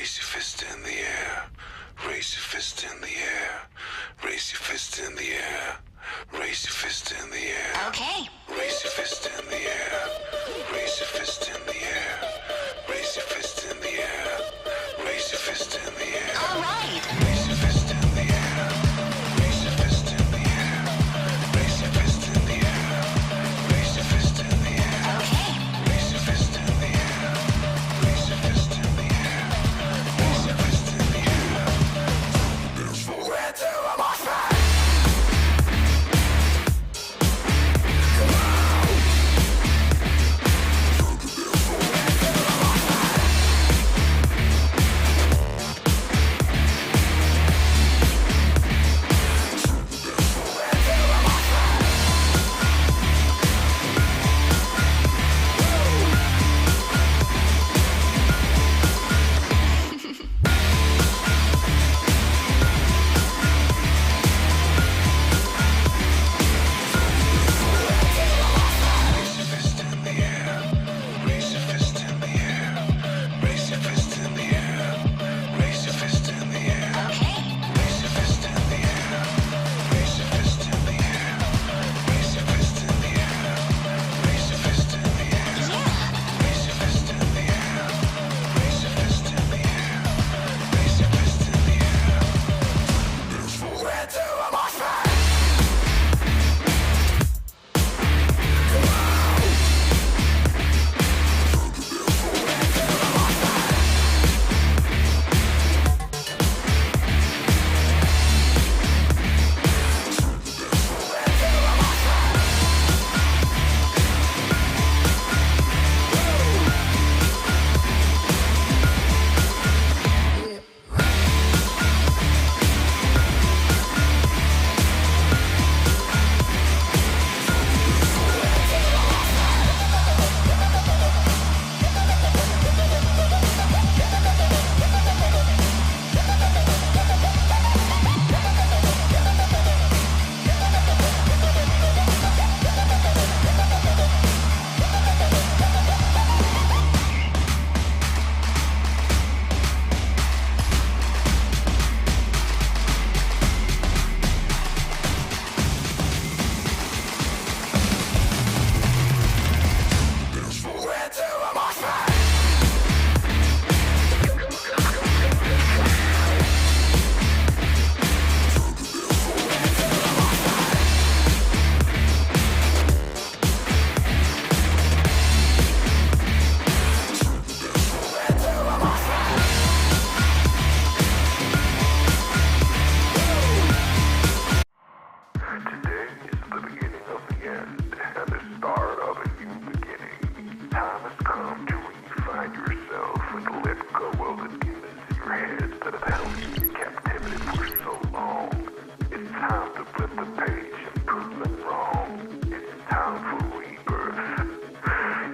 Raise your fist in the air. Raise your fist in the air. Raise your fist in the air. Raise your fist in the air. Okay. Raise your fist in the air. Raise your fist in the air. Raise your fist in the air. Raise your fist in the air. All right. Raise your fist in the air. Raise your fist in the air. Raise your fist in the air. Raise your fist in the air. Okay. Raise your fist in the air. Raise your fist in the air. Raise your fist in the air. Where to am I from? Raise your fist in the air. Raise your fist in the air. Raise your fist in the air. Raise your fist in the air. Okay. Raise your fist in the air. Raise your fist in the air. Raise your fist in the air. Raise your fist in the air. Yeah. Raise your fist in the air. Raise your fist in the air. Raise your fist in the air. Where to am I from? Where to am I from? Today is the beginning of the end and the start of a new beginning. Time has come to refine yourself and let go of the demons in your head that have held you in captivity for so long. It's time to flip the page and prove them wrong. It's time for rebirth.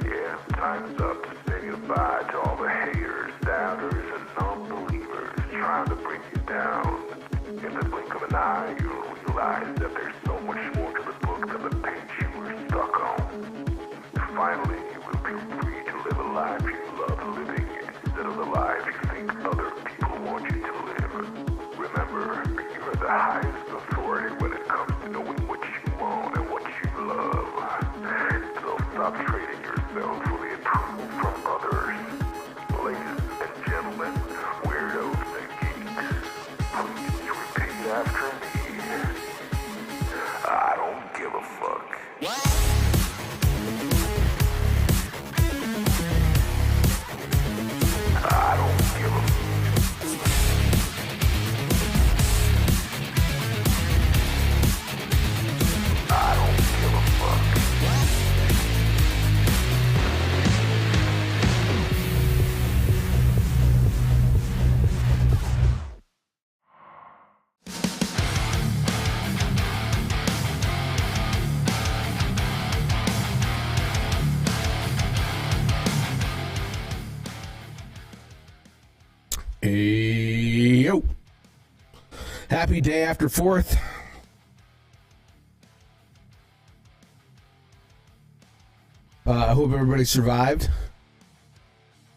Yeah, time's up to say goodbye to all the haters, doubters, and non-believers trying to bring you down. In the blink of an eye, you'll realize that there's so much more to the book than the page you were stuck on. Finally, you will be free to live a life you love living instead of the life you think other people want you to live. Remember, you are the highest authority when it comes to knowing what you want and what you love. So stop trading yourself for the approval from others. Ladies and gentlemen, weirdos and geeks, please repeat after me. I don't give a fuck. I don't give a I don't give a fuck. Yo. Happy day after 4th. I hope everybody survived.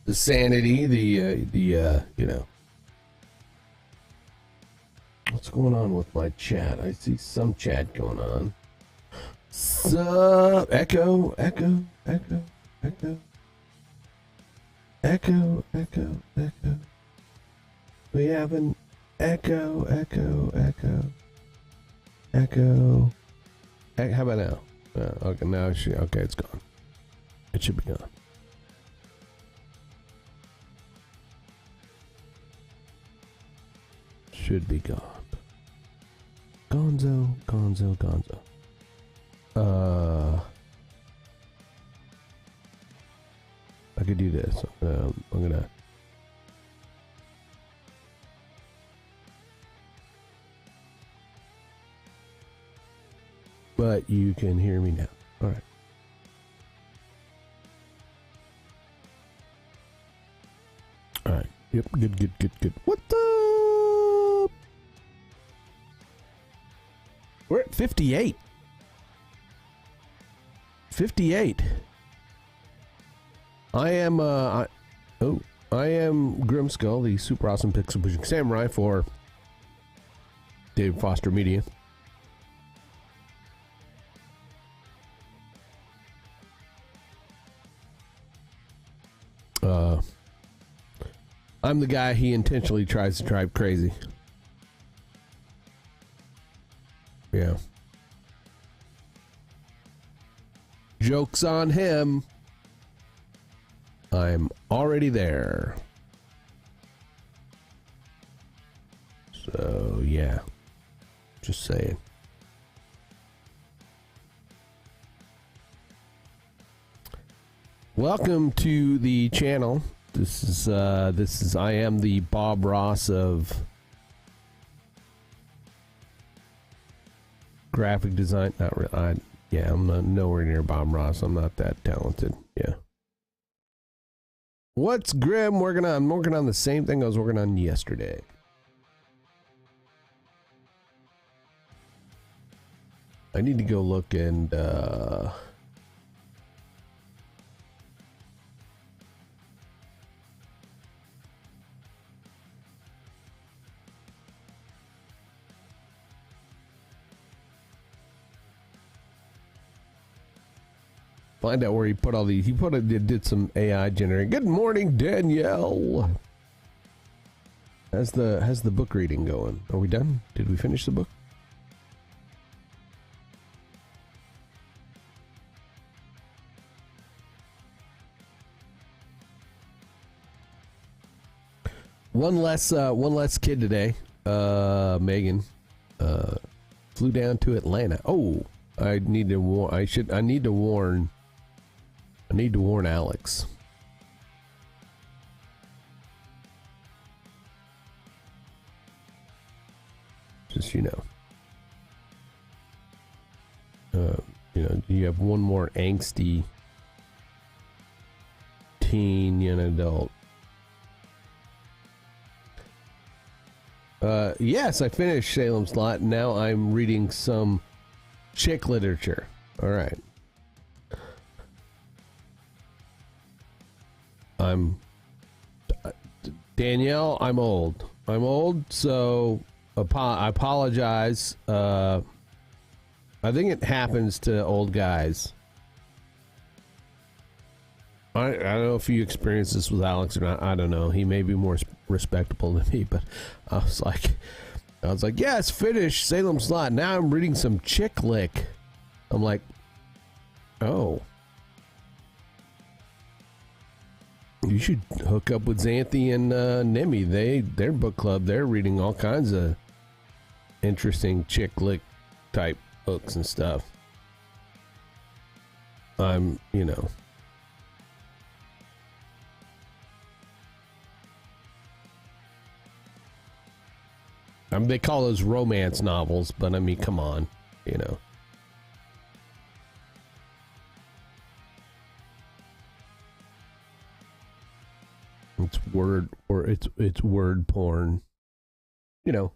the sanity, you know. What's going on with my chat? I see some chat going on. Echo. We have an echo. How about now? Okay, now okay, it's gone. It should be gone. Should be gone. Gonzo. I could do this. I'm gonna. But you can hear me now. All right. All right. Yep. Good. What the? We're at 58. 58. I am I am Grimskull, the super awesome pixel pushing samurai for Dave Foster Media. I'm the guy he intentionally tries to drive crazy. Yeah. Joke's on him. I'm already there. So, yeah. Just saying. Welcome to the channel. This is I am the Bob Ross of graphic design. Not really. I'm not nowhere near Bob Ross. I'm not that talented. Yeah. What's Grim working on? I'm working on the same thing I was working on yesterday. I need to go look and find out where he put all these. He did some AI generating. Good morning, Danielle. How's the book reading going? Are we done? Did we finish the book? One less kid today. Megan flew down to Atlanta. Oh, I need to warn Alex. Just you have one more angsty teen young adult. Yes, I finished Salem's Lot. Now I'm reading some chick literature. All right. Danielle, I'm old, so I apologize. I think it happens to old guys. I don't know if you experienced this with Alex or not. I don't know. He may be more respectable than me, but I was like, yes, finished Salem's Lot. Now I'm reading some chick lit. I'm like, oh. You should hook up with Xanthi and Nemi. Their book club, they're reading all kinds of interesting chick lit type books and stuff. They call those romance novels, but I mean, come on, It's it's word porn. I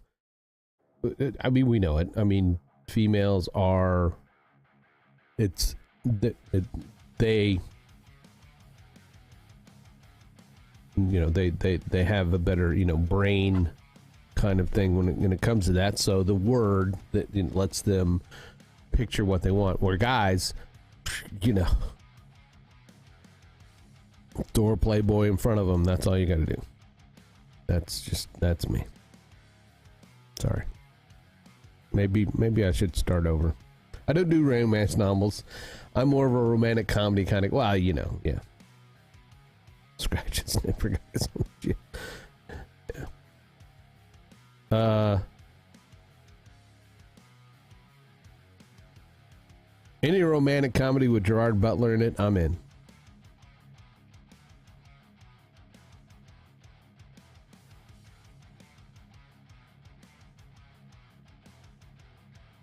mean, we know it. I mean, females are. They they have a better, brain kind of thing when it comes to that. So the word that lets them picture what they want. Where guys, throw a Playboy in front of them. That's all you got to do. That's me. Sorry. Maybe I should start over. I don't do romance novels. I'm more of a romantic comedy kind of. Well, yeah. Scratch and snipper guys. Yeah. Any romantic comedy with Gerard Butler in it, I'm in.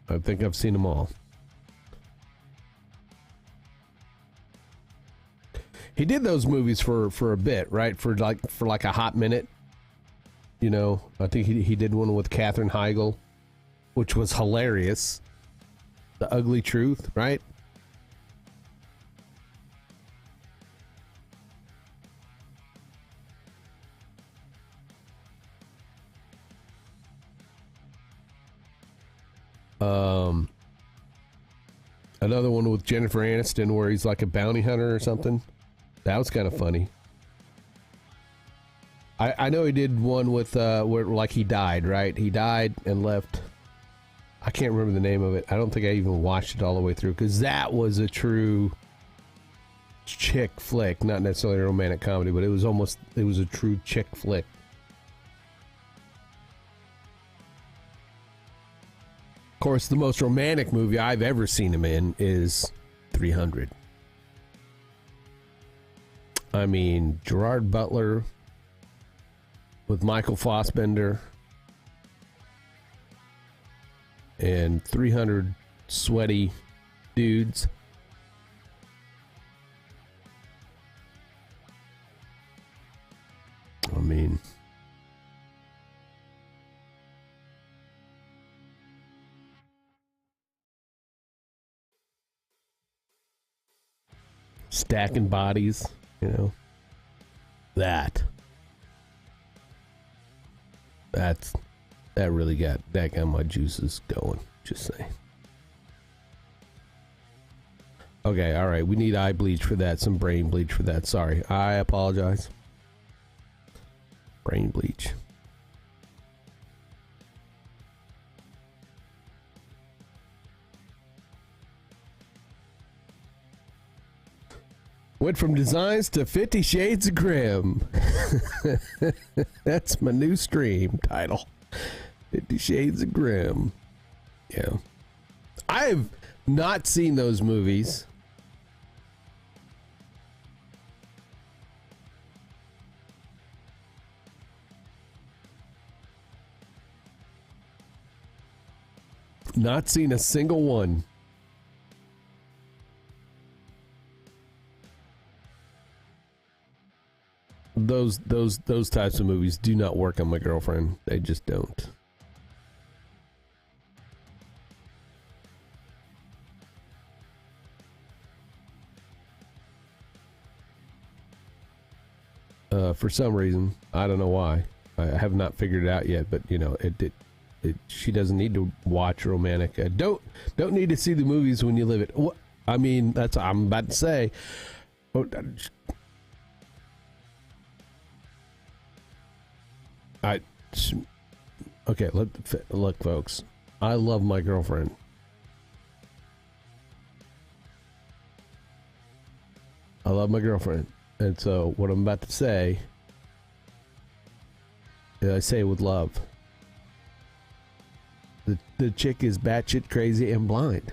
I think I've seen them all. He did those movies for a bit, right? For like a hot minute. I think he did one with Katherine Heigl, which was hilarious. The Ugly Truth, right? Another one with Jennifer Aniston where he's like a bounty hunter or something. That was kind of funny. I know he did one with where like he died, right? He died and left. I can't remember the name of it. I don't think I even watched it all the way through because that was a true chick flick, not necessarily a romantic comedy, but it was a true chick flick. Of course, the most romantic movie I've ever seen him in is 300. I mean, Gerard Butler with Michael Fassbender and 300 sweaty dudes. I mean, stacking bodies, that really got my juices going, just saying. Okay, all right, we need eye bleach for that, some brain bleach for that. Sorry, I apologize. Brain bleach. Went from designs to 50 Shades of Grim. That's my new stream title. 50 Shades of Grim. Yeah. I've not seen those movies. Not seen a single one. Those types of movies do not work on my girlfriend. They just don't. For some reason, I don't know why. I have not figured it out yet, but she doesn't need to watch romantic. Don't need to see the movies when you live it. I mean, that's what I'm about to say. Okay, look, folks. I love my girlfriend. I love my girlfriend. And so what I'm about to say, I say with love. The chick is batshit crazy and blind.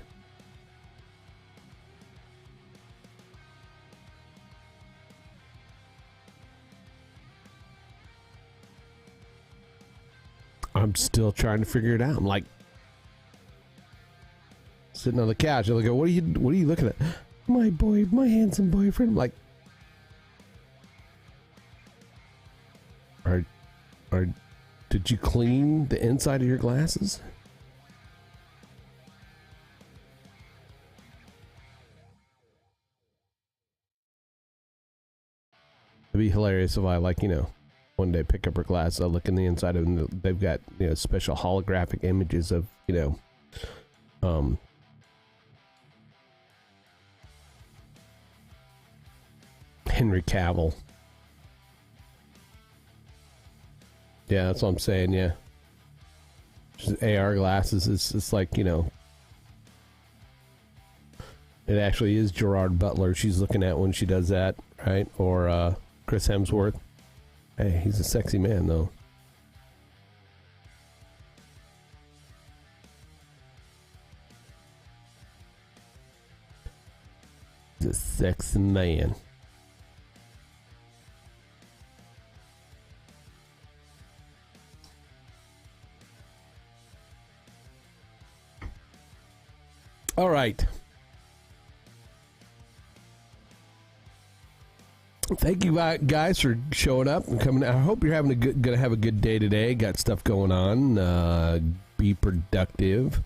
I'm still trying to figure it out. I'm like sitting on the couch. I look at, what are you looking at? My handsome boyfriend. I'm like, did you clean the inside of your glasses? It'd be hilarious if I, like, one day pick up her glass, I look in the inside of them, they've got, special holographic images of, Henry Cavill. Yeah, that's what I'm saying, yeah. Just AR glasses, it's like, it actually is Gerard Butler she's looking at when she does that, right? Or Chris Hemsworth. Hey, he's a sexy man, though. He's a sexy man. All right. Thank you guys for showing up and coming. I hope you're gonna have a good day today. Got stuff going on. Be productive.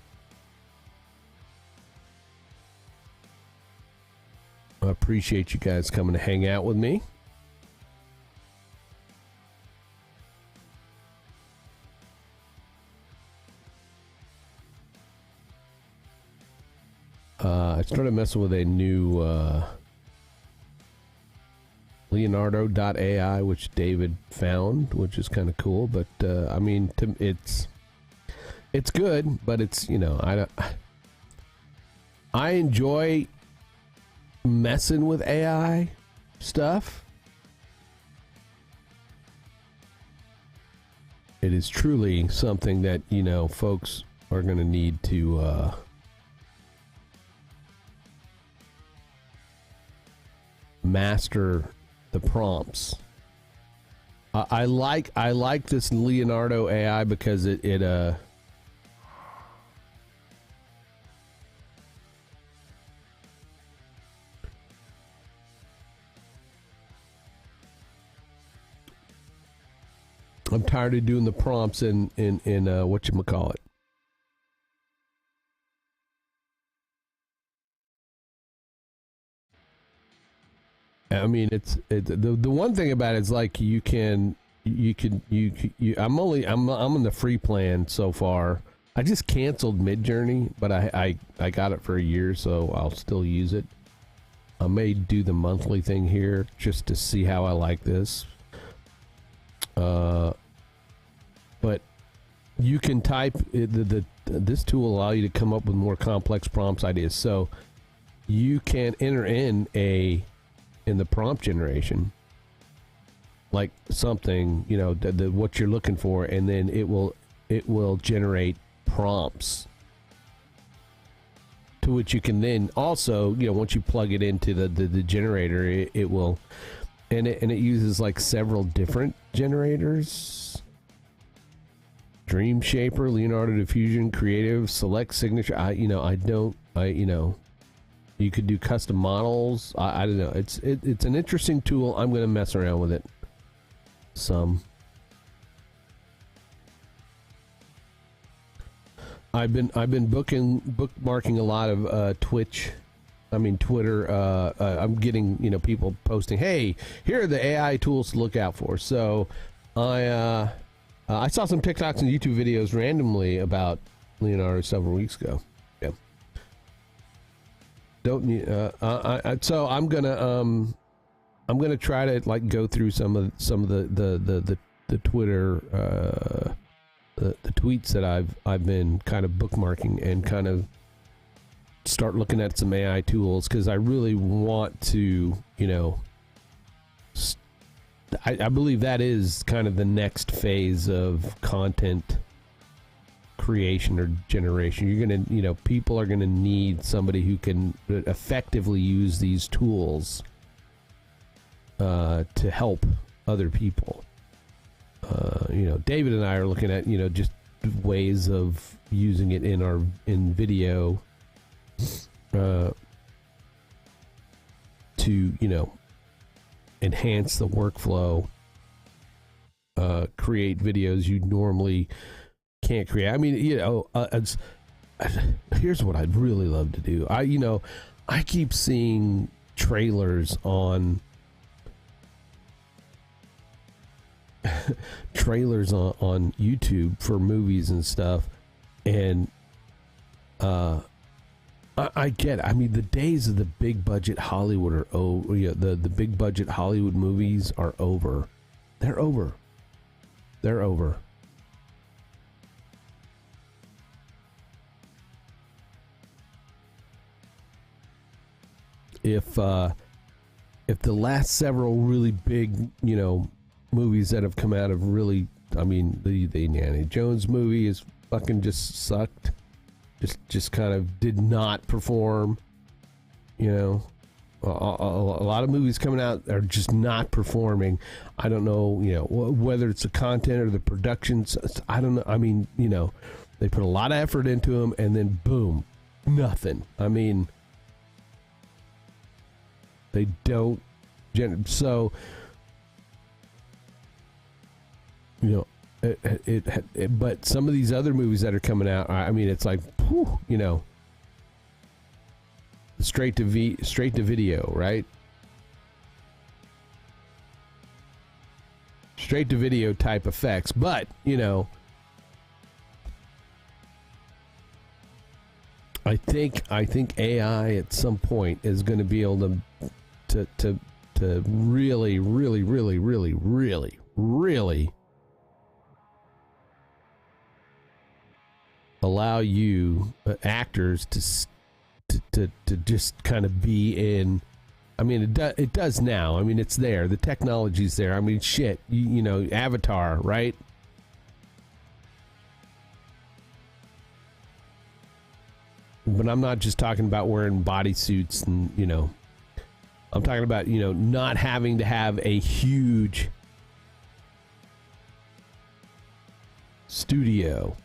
I appreciate you guys coming to hang out with me. I started messing with a new Leonardo.ai, which David found, which is kind of cool. But I mean, it's good, but it's I enjoy messing with AI stuff. It is truly something that folks are going to need to master the prompts. I like this Leonardo AI because it I'm tired of doing the prompts in whatchamacallit. I mean, it's the one thing about it is like you I'm on the free plan so far. I just canceled Midjourney, but I got it for a year, so I'll still use it. I may do the monthly thing here just to see how I like this. But you can type this tool will allow you to come up with more complex prompts ideas. So you can enter in the prompt generation, like something, what you're looking for, and then it will generate prompts to which you can then also, once you plug it into the generator, it will, and it uses like several different generators: Dream Shaper, Leonardo Diffusion, Creative, Select Signature. You could do custom models. I don't know. It's an interesting tool. I'm going to mess around with it some. I've been bookmarking a lot of Twitter. I'm getting people posting, hey, here are the AI tools to look out for. So I saw some TikToks and YouTube videos randomly about Leonardo several weeks ago. Yeah. So I'm gonna try to like go through some of the Twitter the tweets that I've been kind of bookmarking and kind of start looking at some AI tools, because I really want to, I believe that is kind of the next phase of content creation or generation. You're gonna, people are gonna need somebody who can effectively use these tools to help other people. David and I are looking at, just ways of using it in video to, enhance the workflow, create videos you normally can't create. I mean, here's what I'd really love to do. I keep seeing trailers on trailers on YouTube for movies and stuff, and I get it. I mean, the days of the big budget Hollywood are over. Yeah, the big budget Hollywood movies are over. They're over. They're over. If the last several really big, movies that have come out have really, I mean, the Indiana Jones movie is fucking just sucked. Just kind of did not perform. A lot of movies coming out are just not performing. I don't know, whether it's the content or the productions. I don't know. I mean, they put a lot of effort into them, and then boom, nothing. I mean, they don't. So, but some of these other movies that are coming out, I mean, it's like, whew, straight to video, right? Straight to video type effects, but I think AI at some point is going to be able to really, really, really, really, really, really allow you actors to just kind of be in. I mean, it does now. I mean, it's there. The technology's there. I mean, shit. Avatar, right? But I'm not just talking about wearing bodysuits and, I'm talking about, not having to have a huge studio,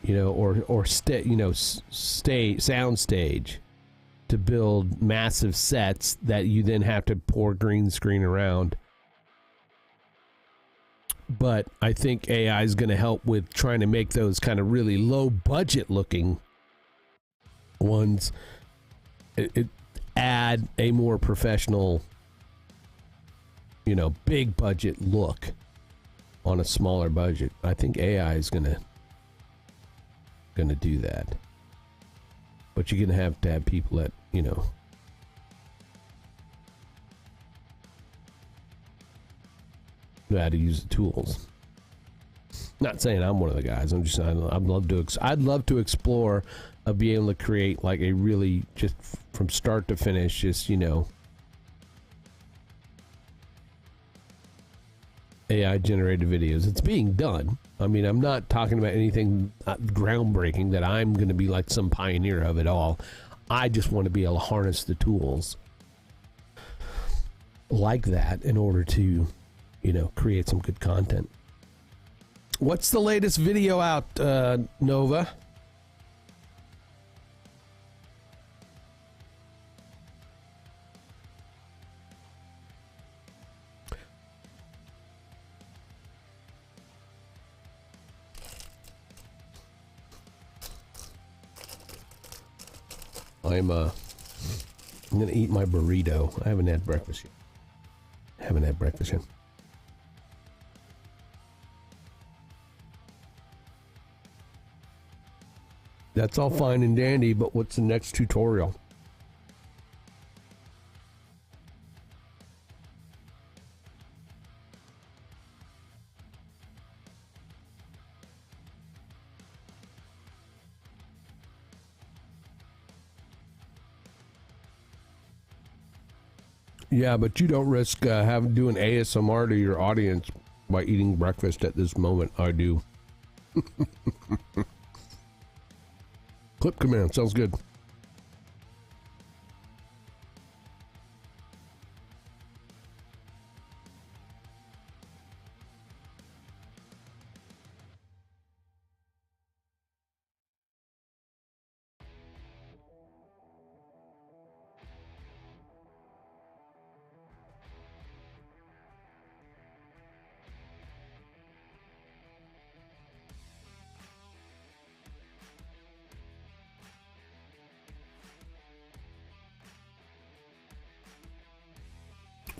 or sound stage to build massive sets that you then have to pour green screen around. But I think AI is going to help with trying to make those kind of really low budget looking ones. It add a more professional, big budget look on a smaller budget. I think AI is gonna do that. But you're gonna have to have people that know how to use the tools. Not saying I'm one of the guys. I'm just saying I'd love to explore being able to create like a really, just from start to finish, just AI generated videos. It's being done. I mean, I'm not talking about anything groundbreaking that I'm going to be like some pioneer of it all. I just want to be able to harness the tools like that in order to, create some good content. What's the latest video out, Nova? I'm gonna eat my burrito. I haven't had breakfast yet. That's all fine and dandy, but what's the next tutorial? Yeah, but you don't risk doing ASMR to your audience by eating breakfast at this moment. I do. Clip command sounds good.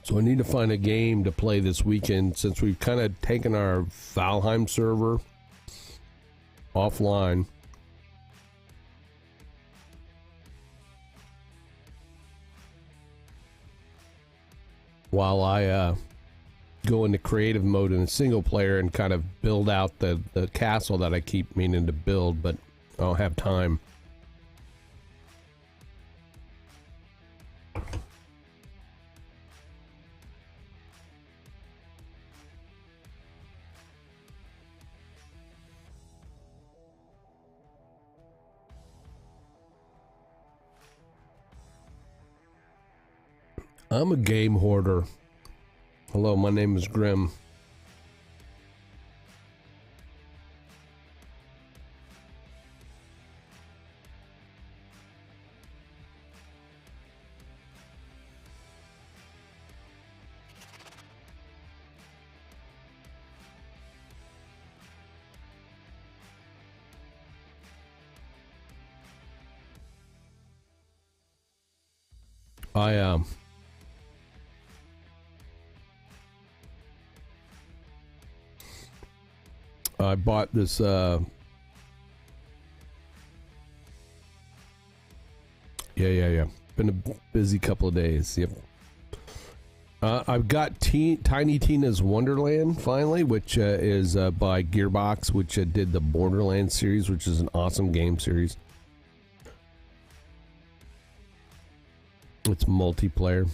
So I need to find a game to play this weekend since we've kind of taken our Valheim server offline. While I go into creative mode in a single player and kind of build out the castle that I keep meaning to build, but I don't have time. I'm a game hoarder. Hello, my name is Grim. I bought this yeah. Been a busy couple of days. Yep. I've got Tiny Tina's Wonderland finally, which is by Gearbox, which did the Borderlands series, which is an awesome game series. It's multiplayer.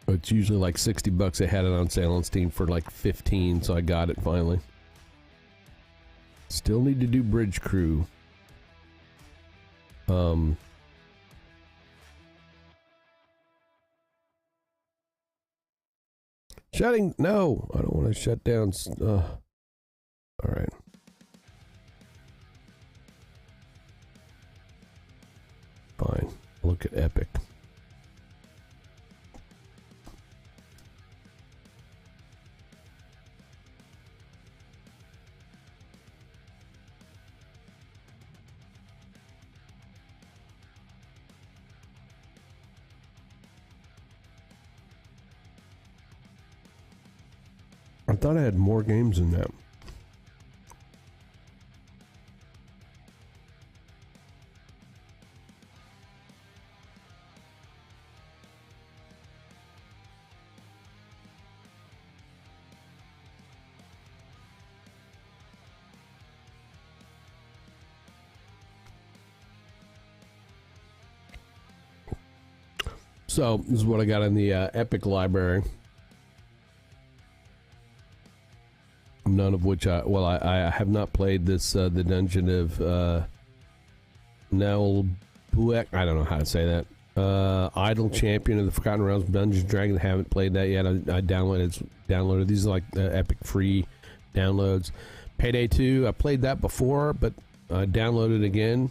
It's usually like $60. I had it on sale on Steam for like 15, so I got it finally. Still need to do Bridge Crew. Shutting? No, I don't want to shut down. All right. Fine. Look at Epic. I thought I had more games than that. So this is what I got in the Epic library. None of which I have not played this the Dungeon of Nalbuek. I don't know how to say that. Idle Champion of the Forgotten Realms, Dungeons & Dragons. Haven't played that yet. I downloaded. These are like Epic free downloads. Payday 2. I played that before, but I downloaded again.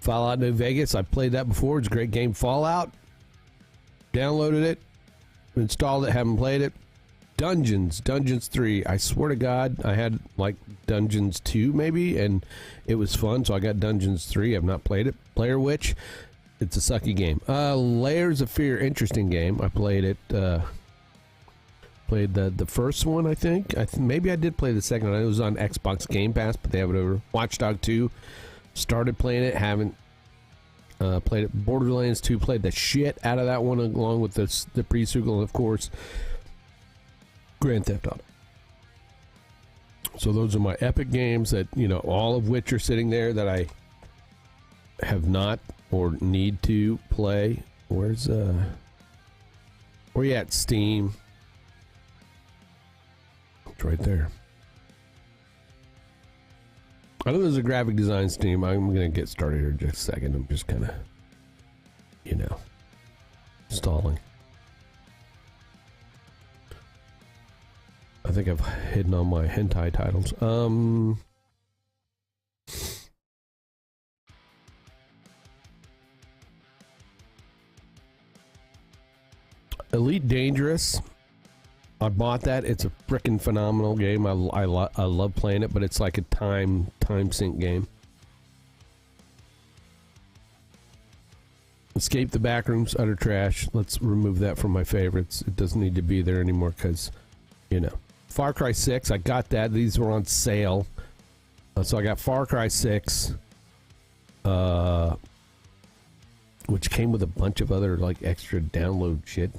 Fallout New Vegas. I played that before. It's a great game. Fallout. Downloaded it. Installed it, haven't played it. Dungeons 3. I swear to God, I had like Dungeons 2 maybe, and it was fun, so I got Dungeons 3. I've not played it. Blair Witch, it's a sucky game. Layers of Fear, interesting game. I played it. Played the first one, I think. Maybe I did play the second one. It was on Xbox Game Pass, but they have it over. Watch Dogs 2, started playing it, haven't. Played it. Borderlands 2, played the shit out of that one along with the pre-sequel, and of course Grand Theft Auto. So those are my Epic games that, you know, all of which are sitting there that I have not or need to play. Where you at? Steam. It's right there. I know there's a graphic design Steam. I'm going to get started here in just a second. I'm just kind of, you know, stalling. I think I've hidden all my hentai titles. Elite Dangerous. I bought that. It's a freaking phenomenal game. I love playing it, but it's like a time sink game. Escape the Backrooms, utter trash. Let's remove that from my favorites. It doesn't need to be there anymore because, you know. Far Cry 6, I got that. These were on sale. So I got Far Cry 6, which came with a bunch of other, like, extra download shit.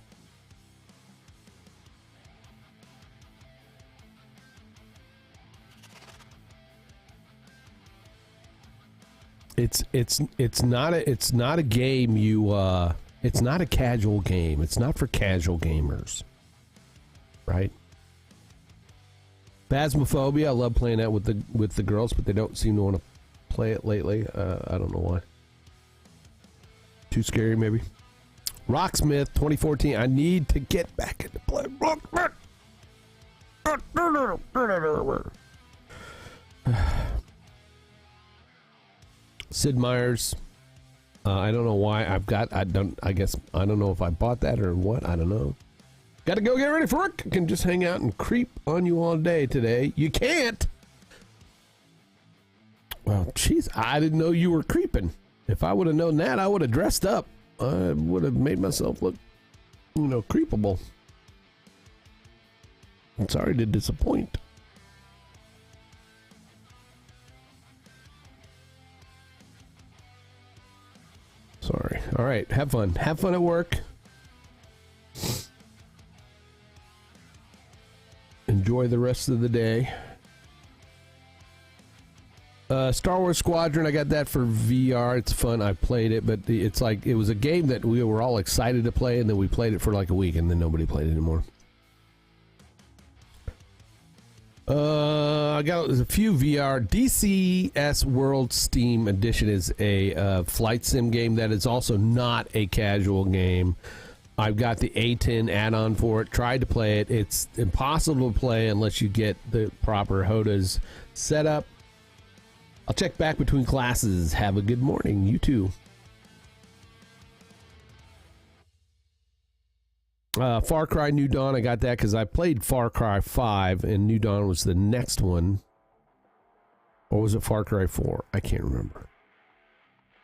It's not a game you it's not a casual game. It's not for casual gamers. Right? Phasmophobia, I love playing that with the girls, but they don't seem to want to play it lately. I don't know why. Too scary maybe. Rocksmith 2014. I need to get back into play. Sid Meier's. I don't know why I don't know if I bought that or what. I don't know. Got to go get ready for work. I can just hang out and creep on you all day today. You can't. Well, jeez, I didn't know you were creeping. If I would have known that, I would have dressed up. I would have made myself look, creepable. I'm sorry to disappoint. Sorry. All right. Have fun. Have fun at work. Enjoy the rest of the day. Star Wars Squadron, I got that for VR. It's fun. I played it, but it's like it was a game that we were all excited to play, and then we played it for like a week, and then nobody played it anymore. I got a few VR. DCS World Steam Edition is a flight sim game that is also not a casual game. I've got the A10 add-on for it. Tried to play it. It's impossible to play unless you get the proper HOTAs set up. I'll check back between classes. Have a good morning. You too. Far Cry New Dawn, I got that because I played Far Cry 5 and New Dawn was the next one. Or was it Far Cry 4? I can't remember.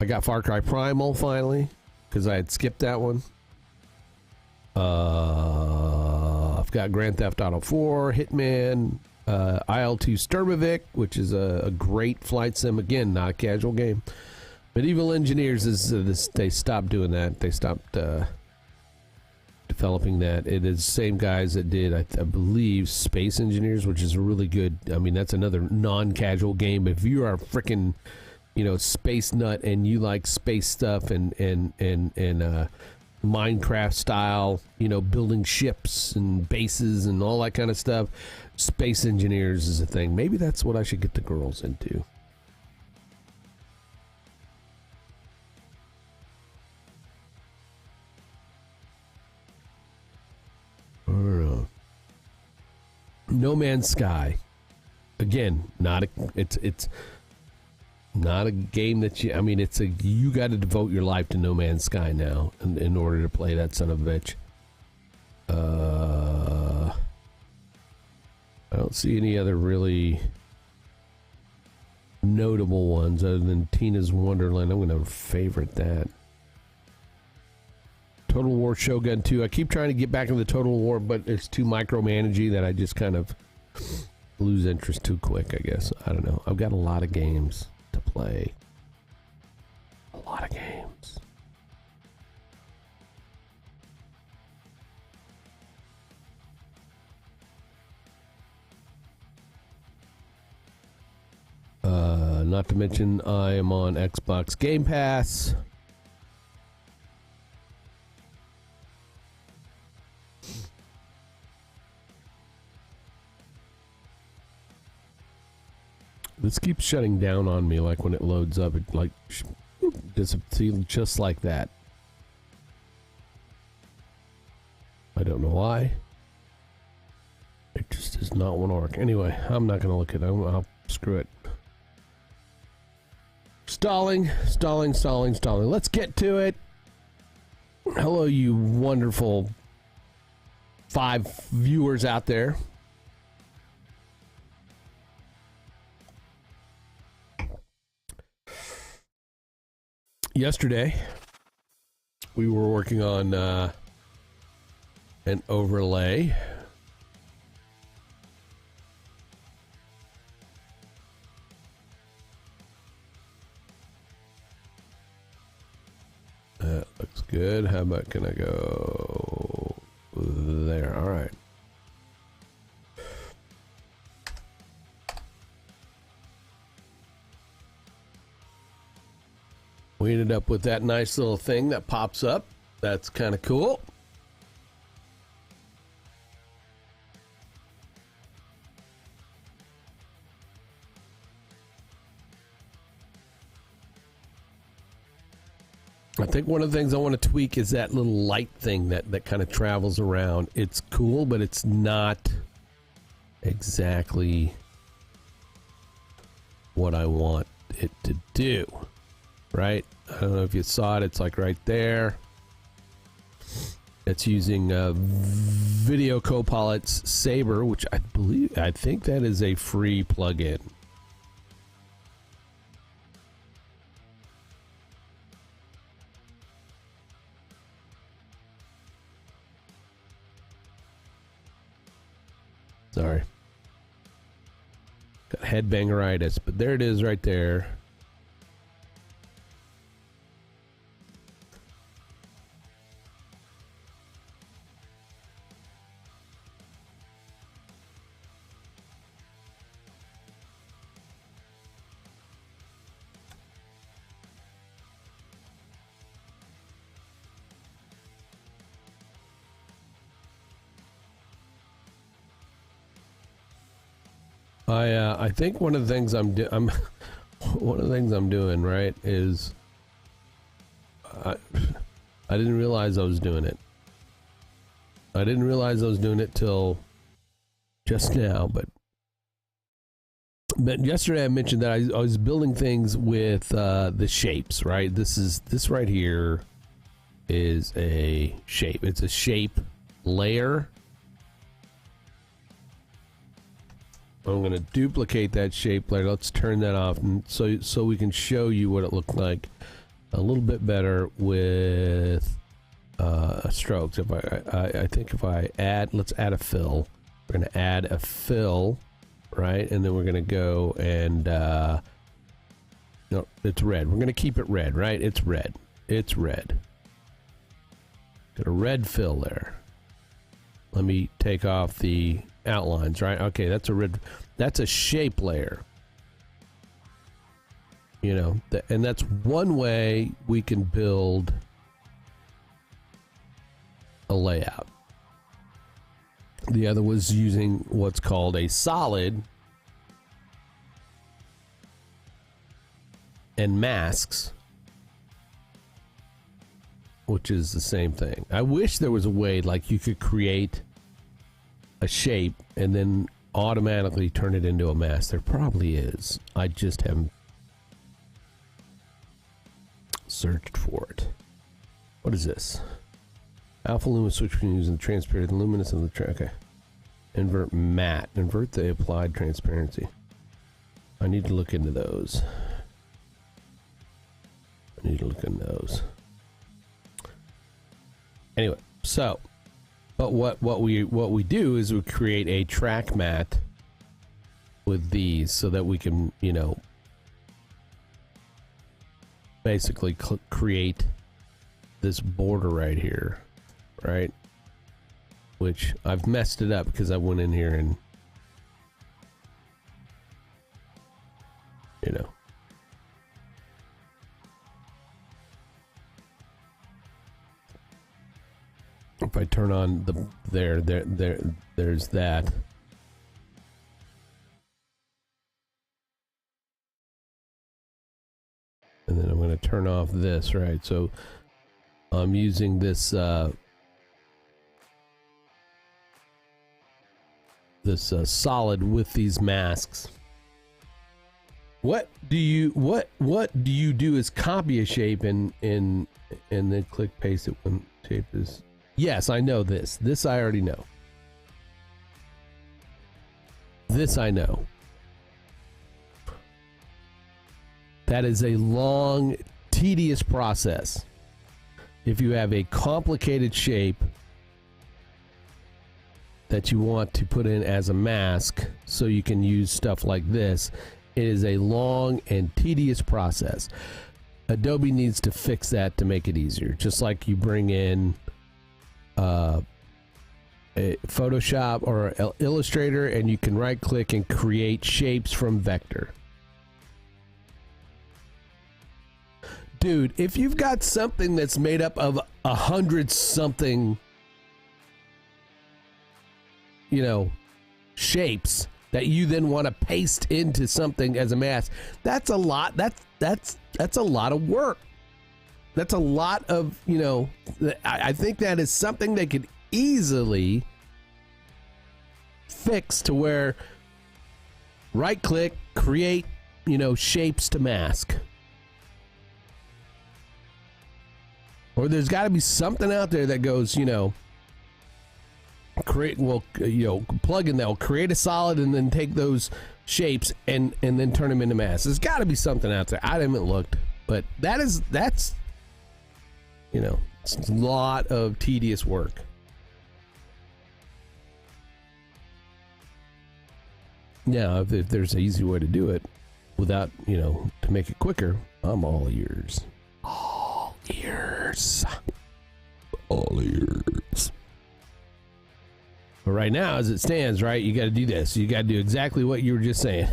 I got Far Cry Primal finally because I had skipped that one. I've got Grand Theft Auto 4, Hitman, IL-2 Sturmovik, which is a great flight sim. Again, not a casual game. Medieval Engineers they stopped doing that. They stopped developing that. It is the same guys that did, I believe, Space Engineers, which is a really good. I mean, that's another non-casual game. But if you are a freaking, space nut and you like space stuff and Minecraft style, building ships and bases and all that kind of stuff, Space Engineers is a thing. Maybe that's what I should get the girls into. No Man's Sky. Again, it's not a game that you got to devote your life to No Man's Sky now in order to play that son of a bitch. I don't see any other really notable ones other than Tina's Wonderland. I'm going to favorite that. Total War Shogun 2. I keep trying to get back into the Total War, but it's too micromanagey that I just kind of lose interest too quick, I guess. I don't know. I've got a lot of games to play. A lot of games. Not to mention I am on Xbox Game Pass. This keeps shutting down on me, like when it loads up, it like disappears just like that. I don't know why. It just does not want to work. Anyway, I'm not going to look at it. I'll screw it. Stalling. Let's get to it. Hello, you wonderful 5 viewers out there. Yesterday, we were working on an overlay. That looks good. How about, can I go there? All right. We ended up with that nice little thing that pops up. That's kind of cool. I think one of the things I want to tweak is that little light thing that kind of travels around. It's cool, but it's not exactly what I want it to do. Right? I don't know if you saw it. It's like right there. It's using Video Copilot's Saber, which I think that is a free plugin. Sorry. Got headbangeritis, but there it is right there. I think one of the things I'm doing, right, is I didn't realize I was doing it. I didn't realize I was doing it till just now, but yesterday I mentioned that I was building things with the shapes, right? This right here is a shape. It's a shape layer. I'm going to duplicate that shape layer. Let's turn that off, and so we can show you what it looked like a little bit better with strokes. If I think if I add, let's add a fill. We're going to add a fill, right? And then we're going to go and no, it's red. We're going to keep it red, right? It's red. It's red. Got a red fill there. Let me take off the outlines, right? Okay, that's a red, that's a shape layer. You know, and that's one way we can build a layout. The other was using what's called a solid and masks, which is the same thing. I wish there was a way like you could create a shape and then automatically turn it into a mask. There probably is. I just haven't searched for it. What is this? Alpha lumen switch between using the transparent and luminous of the track. Okay. Invert matte. Invert the applied transparency. I need to look into those. I need to look into those. Anyway, so but what we do is we create a track matte with these so that we can, you know, basically create this border right here, right? Which I've messed it up because I went in here and, you know, if I turn on the there's that. And then I'm going to turn off this, right? So I'm using this solid with these masks. What do you do is copy a shape and then click paste it when shape is. Yes, I know this. This I already know. This I know. That is a long, tedious process. if you have a complicated shape that you want to put in as a mask so you can use stuff like this, it is a long and tedious process. Adobe needs to fix that to make it easier. Just like you bring in a Photoshop or Illustrator and you can right click and create shapes from vector. Dude, if you've got something that's made up of 100 something, you know, shapes that you then want to paste into something as a mask, that's a lot. That's a lot of work. That's a lot of, you know, I think that is something they could easily fix to where right click, create, you know, shapes to mask. Or there's got to be something out there that goes, you know, create, well, you know, plug in that will create a solid and then take those shapes and then turn them into masks. There's got to be something out there. I haven't looked, but that's, you know, it's a lot of tedious work. Now, if there's an easy way to do it without, you know, to make it quicker, I'm all ears. All ears. All ears. But right now, as it stands, right, you got to do this. You got to do exactly what you were just saying.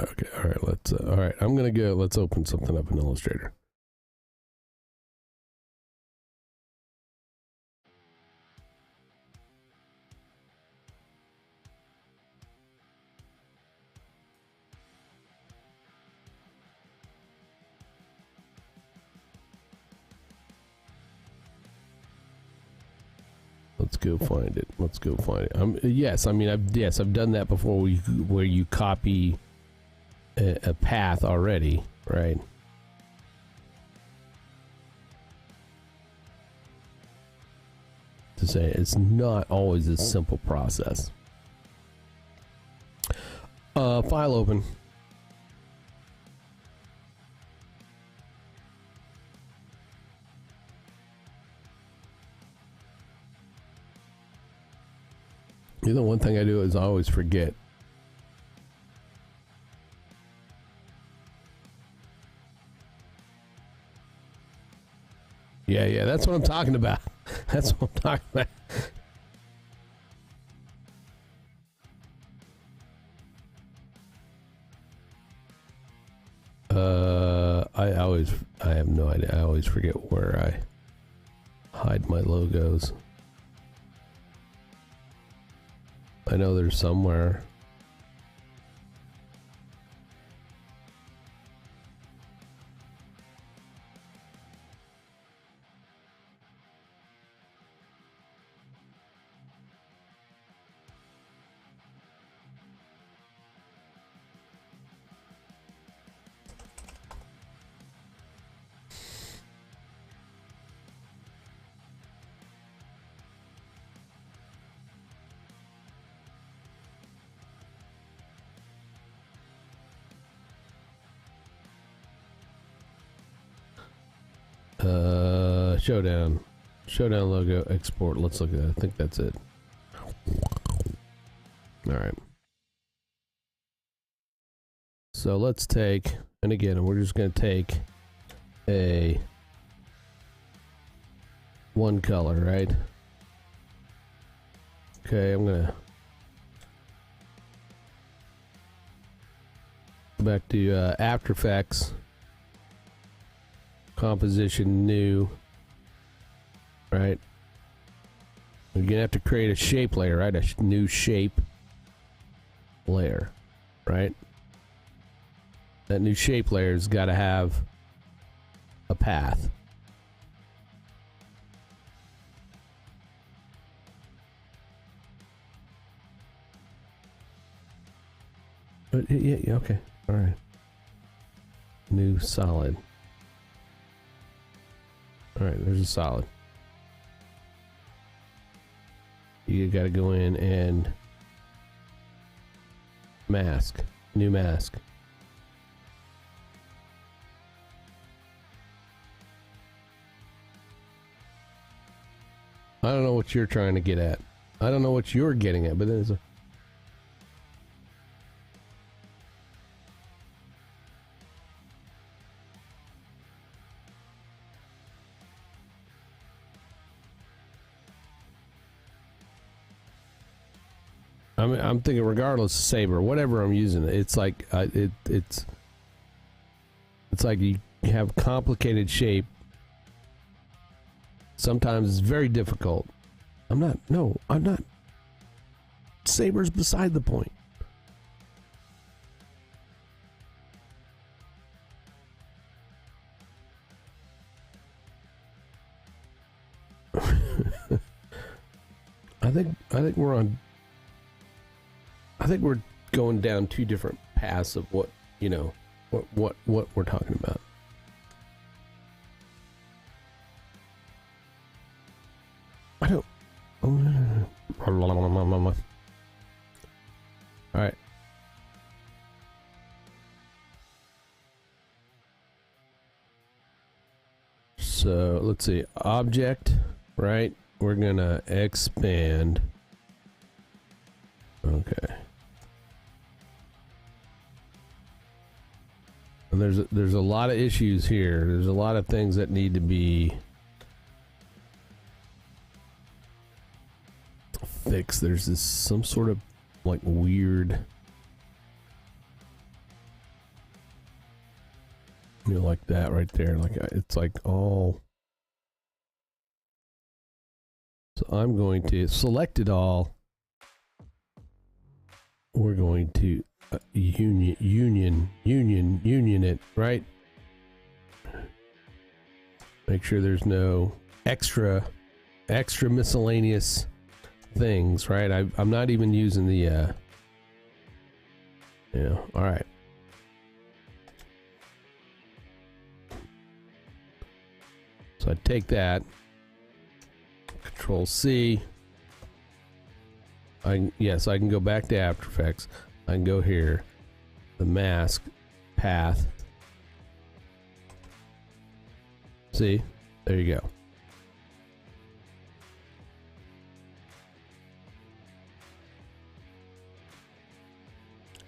Okay, all right, all right, I'm going to go, let's open something up in Illustrator. Let's go find it. Let's go find it. Yes, I mean, I've done that before. Where you copy a path already, right? To say it's not always a simple process. File open. You know, one thing I do is I always forget. Yeah, that's what I'm talking about. That's what I'm talking about. I have no idea. I always forget where I hide my logos. I know there's somewhere. Showdown logo, export. Let's look at it. I think that's it. All right. So let's take, and again, we're just going to take a one color, right? Okay, I'm going to go back to After Effects, composition, new. Right, you're gonna have to create a shape layer, right? A new shape layer, right? That new shape layer's got to have a path. But yeah, okay, all right. New solid. All right, there's a solid. You got to go in and mask. New mask. I don't know what you're trying to get at. I don't know what you're getting at, but there's a... I'm thinking regardless of saber, whatever I'm using, it's like it's like you have complicated shape. Sometimes it's very difficult. I'm not. Saber's beside the point. I think we're on. I think we're going down two different paths of what what we're talking about. I don't. All right. So let's see. Object, right? We're gonna expand. Okay. And there's a lot of issues here. There's a lot of things that need to be fixed. There's this some sort of like weird, like that right there. Like it's like all. So I'm going to select it all. We're going to union it, right? Make sure there's no extra miscellaneous things, right? I'm not even using the all right. So I take that, Control C. I can go back to After Effects. I can go here, the mask path. See, there you go.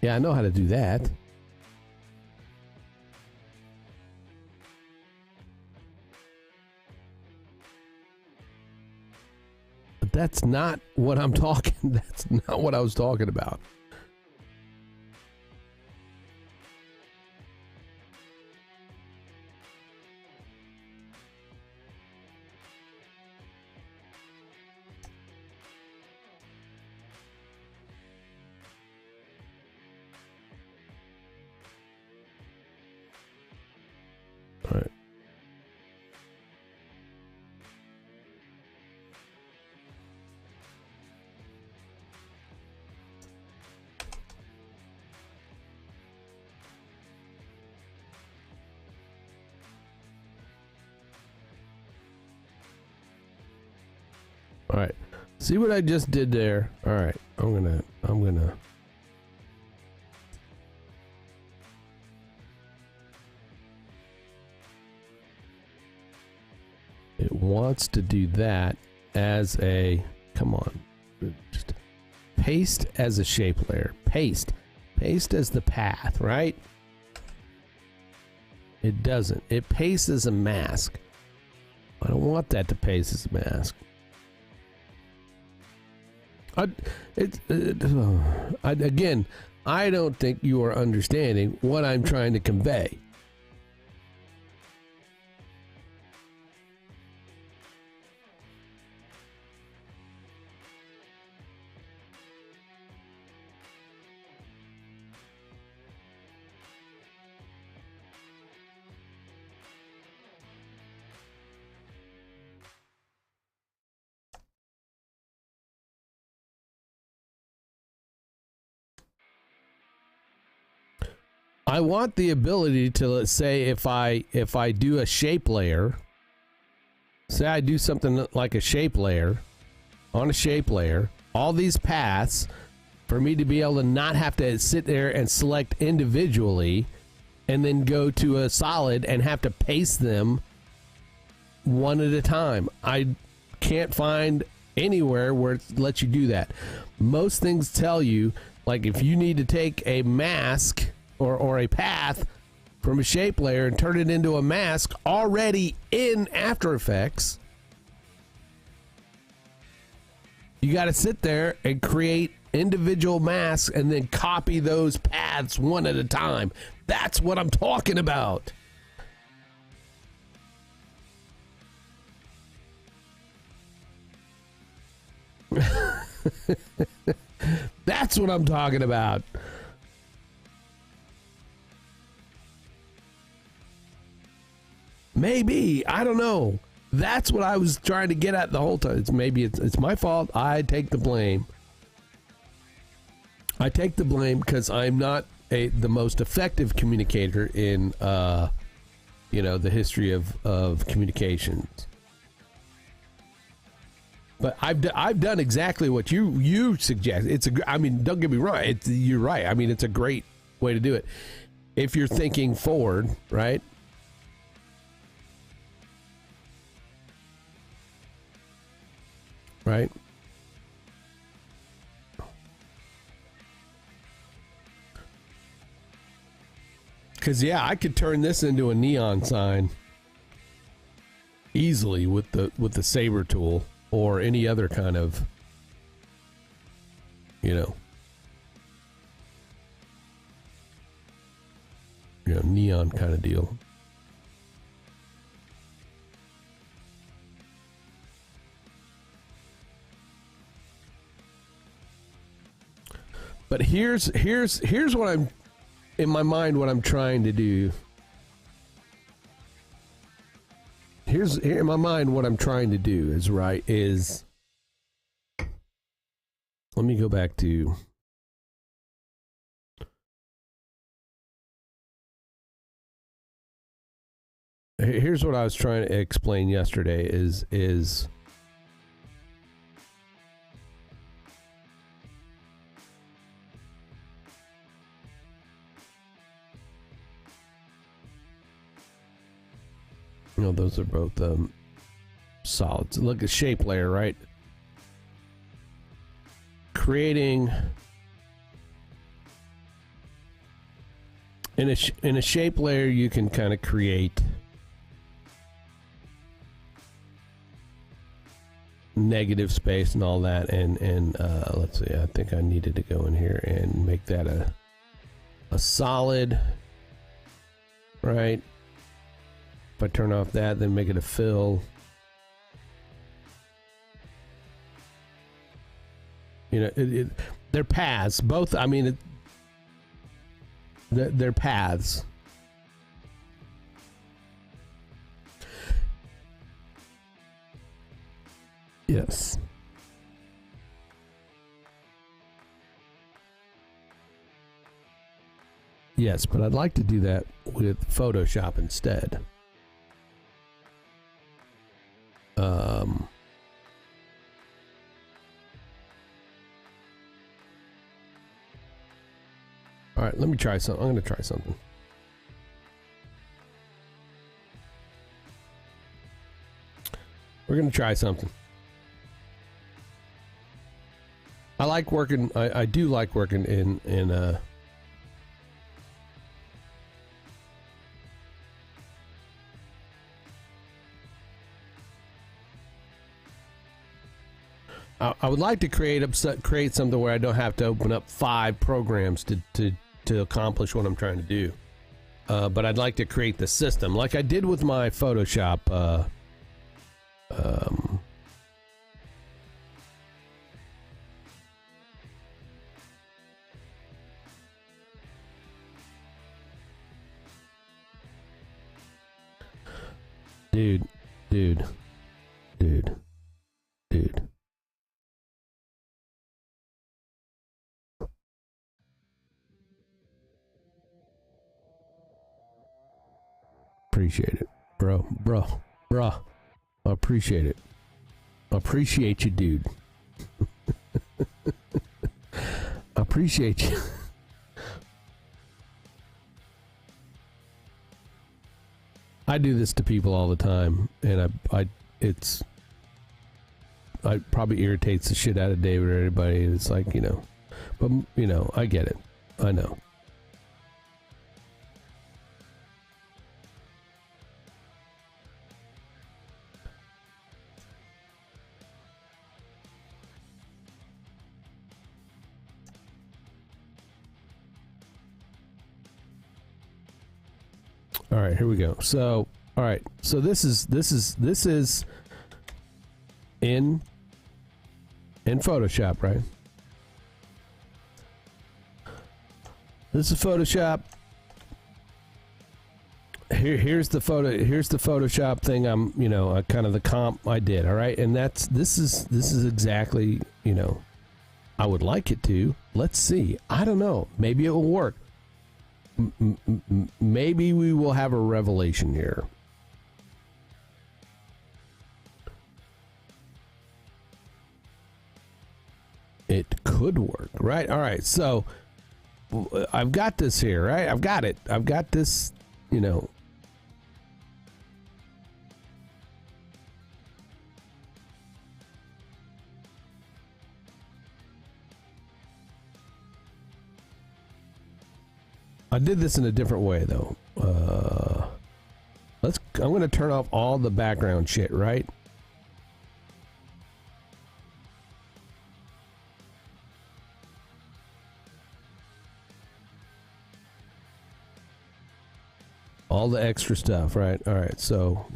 Yeah, I know how to do that. But that's not what I'm talking. That's not what I was talking about. All right. All right. See what I just did there? All right. I'm gonna it wants to do that as a, come on, just paste as a shape layer. Paste as the path, right? It doesn't. It pastes as a mask. I don't want that to paste as a mask. Again, I don't think you are understanding what I'm trying to convey. I want the ability to, let's say, if I do a shape layer, say I do something like a shape layer on a shape layer, all these paths, for me to be able to not have to sit there and select individually and then go to a solid and have to paste them one at a time. I can't find anywhere where it lets you do that. Most things tell you, like, if you need to take a mask or a path from a shape layer and turn it into a mask already in After Effects, you got to sit there and create individual masks and then copy those paths one at a time. That's what I'm talking about. That's what I'm talking about. Maybe, I don't know. That's what I was trying to get at the whole time. It's my fault. I take the blame. I take the blame because I'm not the most effective communicator in the history of communications. But I've done exactly what you suggest. Don't get me wrong. You're right. I mean, it's a great way to do it if you're thinking forward, right? Right. Because I could turn this into a neon sign easily with the saber tool or any other kind of, neon kind of deal. But here's what I'm in my mind, what I'm trying to do. Here's in my mind what I'm trying to do is let me go back to here's what I was trying to explain yesterday is those are both solids. Look at shape layer, right? Creating in a shape layer, you can kind of create negative space and all that. And let's see, I think I needed to go in here and make that a solid, right? If I turn off that, then make it a fill. They're paths. Both, I mean, they're paths. Yes. Yes, but I'd like to do that with Photoshop instead. All right, let me try something. I'm going to try something. We're going to try something. I like working. I do like working in I would like to create something where I don't have to open up 5 programs to accomplish what I'm trying to do. But I'd like to create the system like I did with my Photoshop. Dude. Appreciate it, bro. I appreciate it. I appreciate you, dude. I appreciate you. I do this to people all the time, and it probably irritates the shit out of David or anybody. It's like, but I get it. I know. All right, here we go. So, all right. So this is in Photoshop, right? This is Photoshop. Here's the Photoshop thing. I'm, kind of the comp I did. All right, and this is exactly, I would like it to. Let's see. I don't know. Maybe it will work. Maybe we will have a revelation here. It could work, right? All right, so I've got this here, right? I've got it. I've got this, I did this in a different way, though. I'm going to turn off all the background shit, right? All the extra stuff, right? All right, so,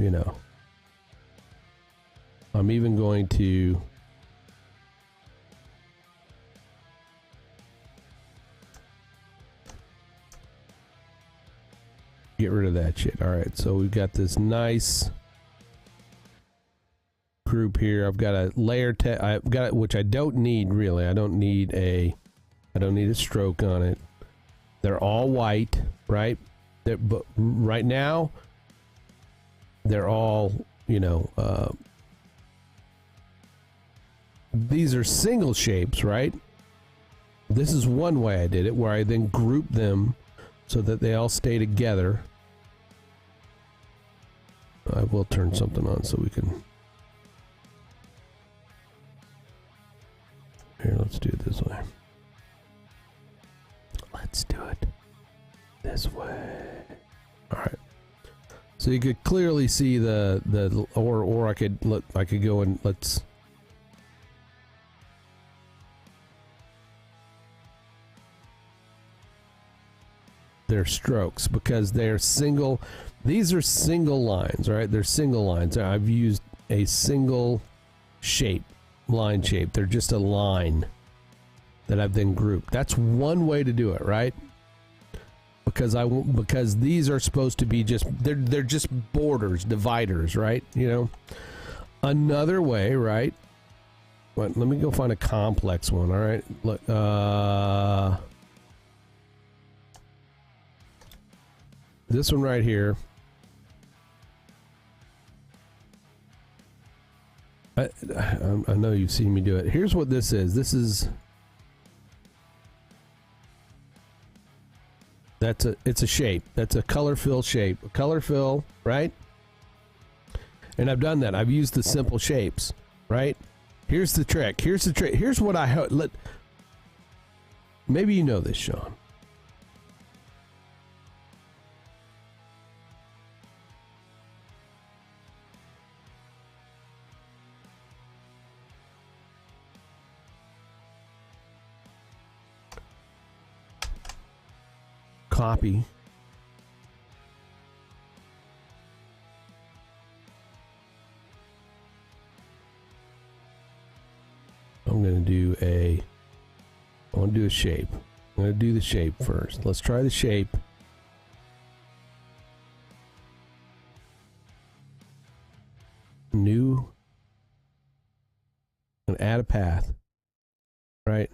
I'm even going to... get rid of that shit. All right, so we've got this nice group here. I've got a layer I've got it, which I don't need really. I don't need a stroke on it. They're all white, right? But right now they're all, these are single shapes, right? This is one way I did it, where I then grouped them so that they all stay together. I will turn something on so we can... Here, let's do it this way. Let's do it this way. All right. So you could clearly see or I could go and let's... Their strokes, because they're single. These are single lines, right? They're single lines. I've used a single shape, line shape. They're just a line that I've then grouped. That's one way to do it, right? Because these are supposed to be just they're just borders, dividers, right? Another way, right? Let me go find a complex one. All right, look. This one right here. I know you've seen me do it. Here's what this is. It's a shape. That's a color fill shape. A color fill, right? And I've done that. I've used the simple shapes, right? Here's the trick. Here's what maybe you know this, Sean. Copy. I want to do a shape. I'm going to do the shape first. Let's try the shape. New. And add a path. Right?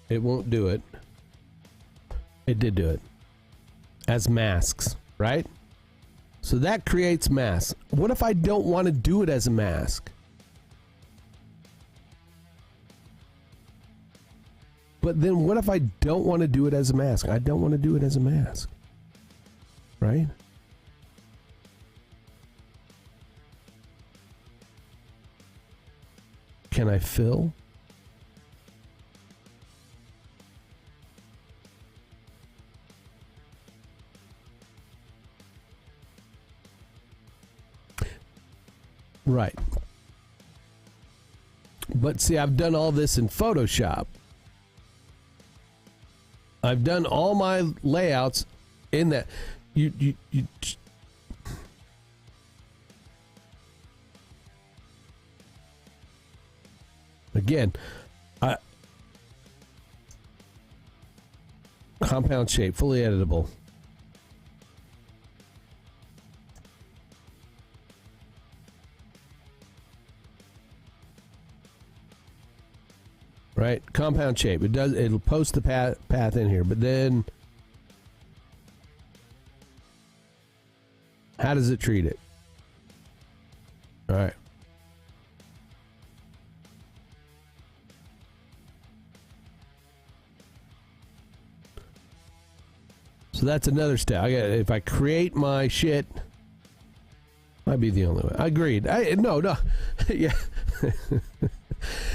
It won't do it. It did do it. As masks, right? So that creates masks. What if I don't want to do it as a mask? But then what if I don't want to do it as a mask? I don't want to do it as a mask. Right? Can I fill? Right. But see, I've done all this in Photoshop. I've done all my layouts in that. You again, compound shape, fully editable. Right, compound shape. It'll post the path in here, but then how does it treat it? All right. So that's another step. If I create my shit, might be the only way. I agreed. No, yeah.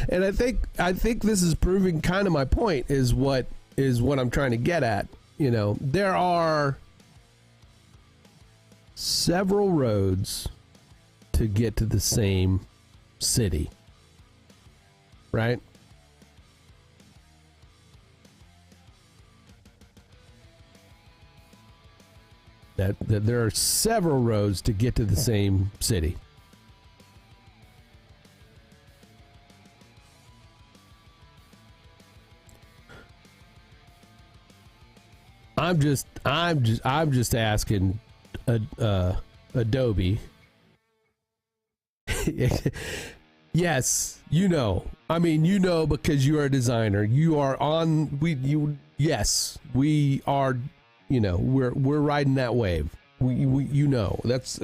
And I think this is proving kind of my point is what I'm trying to get at. You know, there are several roads to get to the same city, right? That there are several roads to get to the same city. I'm just asking Adobe. Yes, you know. I mean, you know, because you are a designer. You are on. Yes, we are. You know, we're riding that wave. We you know. That's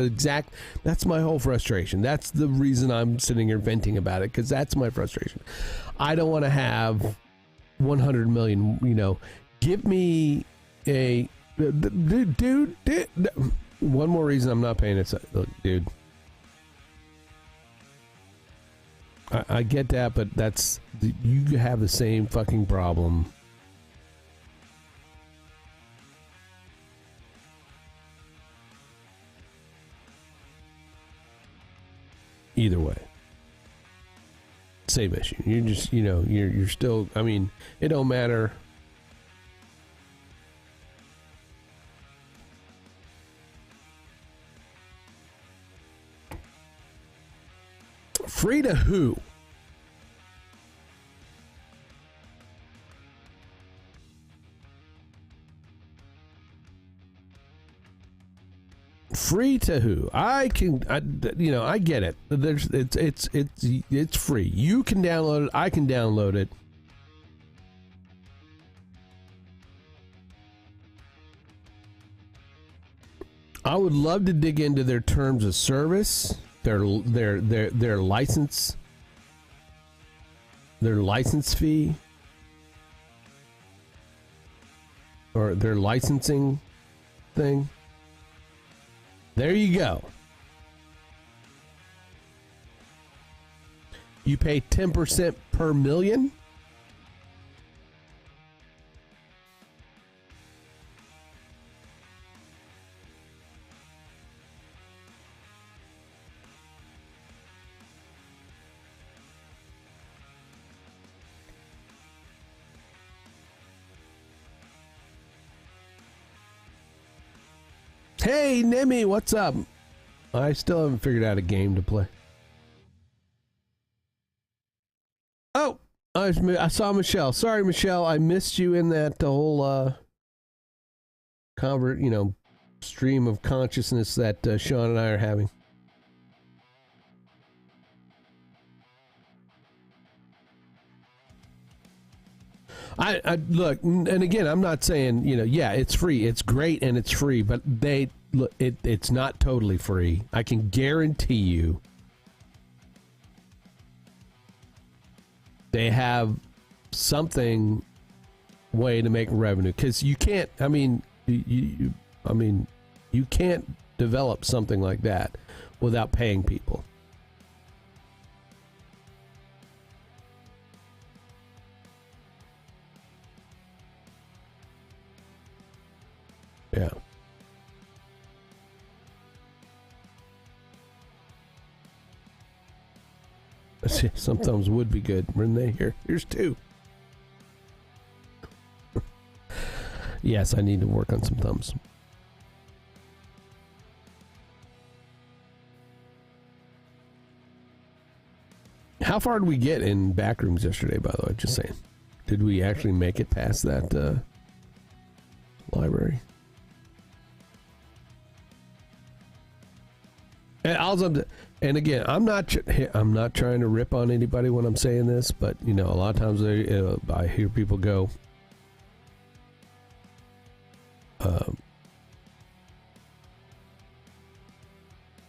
my whole frustration. That's the reason I'm sitting here venting about it, because that's my frustration. I don't want to have 100 million. You know, give me a dude. One more reason I'm not paying it. Look, dude. I get that, but you have the same fucking problem. Either way, same issue. You're just, you know, you're still. I mean, it don't matter. Free to who? Free to who? I get it. It's free. You can download it. I can download it. I would love to dig into their terms of service, their license, fee, or their licensing thing. There you go. You pay 10% per million? Hey, Nemi, what's up? I still haven't figured out a game to play. Oh, I saw Michelle. Sorry, Michelle, I missed you in that whole stream of consciousness that Sean and I are having. I look, and again, I'm not saying, yeah, it's free, it's great, and it's free, but it's not totally free. I can guarantee you they have something way to make revenue, because you can't. I mean, you can't develop something like that without paying people. Yeah. Some thumbs would be good. Renee, here's 2. Yes, I need to work on some thumbs. How far did we get in Backrooms yesterday, by the way? Just saying. Did we actually make it past that library? And again, I'm not trying to rip on anybody when I'm saying this, but a lot of times I hear people go,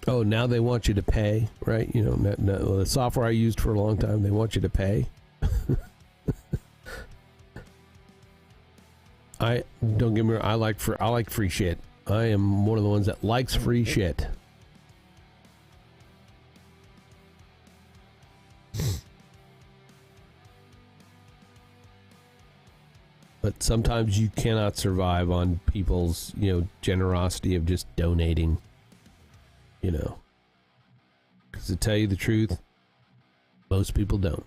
"Oh, now they want you to pay, right?" The software I used for a long time, they want you to pay. Don't get me wrong, I like free shit. I am one of the ones that likes free shit. But sometimes you cannot survive on people's, generosity of just donating, because to tell you the truth, most people don't.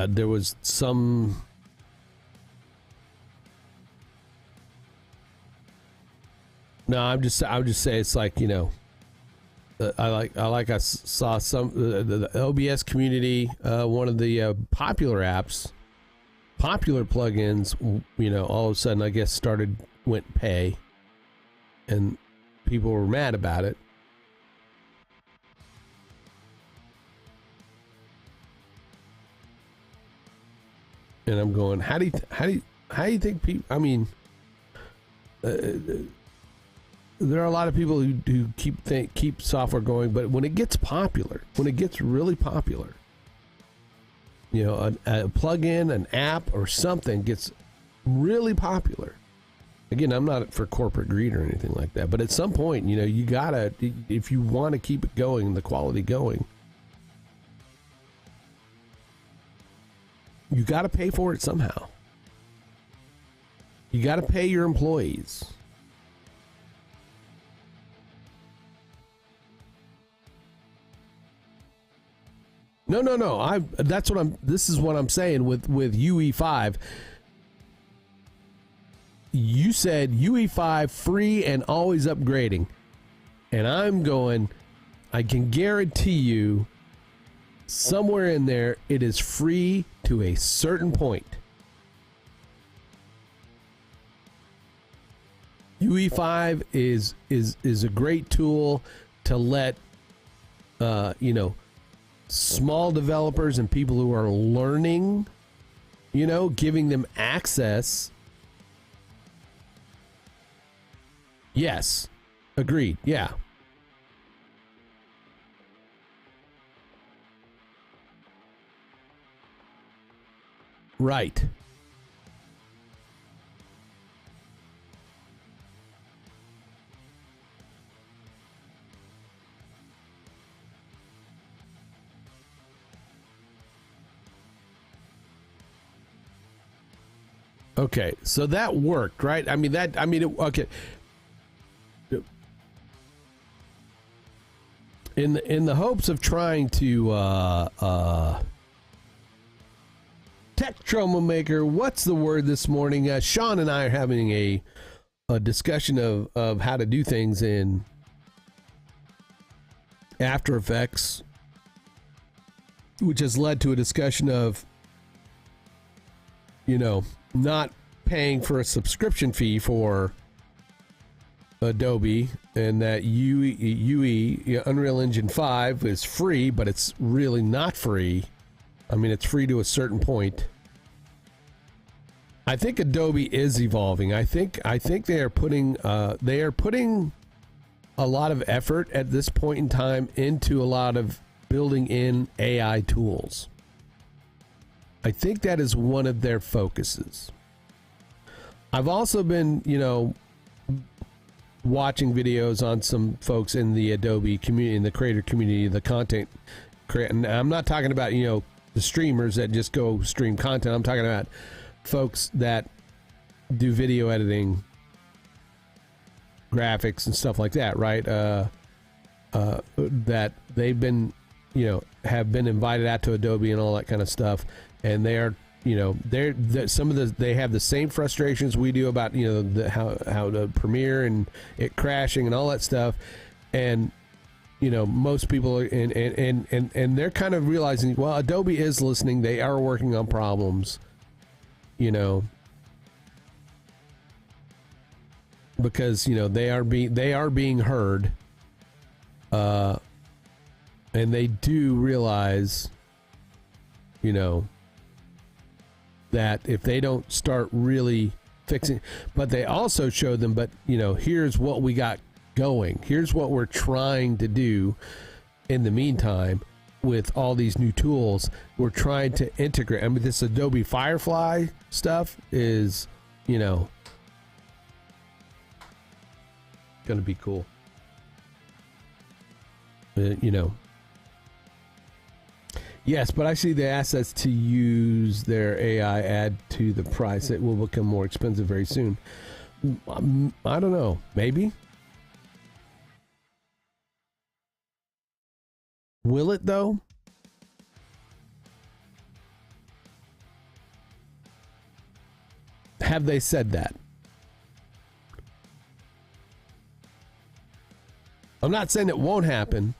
There was some... No, I would just say it's like, I saw some the OBS community, one of the popular apps, popular plugins, all of a sudden I guess went pay, and people were mad about it. And I'm going, how do you think people? I mean, there are a lot of people who keep software going, but when it gets popular, when it gets really popular, a plugin, an app, or something gets really popular. Again, I'm not for corporate greed or anything like that, but at some point, you gotta, if you want to keep it going, the quality going, you got to pay for it somehow. You got to pay your employees. No. This is what I'm saying with UE5. You said UE5 free and always upgrading. And I'm going, I can guarantee you somewhere in there it is free to a certain point. UE5 is a great tool to let small developers and people who are learning, giving them access. Yes, agreed. Yeah. Right. Okay, so that worked, right? Okay. In the hopes of trying to tech troublemaker, what's the word this morning? Sean and I are having a discussion of how to do things in After Effects, which has led to a discussion of not paying for a subscription fee for Adobe, and that UE Unreal Engine 5 is free, but it's really not free. I mean, it's free to a certain point. I think Adobe is evolving. I think they are putting a lot of effort at this point in time into a lot of building in AI tools. I think that is one of their focuses. I've also been, watching videos on some folks in the Adobe community, in the creator community, the content creator. And I'm not talking about, the streamers that just go stream content. I'm talking about folks that do video editing, graphics and stuff like that, right? That they've been, have been invited out to Adobe and all that kind of stuff. And they are, they have the same frustrations we do about, how the Premiere and it crashing and all that stuff. And, most people are, and they're kind of realizing, well, Adobe is listening. They are working on problems, because, they are being heard. And they do realize, that if they don't start really fixing, but they also show them, but here's what we got going. Here's what we're trying to do in the meantime with all these new tools. We're trying to integrate. I mean, this Adobe Firefly stuff is, going to be cool. Yes, but I see the assets to use their AI add to the price. It will become more expensive very soon. I don't know. Maybe. Will it, though? Have they said that? I'm not saying it won't happen.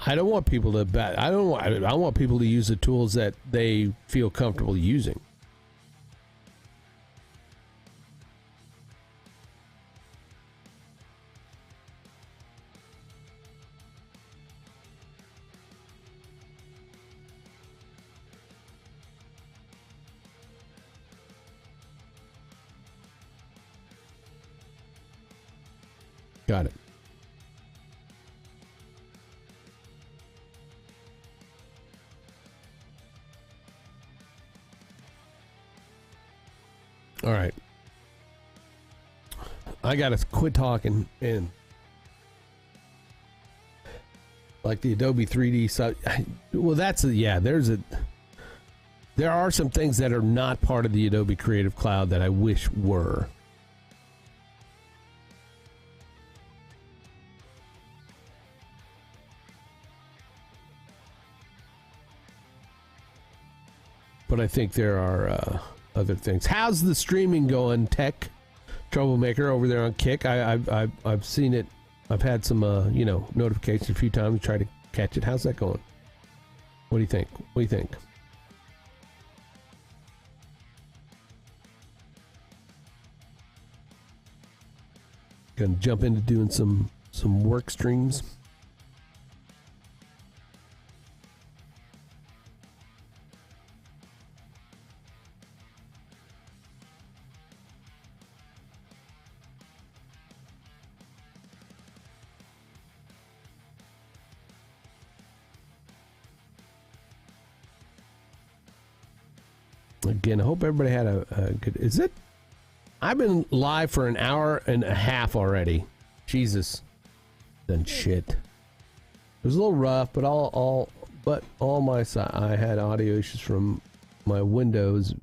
I don't want people to bet. I want people to use the tools that they feel comfortable using. Got it. All right. I gotta quit talking and like the Adobe 3D side. Well, there are some things that are not part of the Adobe Creative Cloud that I wish were. But I think there are other things. How's the streaming going, Tech Troublemaker over there on Kick? I've seen it. I've had some notifications a few times to try to catch it. How's that going? What do you think? What do you think? Gonna jump into doing some work streams. Again, I hope everybody had a good... Is it? I've been live for an hour and a half already. Jesus. Done shit. It was a little rough, but all my side, I had audio issues from my Windows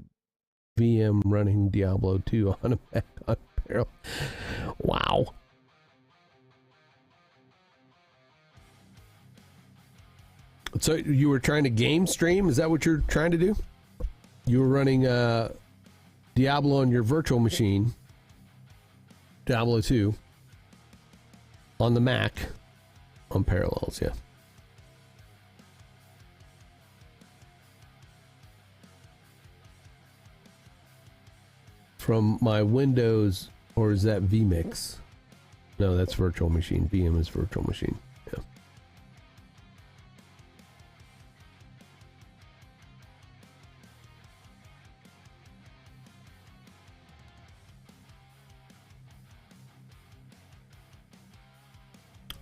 VM running Diablo 2 on a Mac on Parallel. Wow. So you were trying to game stream? Is that what you're trying to do? You were running Diablo Diablo on your virtual machine, Diablo 2, on the Mac, on Parallels, yeah. From my Windows, or is that vMix? No, that's virtual machine. VM is virtual machine. Yeah.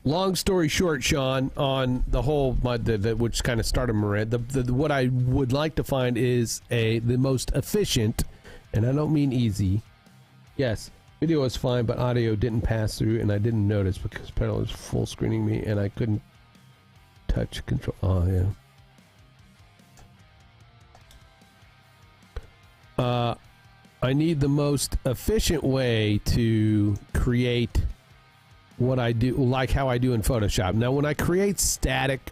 Long story short, Sean, on the whole, which kind of started Marin, what I would like to find is the most efficient, and I don't mean easy. Yes, video was fine, but audio didn't pass through, and I didn't notice because Pedal was full screening me, and I couldn't touch control. Oh, yeah. I need the most efficient way to create what I do, like how I do in Photoshop. Now, when I create static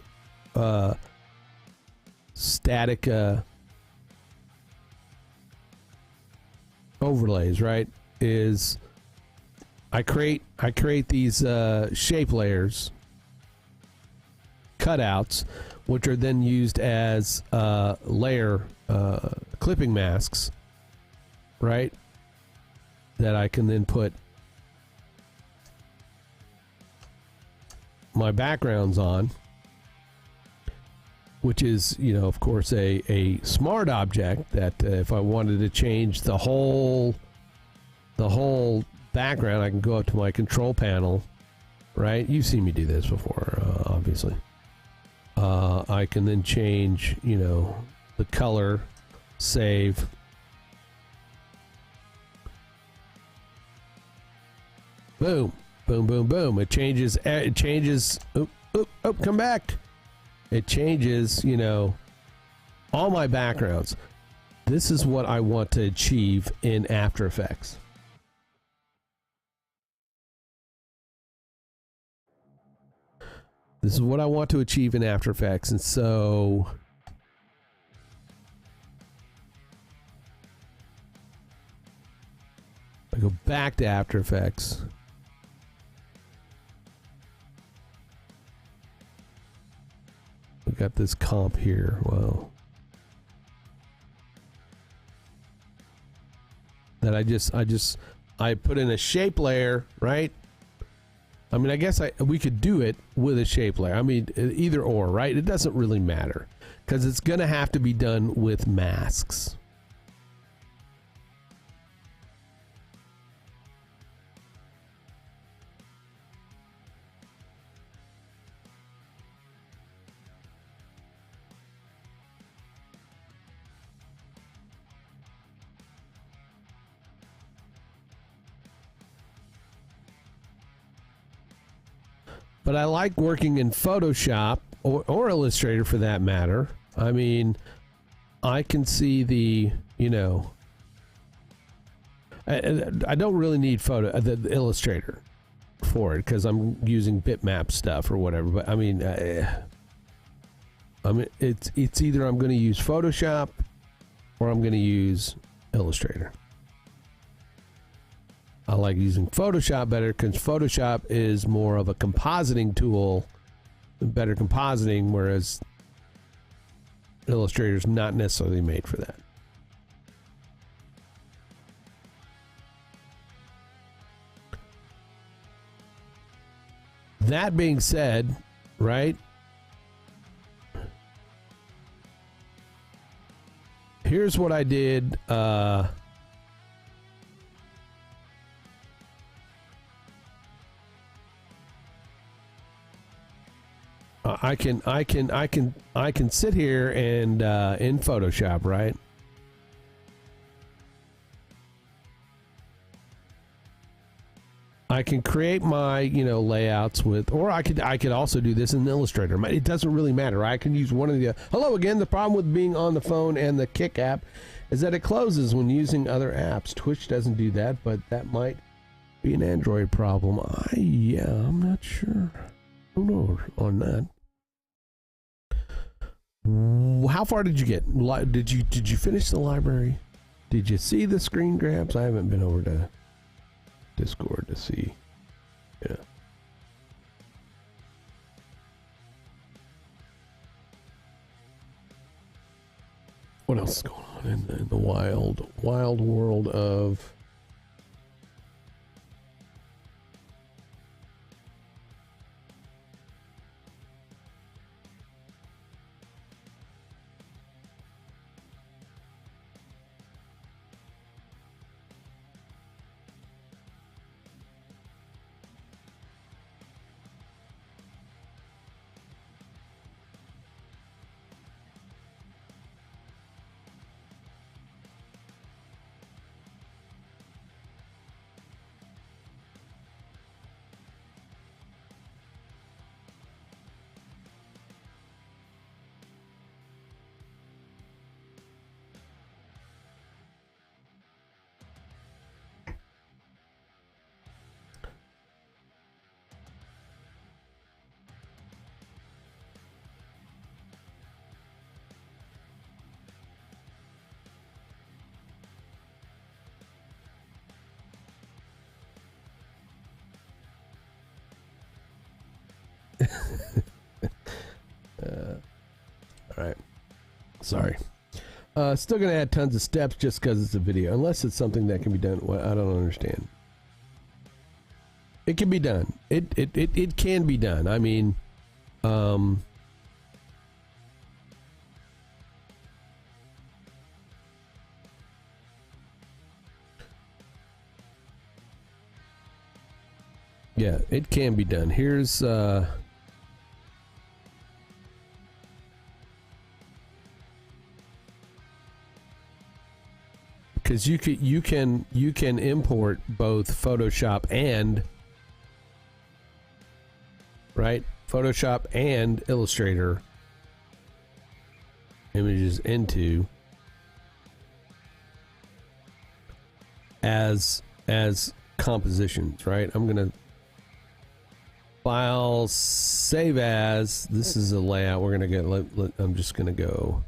overlays, right, is I create these shape layers, cutouts, which are then used as layer clipping masks, right, that I can then put my backgrounds on, which is, of course, a smart object that if I wanted to change the whole background, I can go up to my control panel, right? You've seen me do this before, obviously. I can then change, the color, save. Boom. Boom, boom, boom. It changes. Come back. It changes, all my backgrounds. This is what I want to achieve in After Effects. This is what I want to achieve in After Effects. And so I go back to After Effects. We got this comp here. Wow. That I put in a shape layer, right? I mean, I guess we could do it with a shape layer. I mean, either or, right? It doesn't really matter because it's going to have to be done with masks. But I like working in Photoshop or Illustrator for that matter. I mean, I can see the, I don't really need the Illustrator for it because I'm using bitmap stuff or whatever. But I mean, it's either I'm going to use Photoshop or I'm going to use Illustrator. I like using Photoshop better because Photoshop is more of a compositing tool, better compositing, whereas Illustrator is not necessarily made for that. That being said, right? Here's what I did. I can sit here and in Photoshop, right? I can create my, layouts with, or I could also do this in Illustrator. It doesn't really matter. I can use one of the. Hello again. The problem with being on the phone and the Kick app is that it closes when using other apps. Twitch doesn't do that, but that might be an Android problem. I'm not sure. Who knows on that? How far did you get? Did you finish the library? Did you see the screen grabs? I haven't been over to Discord to see. Yeah. What else is going on in the wild world of... all right. Sorry. Still gonna add tons of steps just because it's a video, unless it's something that can be done. Well, I don't understand. It can be done. It can be done. I mean, yeah, it can be done. Here's because you can import both Photoshop and Photoshop and Illustrator images into as compositions, right? I'm gonna file, save as. This is a layout. We're gonna get. I'm just gonna go.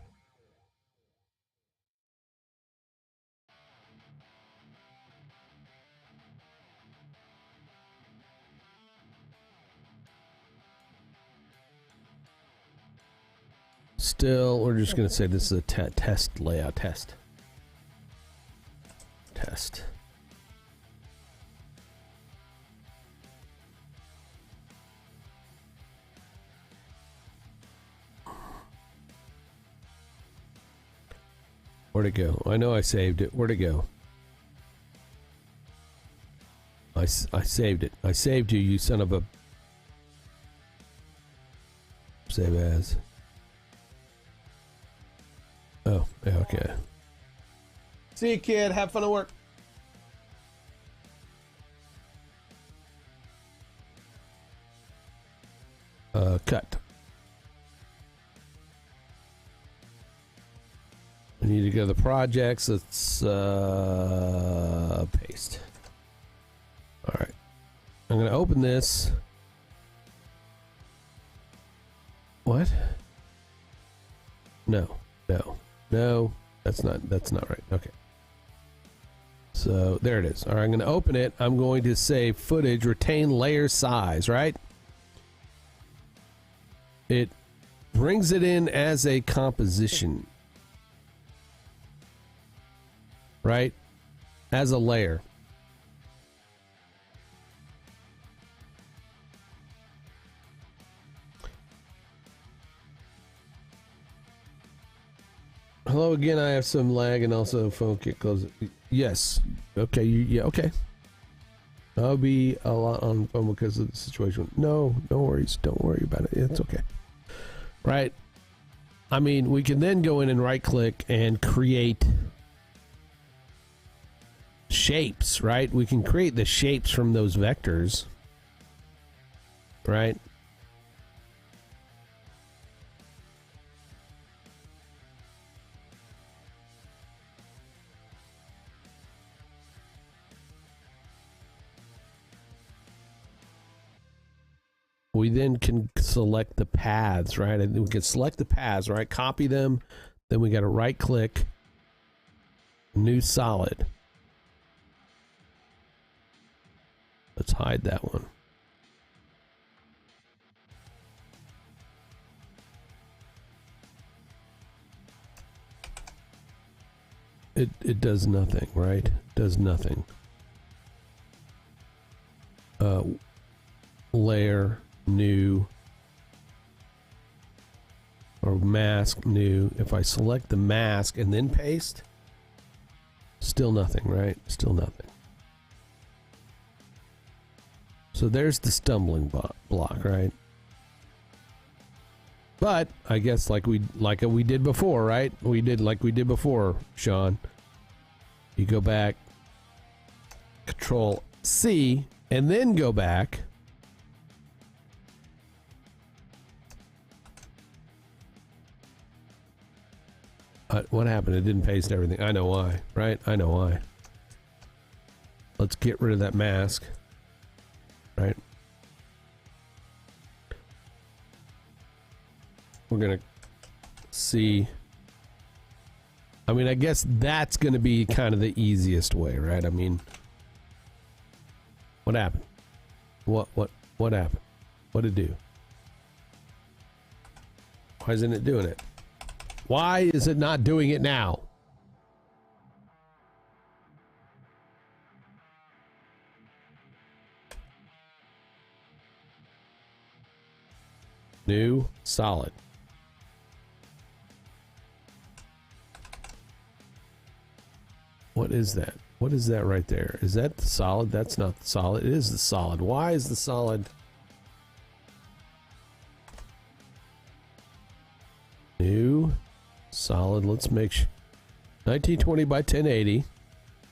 Still, we're just going to say this is a test layout. Test. Where'd it go? I know I saved it. Where'd it go? I saved it. I saved you, you son of a... Save as. Oh, yeah, okay. See you, kid. Have fun at work. Cut. We need to go to the projects. Let's paste. All right. I'm going to open this. What? No. That's not right. Okay. So there it is. All right, I'm going to open it. I'm going to say footage, retain layer size, right? It brings it in as a composition, right? As a layer. Hello again. I have some lag and also phone kick close. Yes. Okay. Yeah. Okay. I'll be a lot on phone because of the situation. No worries. Don't worry about it. It's okay. Right. I mean, we can then go in and right click and create shapes, right? We can create the shapes from those vectors, right? We then can select the paths, right? And we can select the paths, right? Copy them. Then we got to right click New solid. Let's hide that one. It does nothing, right? Does nothing. Layer, new, or mask, new. If I select the mask and then paste, still nothing, right? Still nothing. So there's the stumbling block, right? But I guess like we did before, right? We did like we did before, Sean. You go back, Control C, and then go back. What happened? It didn't paste everything. I know why, right? I know why. Let's get rid of that mask, right? We're going to see. I mean, I guess that's going to be kind of the easiest way, right? I mean, what happened? What happened? What did it do? Why isn't it doing it? Why is it not doing it now? New, solid. What is that? What is that right there? Is that the solid? That's not the solid. It is the solid. Why is the solid? New, solid. Let's make sure. 1920 by 1080.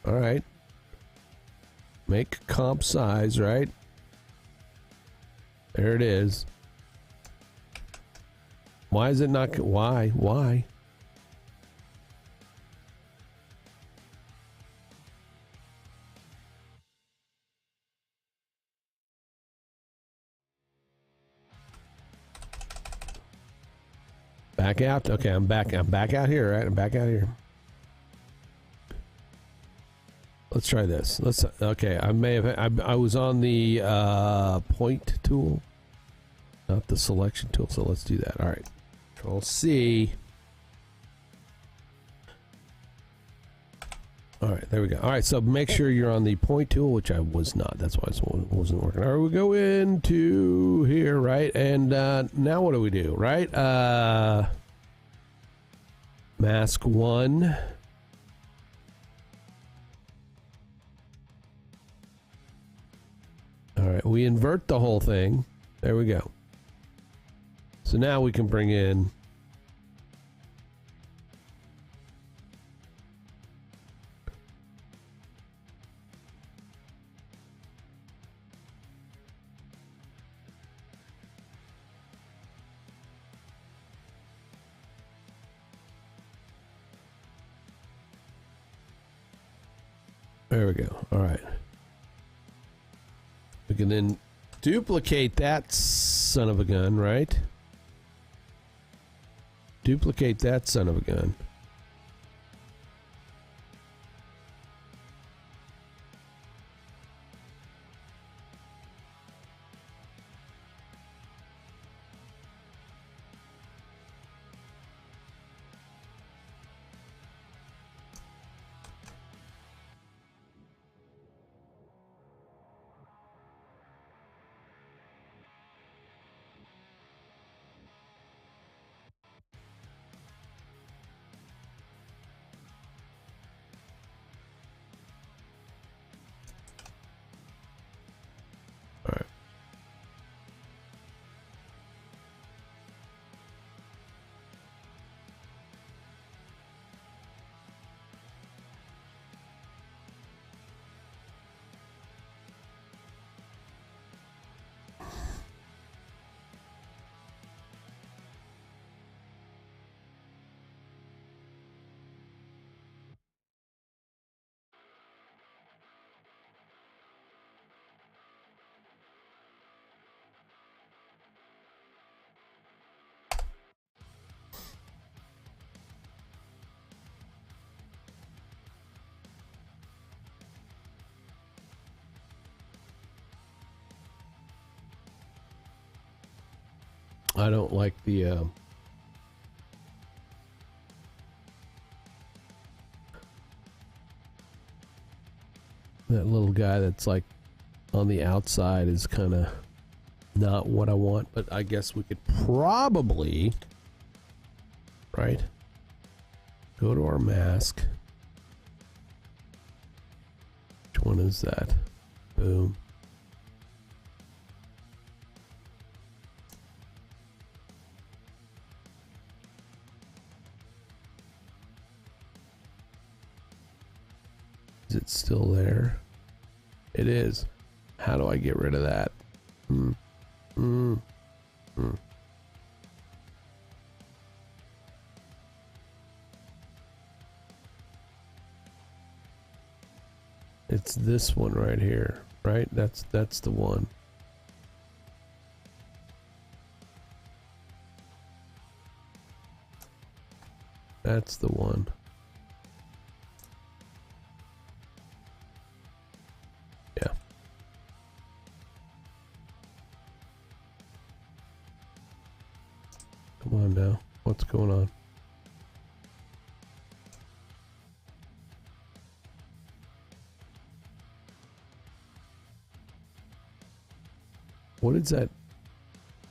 All right. Make comp size, right? There it is. Why is it not? Why? Why? Back out. Okay, I'm back. I'm back out here, right? I'm back out here. Let's try this. Let's. Okay, I may have. I was on the point tool, not the selection tool. So let's do that. All right. Control C. All right, there we go. All right, so make sure you're on the point tool, which I was not. That's why it wasn't working. All right, we go into here, right? And now what do we do, right? Mask 1. All right, we invert the whole thing. There we go. So now we can bring in there we go. All right. We can then duplicate that son of a gun, right? Duplicate that son of a gun. I don't like the that little guy that's like on the outside is kind of not what I want, but I guess we could probably, right, go to our mask. Which one is that? Boom. Is it still there? It is. How do I get rid of that? It's this one right here, right? That's the one. That's the one. Yeah. Come on now. What's going on? What is that?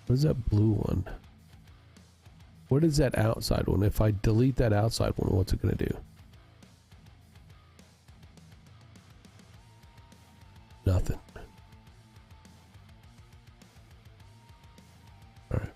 What is that blue one? What is that outside one? If I delete that outside one, what's it going to do? Nothing. All right.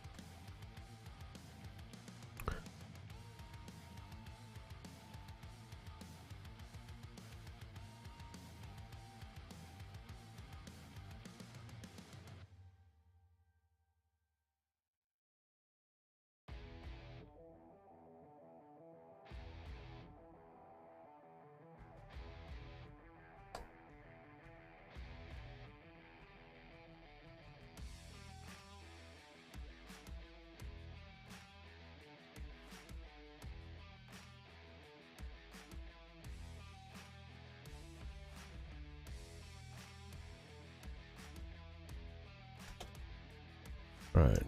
All right.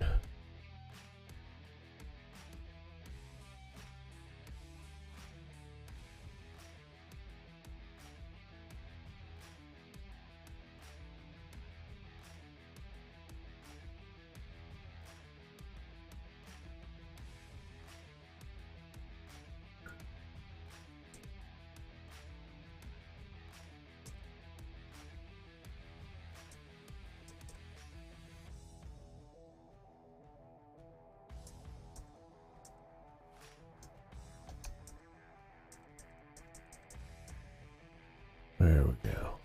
There we go.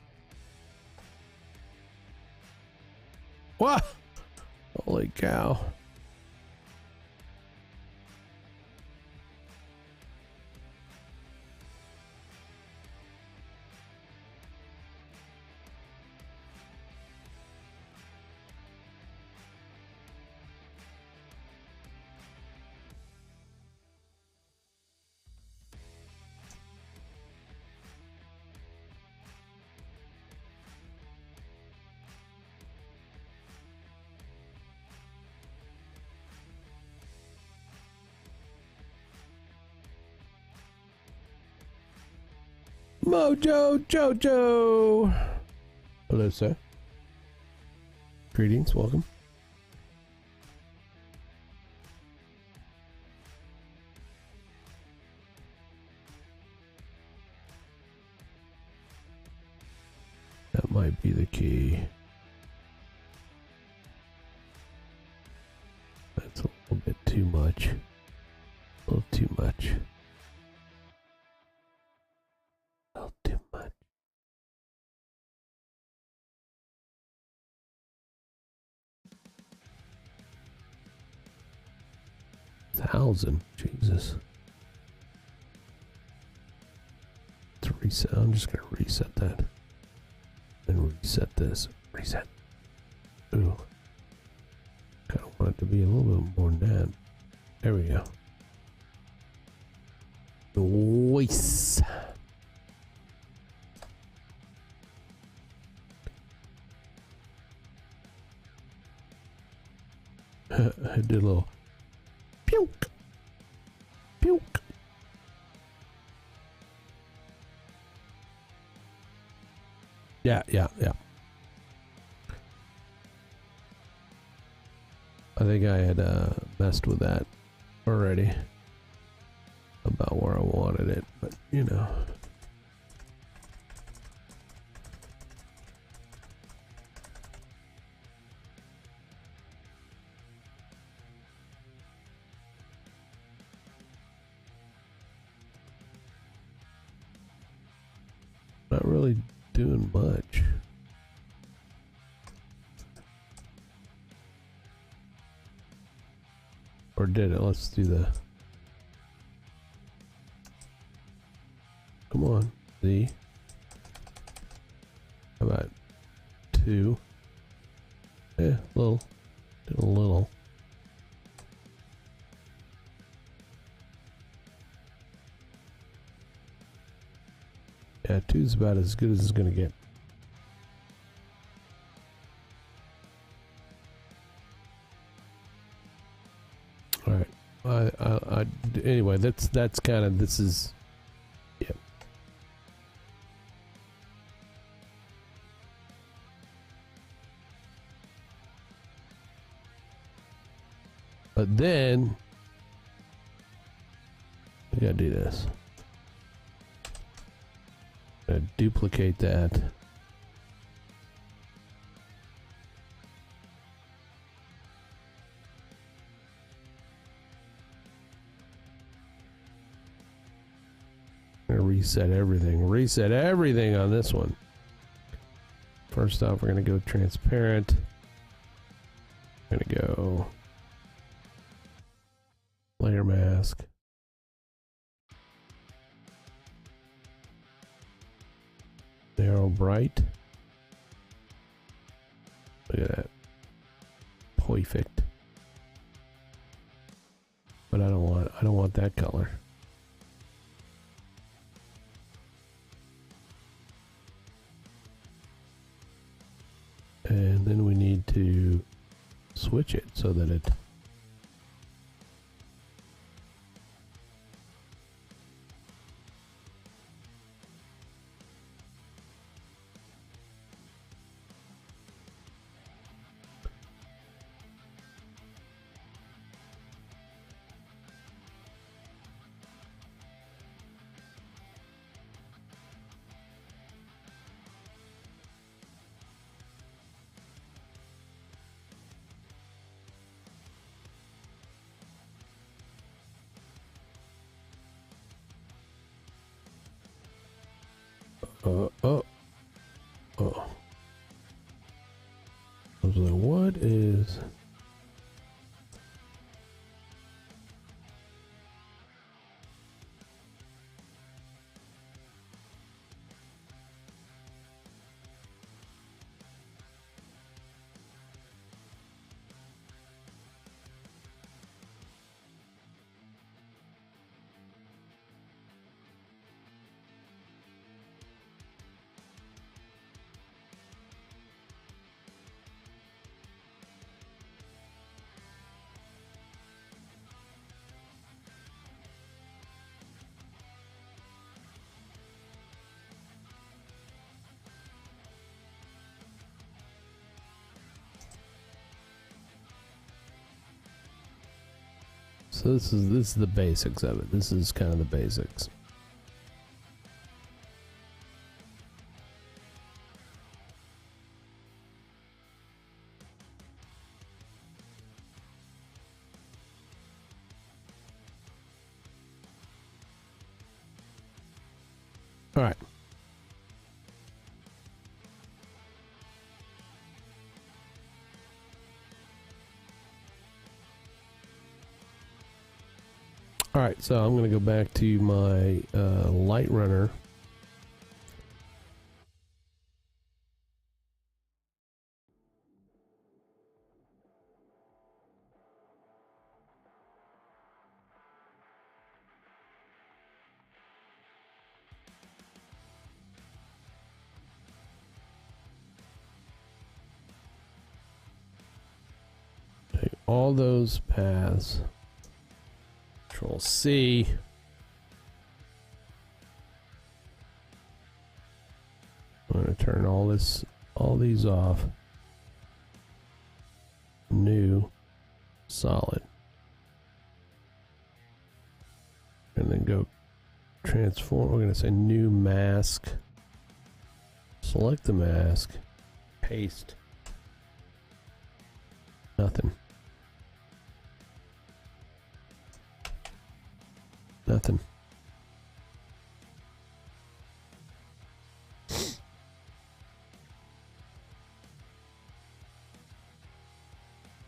What? Holy cow. Mojo Jojo. Hello, sir. Greetings, welcome. That might be the key. That's a little bit too much. A little too much. A little too much. 1,000. Jesus. To reset. I'm just gonna reset that. And reset this. Reset. Ooh. Kind of want it to be a little bit more than that. There we go. Nice. I did a little puke, puke. Yeah. I think I had messed with that already about where I wanted it, but you know. Not really doing much. Or did it? Let's do the... Come on, Z. How about 2? Yeah, a little. Did a little. Yeah, 2's about as good as it's gonna get. All right. Anyway, that's kind of, this is, yeah. But then we gotta do this. Gotta duplicate that. Reset everything on this one. First off, we're gonna go transparent. We're gonna go layer mask. Narrow bright. Look at that. Perfect. But I don't want that color. And then we need to switch it so that it oh. I was like, what is... So this is the basics of it. This is kind of the basics. All right. All right, so I'm going to go back to my light runner. all those paths. Control C. I'm going to turn all these off. New, solid. And then go transform. We're going to say new mask. Select the mask. Paste. Nothing. Nothing.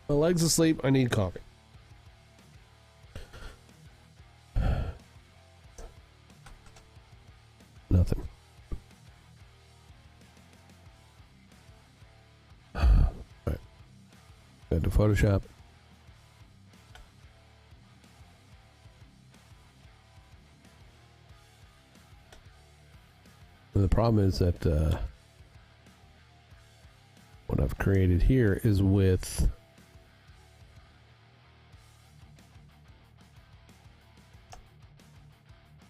My leg's asleep. I need coffee. Nothing. Right. Go to Photoshop. And the problem is that what I've created here is with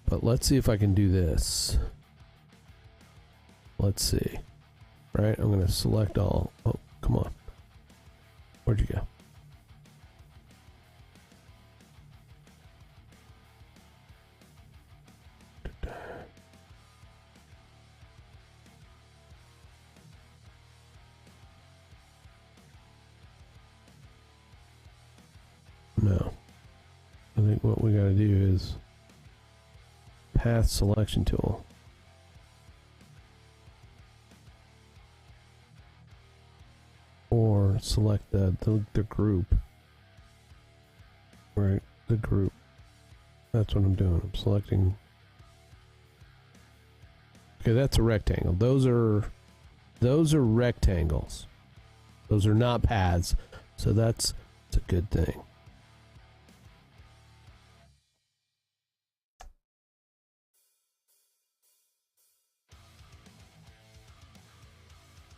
but let's see if I can do this. Let's see. Right, I'm going to select all. Oh, come on. Where'd you go? No. I think what we got to do is path selection tool. Or select the group. Right, the group. That's what I'm doing. I'm selecting. Okay, that's a rectangle. Those are rectangles. Those are not paths. So that's a good thing.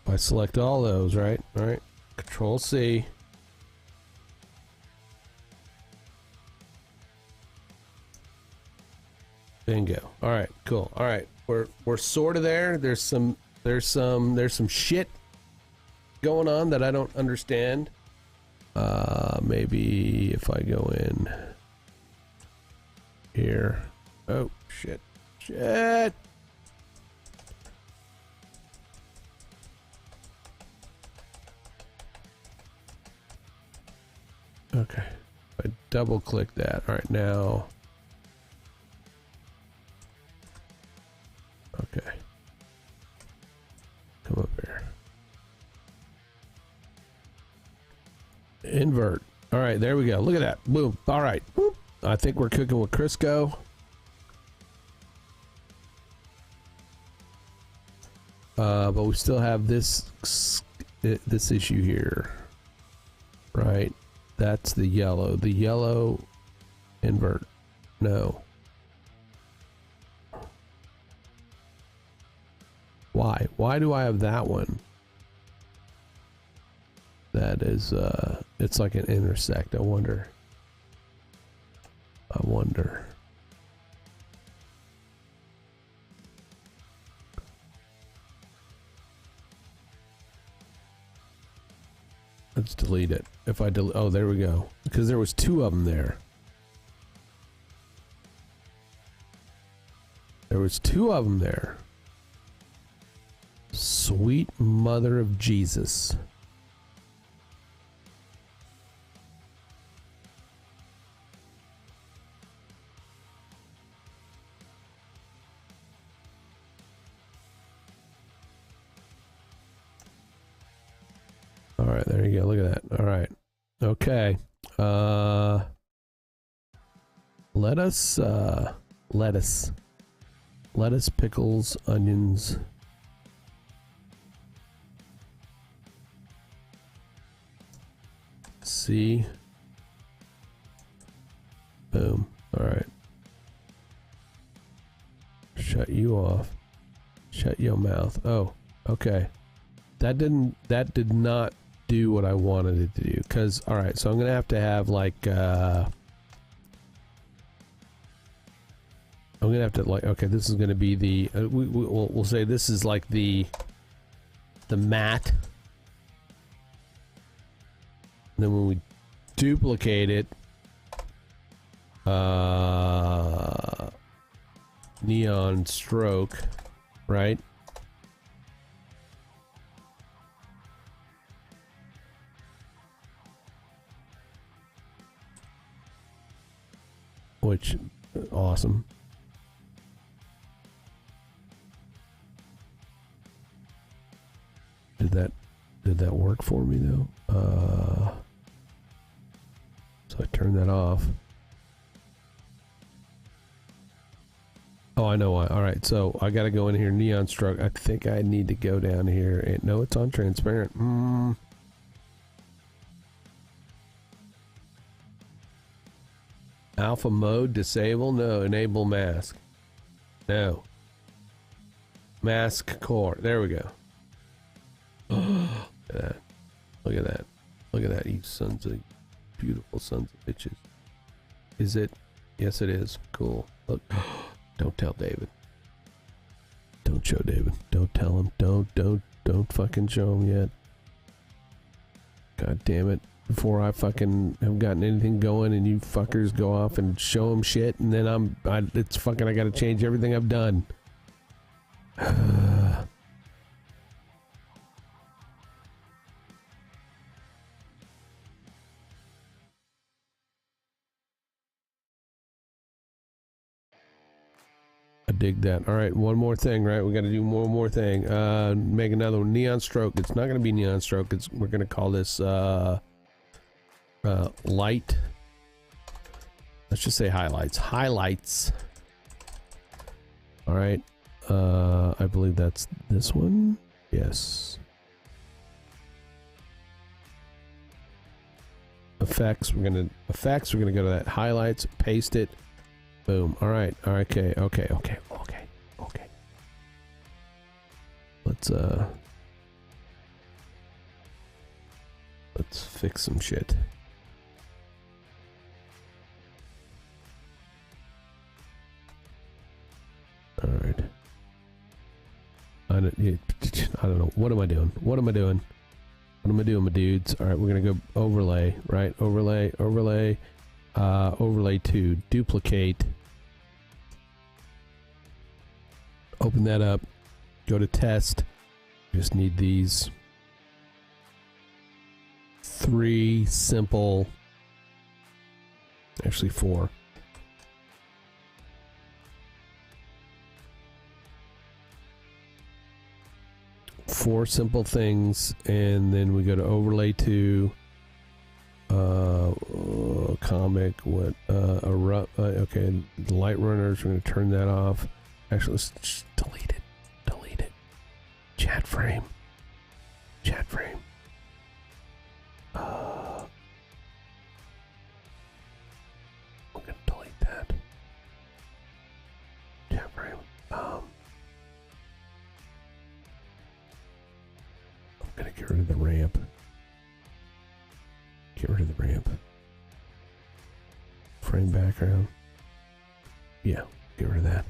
I select all those, right? All right. Control C. Bingo. All right. Cool. All right. We're sort of there. There's some shit going on that I don't understand. Maybe if I go in here. Oh shit. Shit. Okay, I double click that. All right, now. Okay. Come up here. Invert. All right, there we go. Look at that. Boom. All right. Whoop. I think we're cooking with Crisco. But we still have this issue here, right? That's the yellow. The yellow invert. No. Why? Why do I have that one? That is, it's like an intersect. I wonder. Let's delete it. If I delete, oh, there we go. Because there was two of them there. There was two of them there. Sweet mother of Jesus. All right, there you go. Look at that. All right. Okay. Lettuce, pickles, onions. C. Boom. All right. Shut you off. Shut your mouth. Oh, okay. That did not do what I wanted it to do. Because, alright, so I'm going to have like, I'm going to have to, like, okay, this is going to be the, we'll say this is like the mat. And then when we duplicate it, neon stroke, right? Which, awesome. Did that work for me though? So I turned that off. Oh, I know why. All right, so I got to go in here, neon stroke. I think I need to go down here. And no, it's on transparent. Alpha mode, disable? No. Enable mask. No. Mask core. There we go. Look at that. Look at that. Look at that, you sons of beautiful sons of bitches. Is it? Yes, it is. Cool. Look. Don't tell David. Don't show David. Don't tell him. Don't fucking show him yet. God damn it. Before I fucking have gotten anything going and you fuckers go off and show him shit and then it's fucking, I gotta change everything I've done. I dig that. All right, one more thing, right? We got to do one more thing. Make another one. Neon stroke. It's not going to be neon stroke. We're going to call this light. Let's just say highlights. Highlights. All right. I believe that's this one. Yes. Effects. We're gonna go to that highlights. Paste it. Boom. All right. Okay. Let's fix some shit. All right. I don't know. What am I doing? What am I doing, my dudes? All right. We're gonna go overlay. Right. Overlay. Overlay 2. Duplicate. Open that up. Go to test. Just need these 3 simple, actually 4. Four simple things, and then we go to overlay 2. Comic, what, okay, the light runners, we're going to turn that off. Actually, let's just delete it. Chat frame. I'm going to delete that. Chat frame. I'm going to get rid of the ramp. Frame background. Yeah, get rid of that.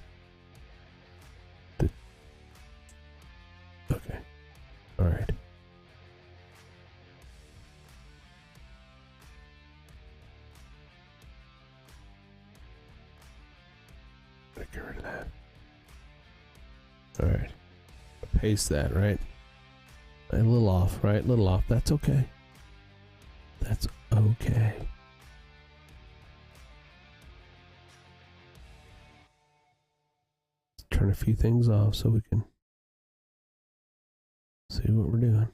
Okay. Alright. Get rid of that. Alright. Paste that, right? A little off, right? A little off. That's okay. That's okay. Let's turn a few things off so we can see what we're doing.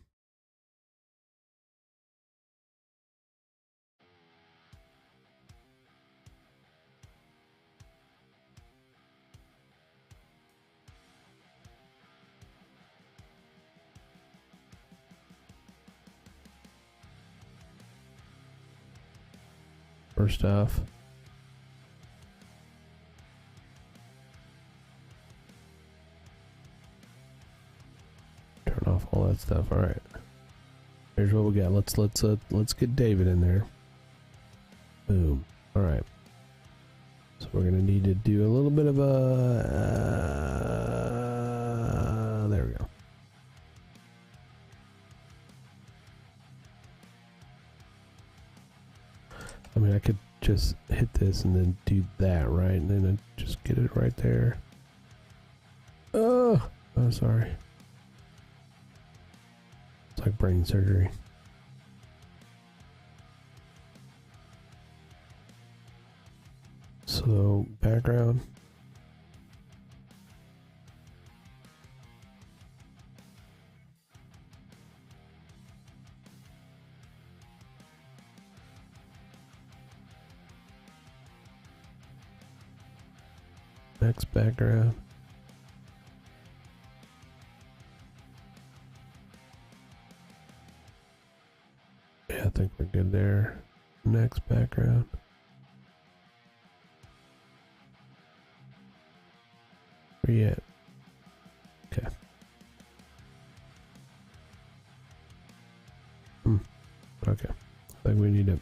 First off, turn off all that stuff. All right. Here's what we got. Let's get David in there. Boom. All right. So we're gonna need to do a little bit of a. There we go. I mean, I could just hit this and then do that, right? And then just get it right there. Oh, sorry. It's like brain surgery. So, background. Next background. Yeah, I think we're good there. Next background. Where you at? Okay. Okay. I think we need to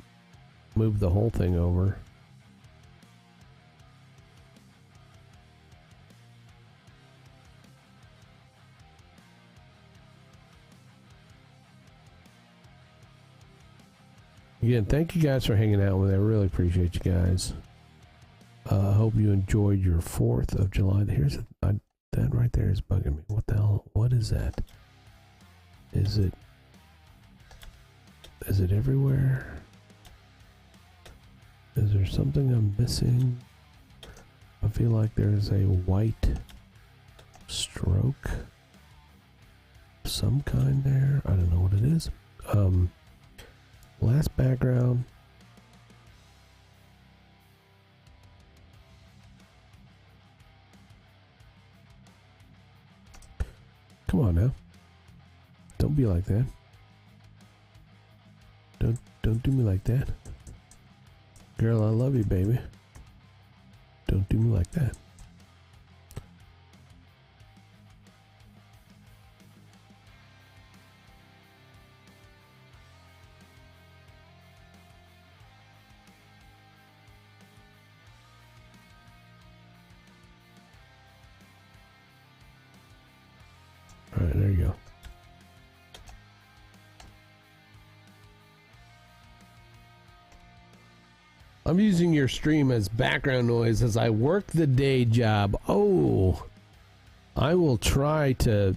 move the whole thing over. Again, thank you guys for hanging out with me. I really appreciate you guys. I hope you enjoyed your 4th of July. Here's that right there is bugging me. What the hell? What is that? Is it everywhere? Is there something I'm missing? I feel like there's a white stroke of some kind there. I don't know what it is. Last background. Come on now. Don't be like that. Don't do me like that. Girl, I love you, baby. Don't do me like that. Alright, there you go. I'm using your stream as background noise as I work the day job. Oh, I will try to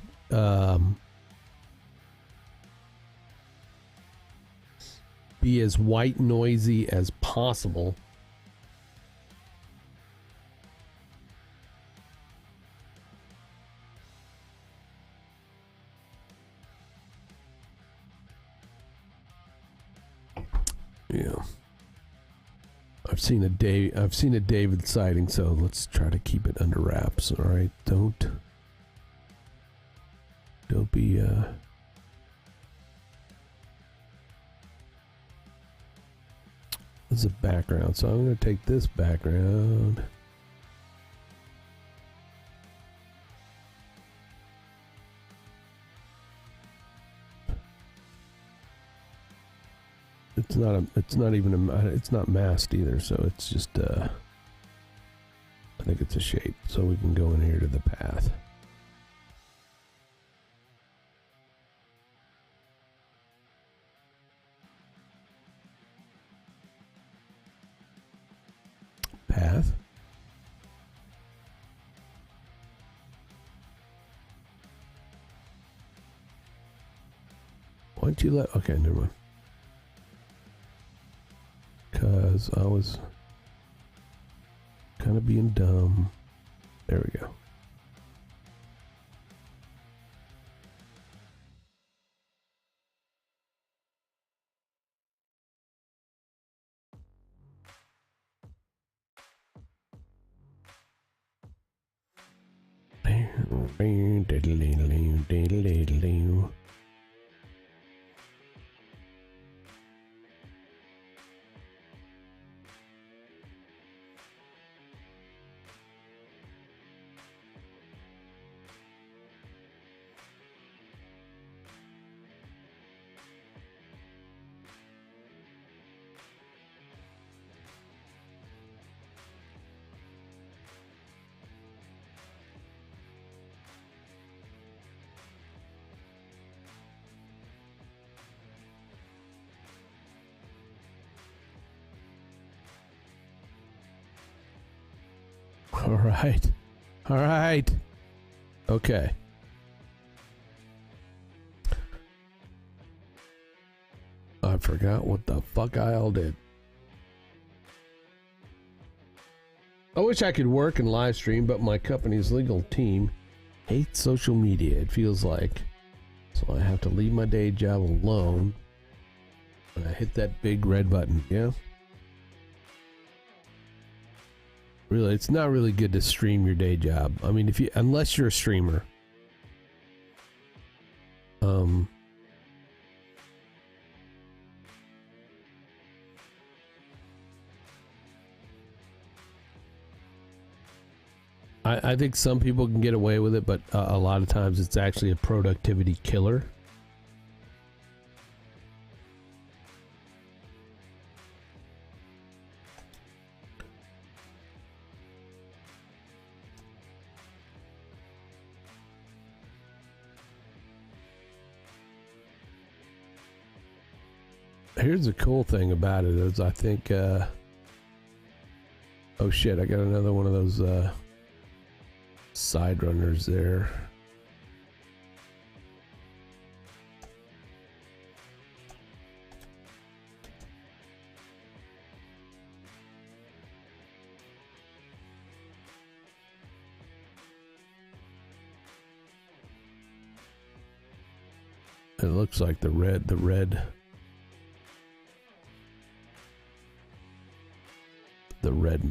be as white noisy as possible. Yeah. I've seen a David sighting, so let's try to keep it under wraps. All right, don't be this is a background, so I'm going to take this background. It's not masked either, so it's just I think it's a shape, so we can go in here to the path. Path. Why don't you let, okay, never mind. Because I was kind of being dumb. There we go. All right. All right. Okay. I forgot what the fuck I all did. I wish I could work and live stream, but my company's legal team hates social media, it feels like. So I have to leave my day job alone when I hit that big red button, yeah? Really, it's not really good to stream your day job. I mean, unless you're a streamer. I think some people can get away with it, but a lot of times it's actually a productivity killer. Here's the cool thing about it is I think, oh shit, I got another one of those side runners there. It looks like the red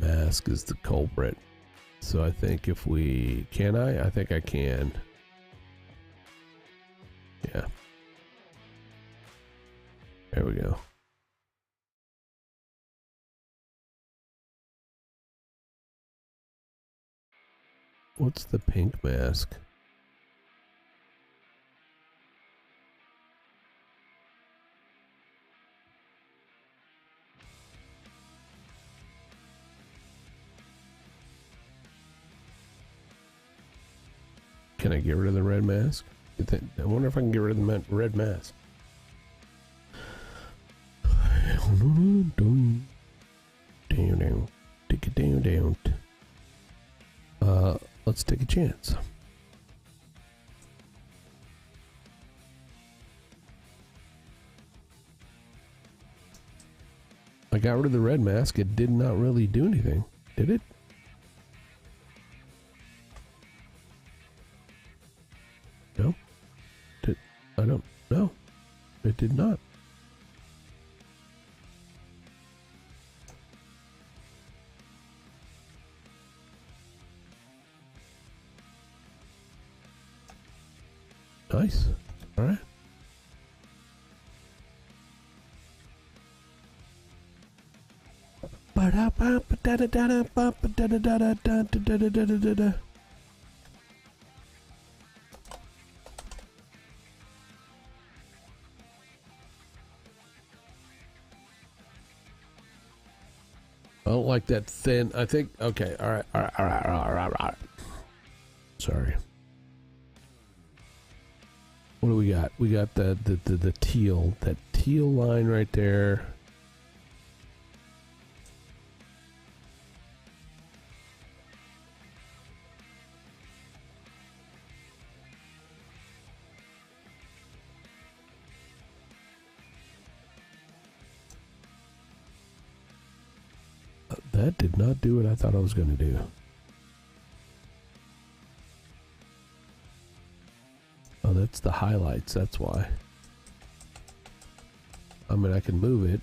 mask is the culprit. So I think if we... Can I? I think I can. Yeah. There we go. What's the pink mask? Can I get rid of the red mask? I wonder if I can get rid of the red mask. Down. Take it down. Let's take a chance. I got rid of the red mask. It did not really do anything, did it? No? I don't know. It did not. Nice. All right. I don't like that thin. I think. Okay. All right. Sorry. What do we got? We got the teal. That teal line right there. That did not do what I thought I was going to do. Oh, that's the highlights. That's why. I mean, I can move it.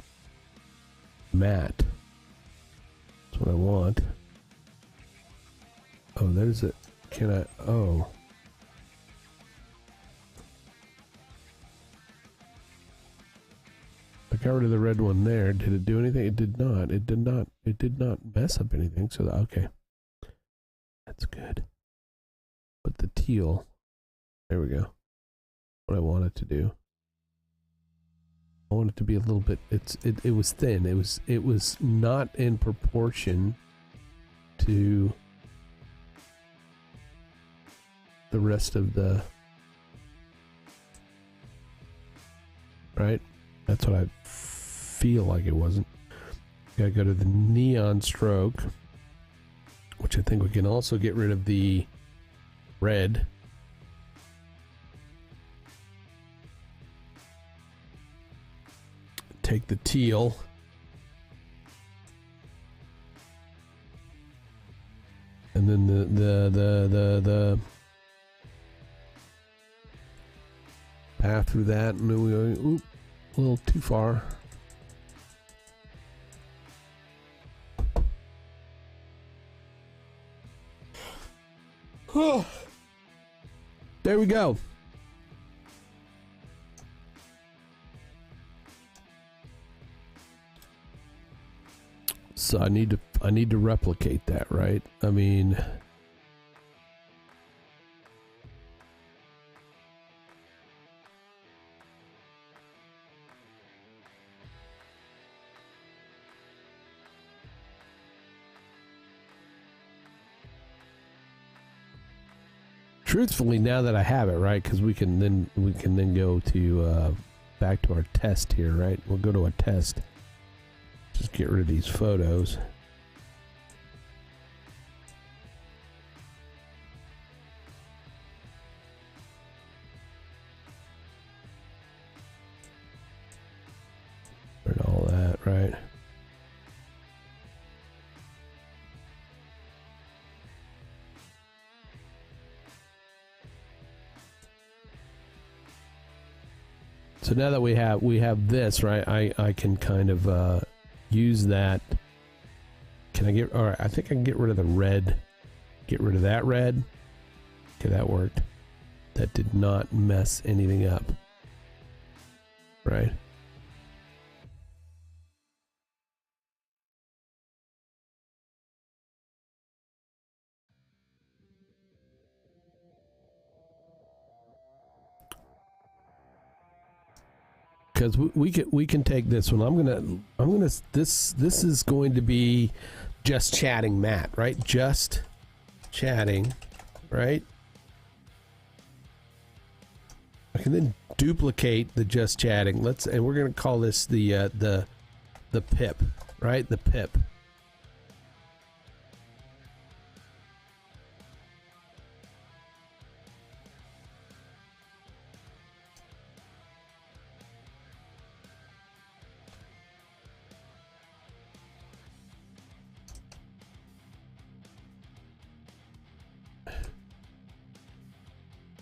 Matte. That's what I want. Oh, there's it. Can I? Oh. I got rid of the red one there. Did it do anything? It did not. It did not. It did not mess up anything. So, okay. That's good. But the teal. There we go. What I want it to do. I want it to be a little bit. It was thin. It was not in proportion to the rest of the. Right? That's what I feel like it wasn't. Gotta go to the neon stroke, which I think we can also get rid of the red. Take the teal. And then the path through that, and then we go, oop, a little too far. There we go. So I need to replicate that, right? I mean, truthfully, now that I have it, right? Because we can then go to back to our test here, right? We'll go to a test. Just get rid of these photos. And all that, right? So now that we have this, right? I can kind of use that. Can I get, all right, I think I can get rid of the red. Get rid of that red. Okay, that worked. That did not mess anything up. Right? Because we can take this one. I'm gonna this is going to be just chatting Matt, right? Just chatting, right? I can then duplicate the just chatting. And we're gonna call this the pip, right? The pip.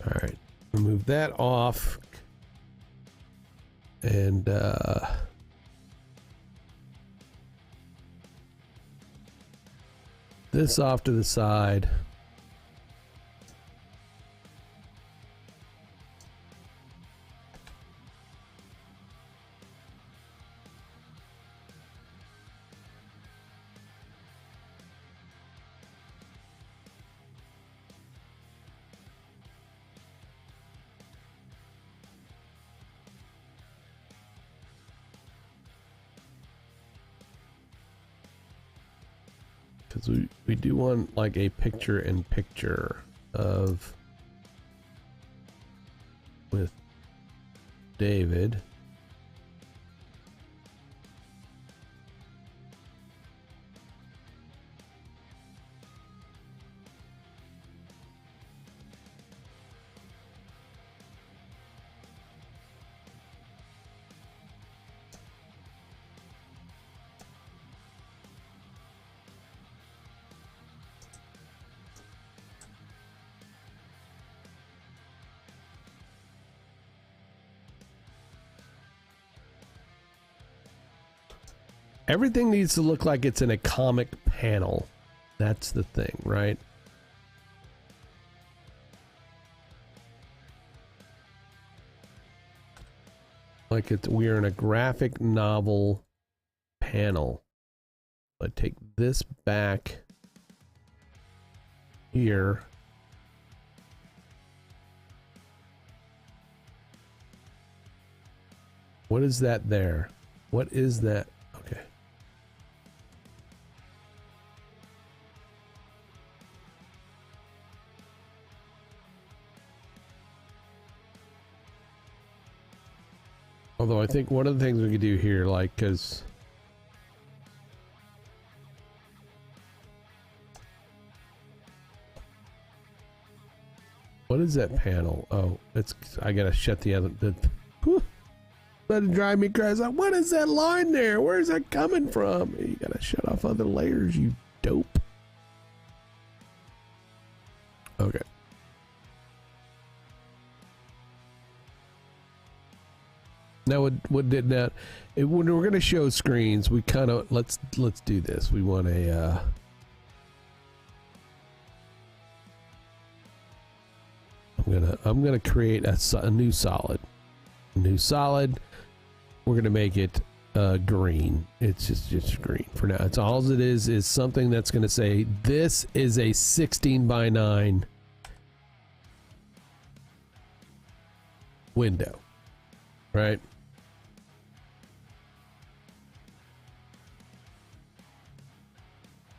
All right, remove that off, and this off to the side. Because we do want like a picture in picture of with David. Everything needs to look like it's in a comic panel. That's the thing, right? Like we're in a graphic novel panel. I take this back here. What is that there? What is that? Okay. Although I think one of the things we could do here, like, because What is that panel? Oh, it's. I gotta shut the other. Whew, that'd drive me crazy. What is that line there? Where's that coming from? You gotta shut off other layers, you dope. Okay. Now, what did that? When we're gonna show screens, we kind of let's do this. We want a. I'm gonna create a new solid. We're gonna make it green. It's just green for now. It's all it is something that's gonna say this is a 16:9 window, right?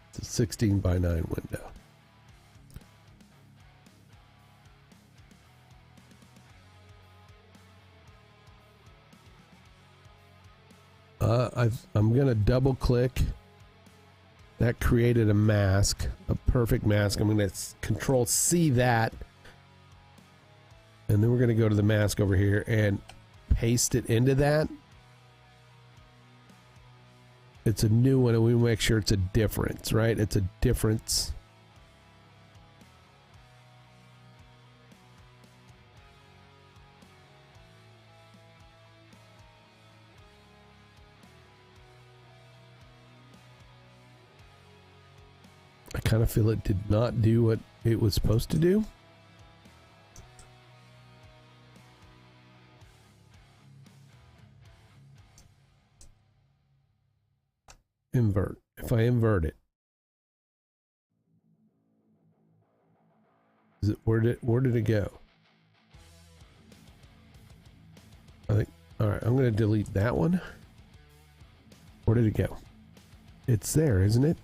It's a 16:9 window. I'm gonna double click. That created a mask, a perfect mask. I'm gonna Control C that, and then we're gonna go to the mask over here and paste it into that. It's a new one, and we make sure it's a difference, right? It's a difference. I kind of feel it did not do what it was supposed to do. Invert. If I invert it, where did it go? I think. All right, I'm going to delete that one. Where did it go? It's there, isn't it?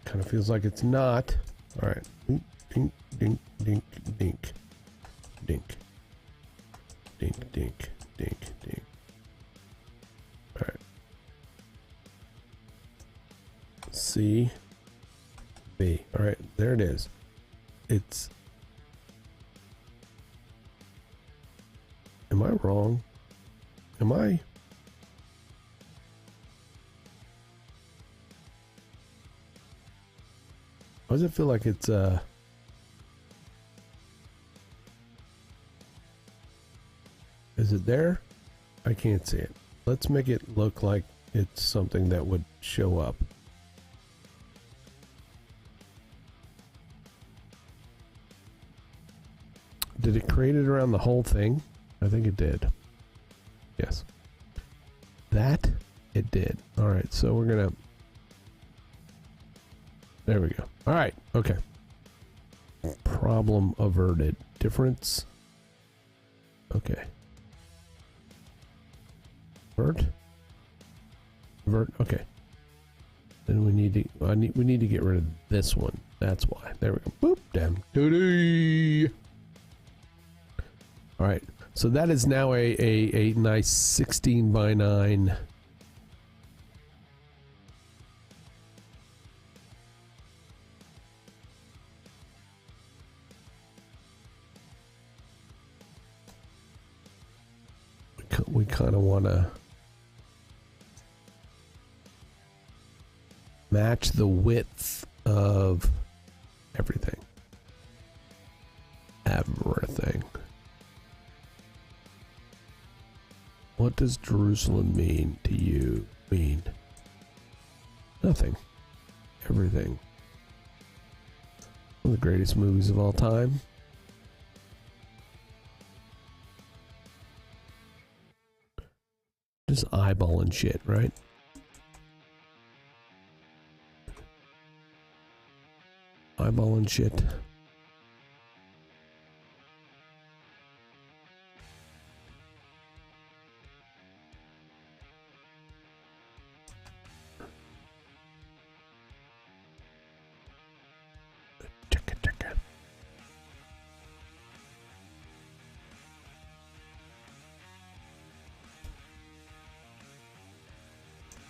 Kind of feels like it's not. All right. Dink, dink, dink, dink, dink, dink, dink, dink, dink, dink. All right. C, B. All right, there it is. It's. Am I wrong? Am I? Why does it feel like it's is it there? I can't see it. Let's make it look like it's something that would show up. Did it create it around the whole thing? I think it did. Yes. That it did. All right, so we're gonna. There we go. All right. Okay. Problem averted. Difference. Okay. Vert. Vert. Okay. Then we need to. We need to get rid of this one. That's why. There we go. Boop. Damn. Doody. All right. So that is now a nice 16:9. We kind of want to match the width of everything. Everything. What does Jerusalem mean to you? Mean nothing. Everything. One of the greatest movies of all time. Just eyeballing shit, right? Eyeballing shit. Checka.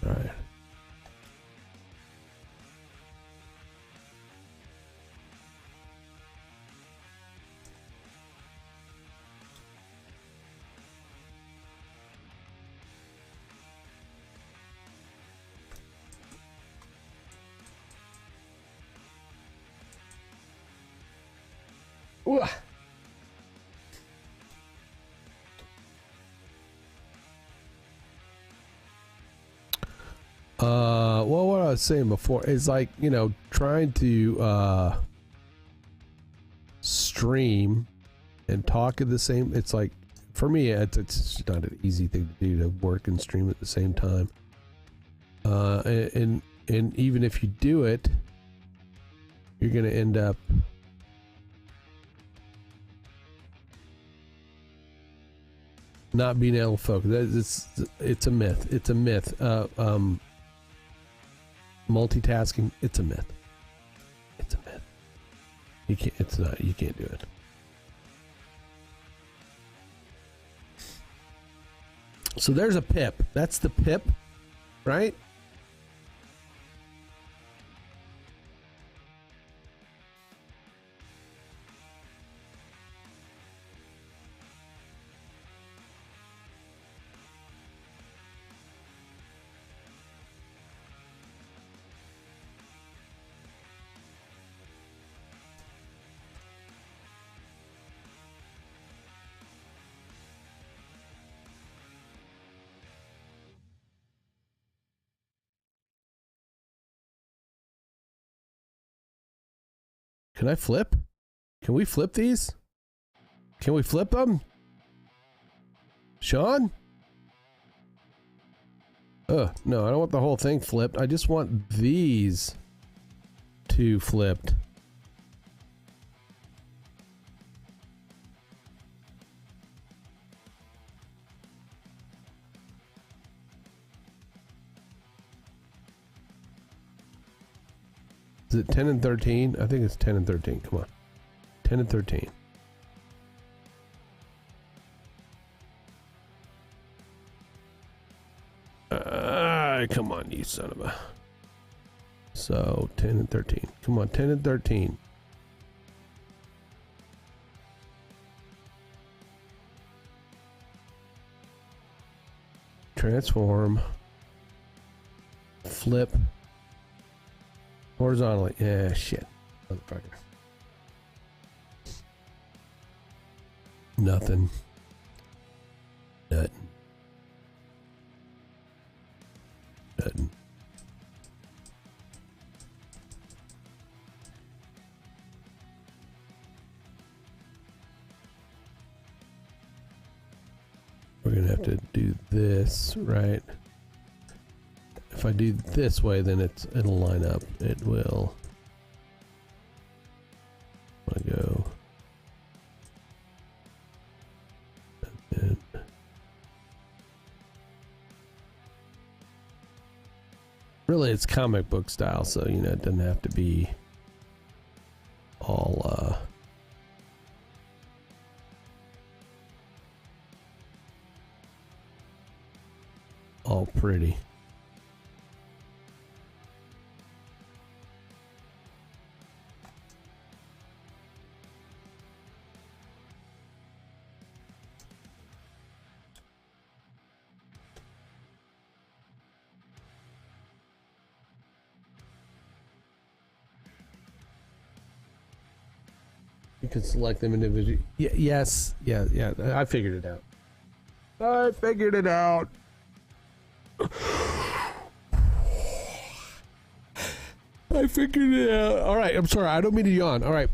All right. Ooh. Well, what I was saying before is like, you know, trying to stream and talk at the same. It's like, for me, it's not an easy thing to do, to work and stream at the same time. And even if you do it, you're gonna end up not being able to focus. It's a myth. It's a myth. Multitasking, it's a myth. It's a myth. You can't. It's not. You can't do it. So there's a pip. That's the pip, right? Can I flip? Can we flip these? Can we flip them? Sean? No, I don't want the whole thing flipped. I just want these two flipped. Is it 10 and 13? I think it's 10 and 13. Come on. 10 and 13. Come on, you son of a... So, 10 and 13. Come on, 10 and 13. Transform. Flip. Horizontally. Yeah, shit. Motherfucker. Nothing. Nothing. Nothing. We're gonna have to do this, right? If I do this way, then it'll line up. It will. I go. And then really, it's comic book style, so you know it doesn't have to be all pretty. You can select them individually. Yes. Yeah. I figured it out. I figured it out. I figured it out. All right. I'm sorry. I don't mean to yawn. All right.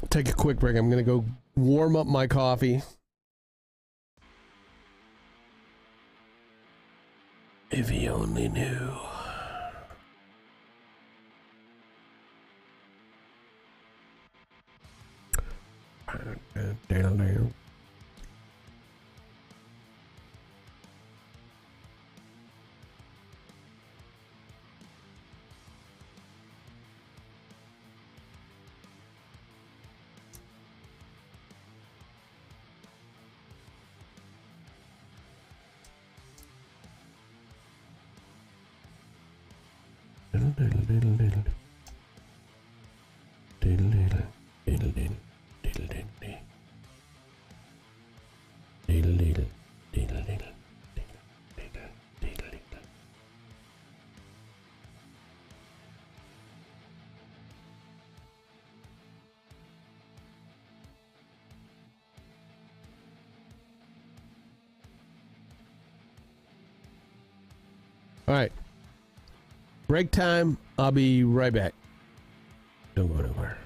Take a quick break. I'm going to go warm up my coffee. If he only knew. Down. All right. Break time. I'll be right back. Don't go nowhere.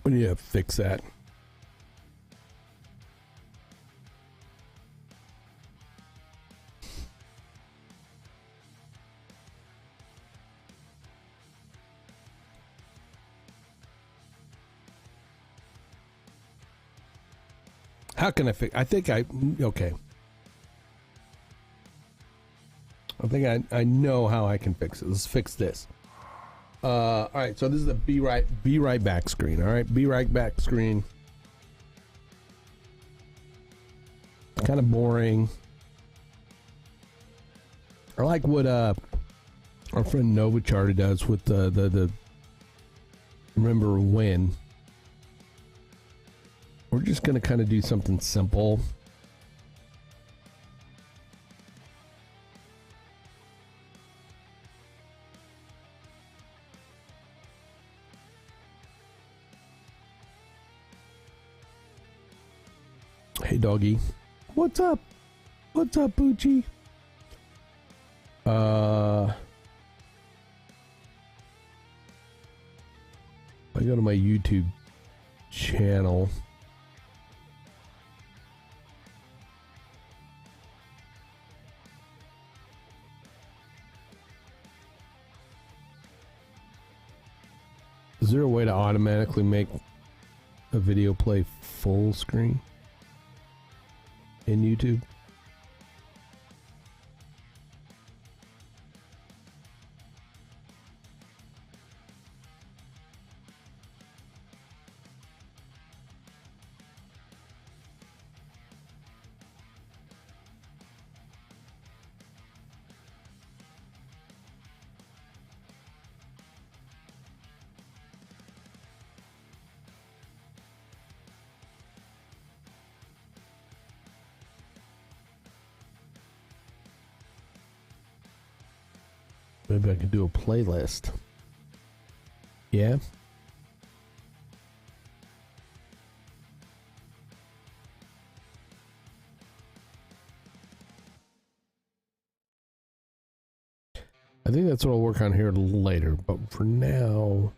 We need to fix that. How can I fix? I think okay. I think I know how I can fix it. Let's fix this. All right, so this is the be right back screen. All right, be right back screen. Kind of boring. I like what our friend Nova Charter does with the remember when. We're just gonna kind of do something simple. Hey, doggy. What's up? What's up, Poochie? I go to my YouTube channel. Is there a way to automatically make a video play full screen in YouTube? Maybe I could do a playlist. Yeah? I think that's what I'll work on here a little later, but for now...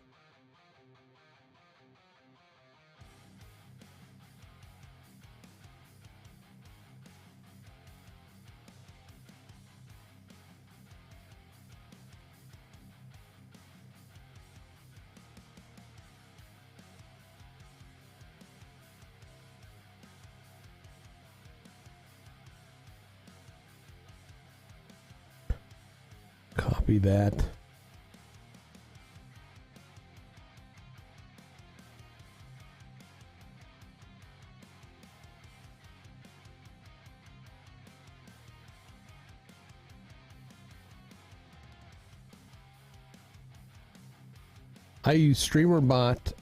Copy that. I use StreamerBot.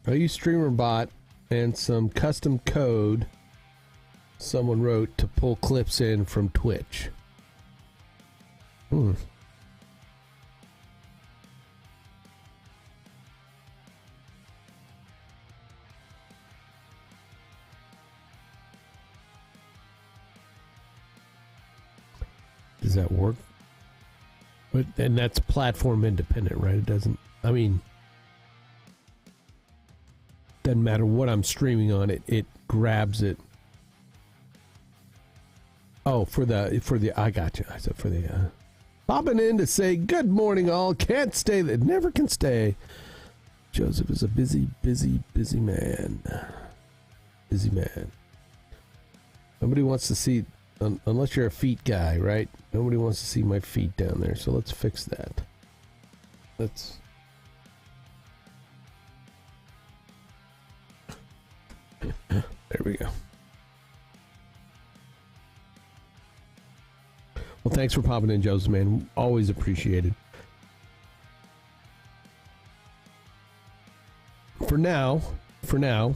I use StreamerBot and some custom code someone wrote to pull clips in from Twitch. Does that work? But and that's platform independent, right? It doesn't. I mean, doesn't matter what I'm streaming on. It grabs it. Oh, for the I got you. I said for the popping in to say good morning, all. Can't stay. That never can stay. Joseph is a busy man. Busy man. Nobody wants to see, unless you're a feet guy, right? Nobody wants to see my feet down there. So let's fix that. Let's. There we go. Well, thanks for popping in, Joseph, man. Always appreciated. For now, forever,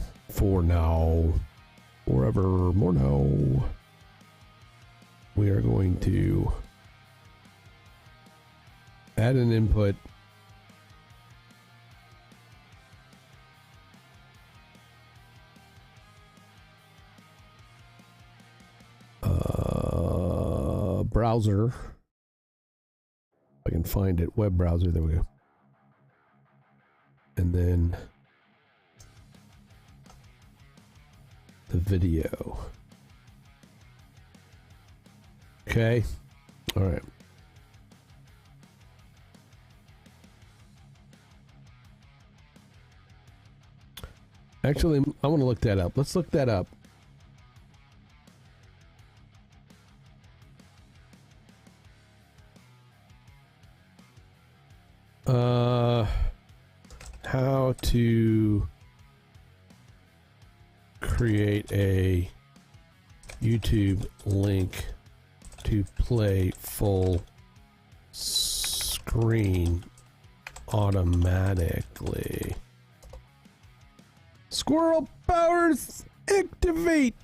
more now, we are going to add an input. Browser. If I can find it, web browser, there we go. And then the video. Okay. All right. Actually, I want to look that up. Let's look that up. How to create a YouTube link to play full screen automatically. Squirrel powers activate.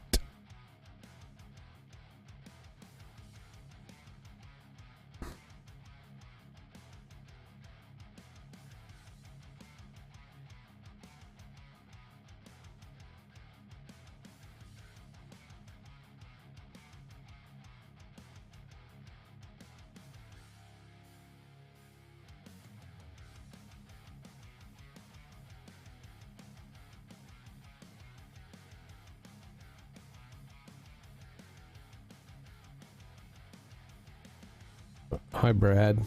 Hi, Brad.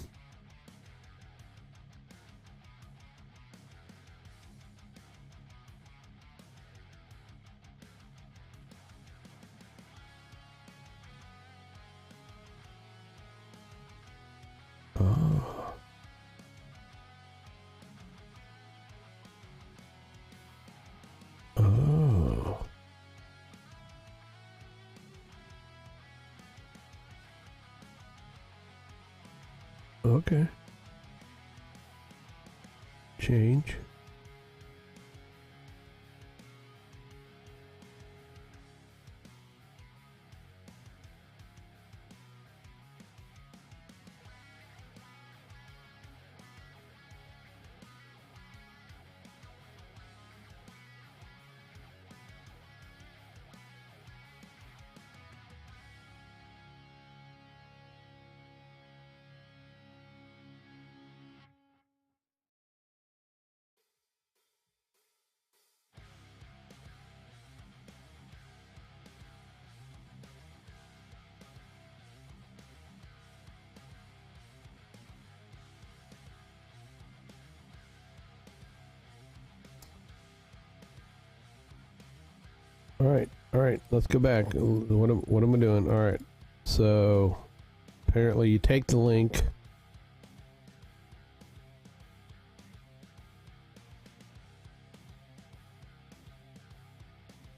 Oh. Oh. Okay. Change. All right, let's go back. What am I doing? All right, so apparently you take the link.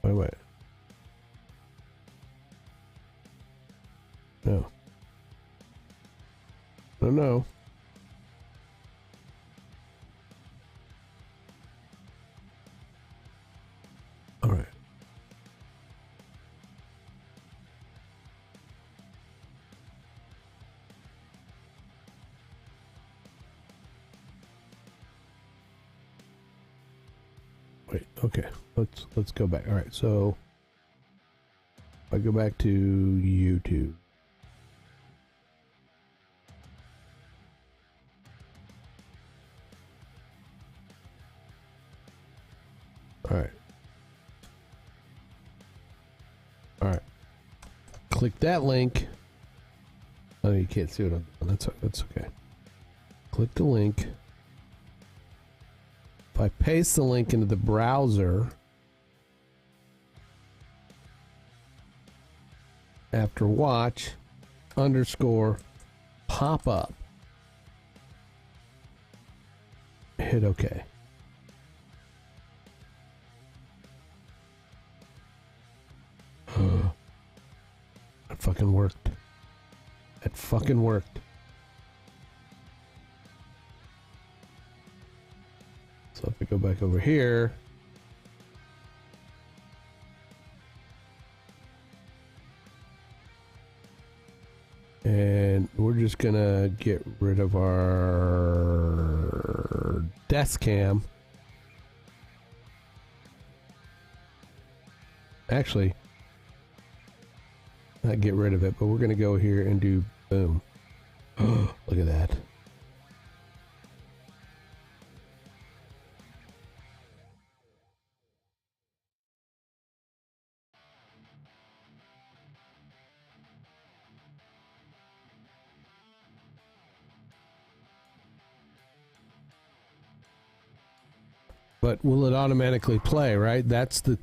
Wait. No. No. All right. Wait, okay. Let's go back. All right, so I go back to YouTube. All right. All right. Click that link. Oh, you can't see what I'm doing. That's okay. Click the link. If I paste the link into the browser, after watch _ pop up, hit OK. That fucking worked. That fucking worked. So if I go back over here, and we're just gonna get rid of our desk cam. Actually, not get rid of it, but we're gonna go here and do boom. Look at that. But will it automatically play, right? That's the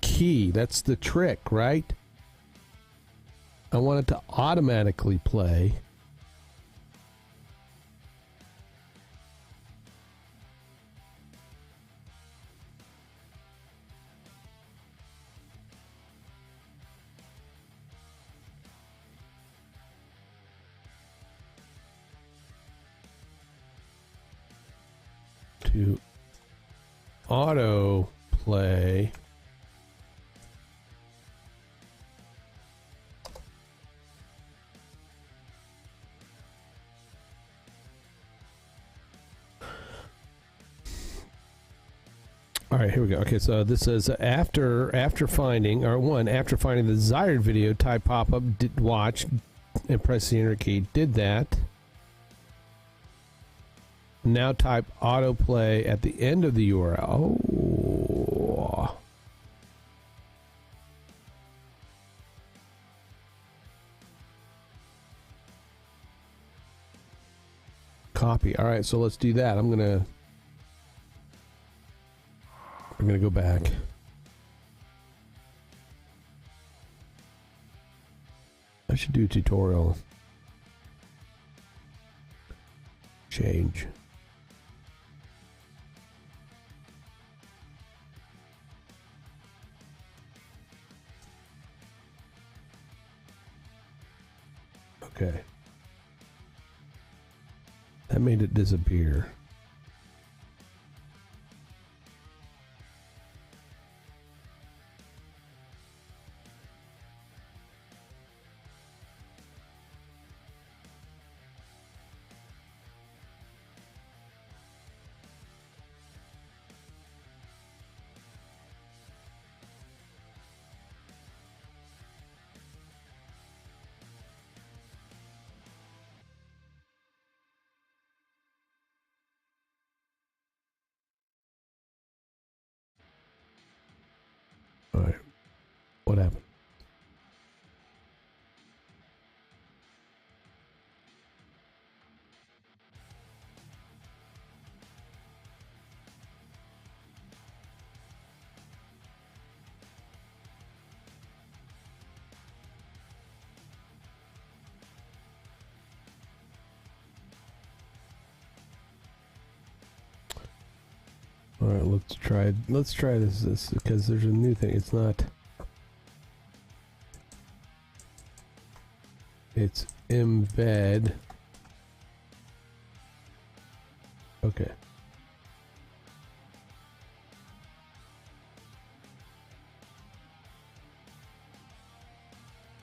key. That's the trick, right? I want it to automatically play. To auto play. All right, here we go. Okay, so this says after finding the desired video, type pop-up, watch, and press the enter key. Did that. Now type autoplay at the end of the URL. Oh. Copy. All right, so let's do that. I'm gonna go back. I should do a tutorial. Change. Okay. That made it disappear. All right. What happened? All right, let's try this because there's a new thing. It's embed. Okay.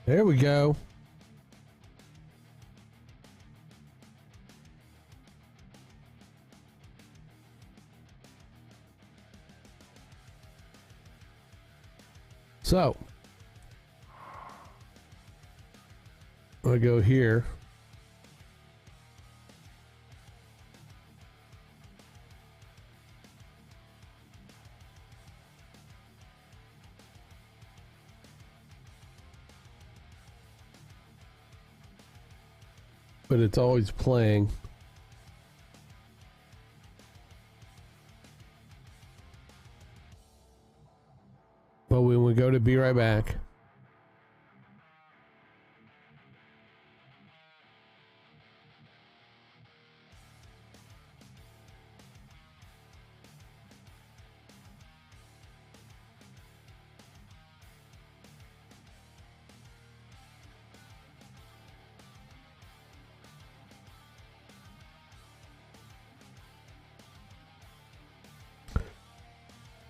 There we go. So, I go here. But it's always playing. But when we go to be right back.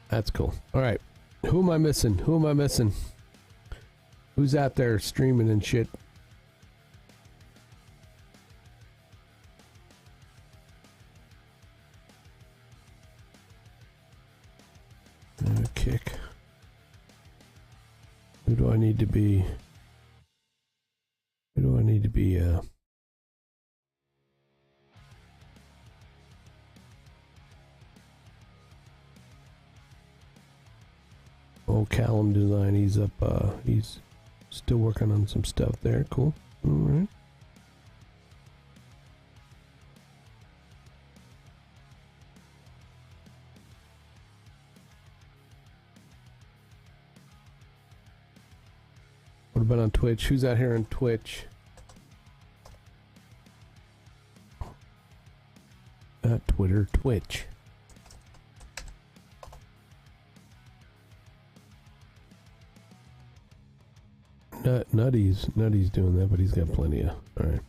That's cool. All right. Who am I missing? Who am I missing? Who's out there streaming and shit? Kick. Who do I need to be? Who do I need to be? Oh, Callum Design. He's up. He's still working on some stuff there. Cool. All right. What about on Twitch? Who's out here on Twitch? Not Twitter, Twitch. Nutty's doing that, but he's got plenty of. All right.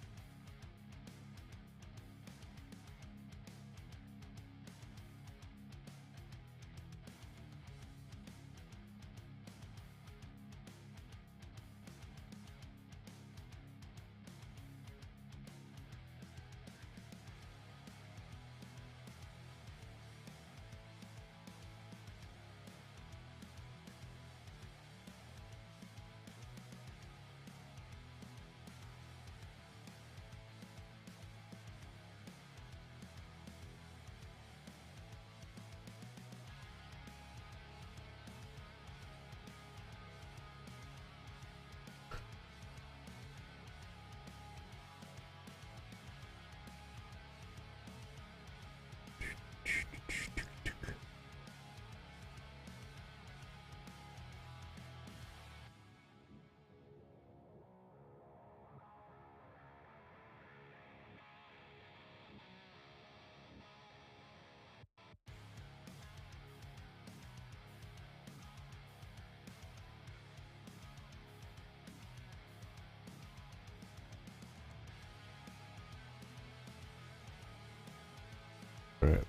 All right.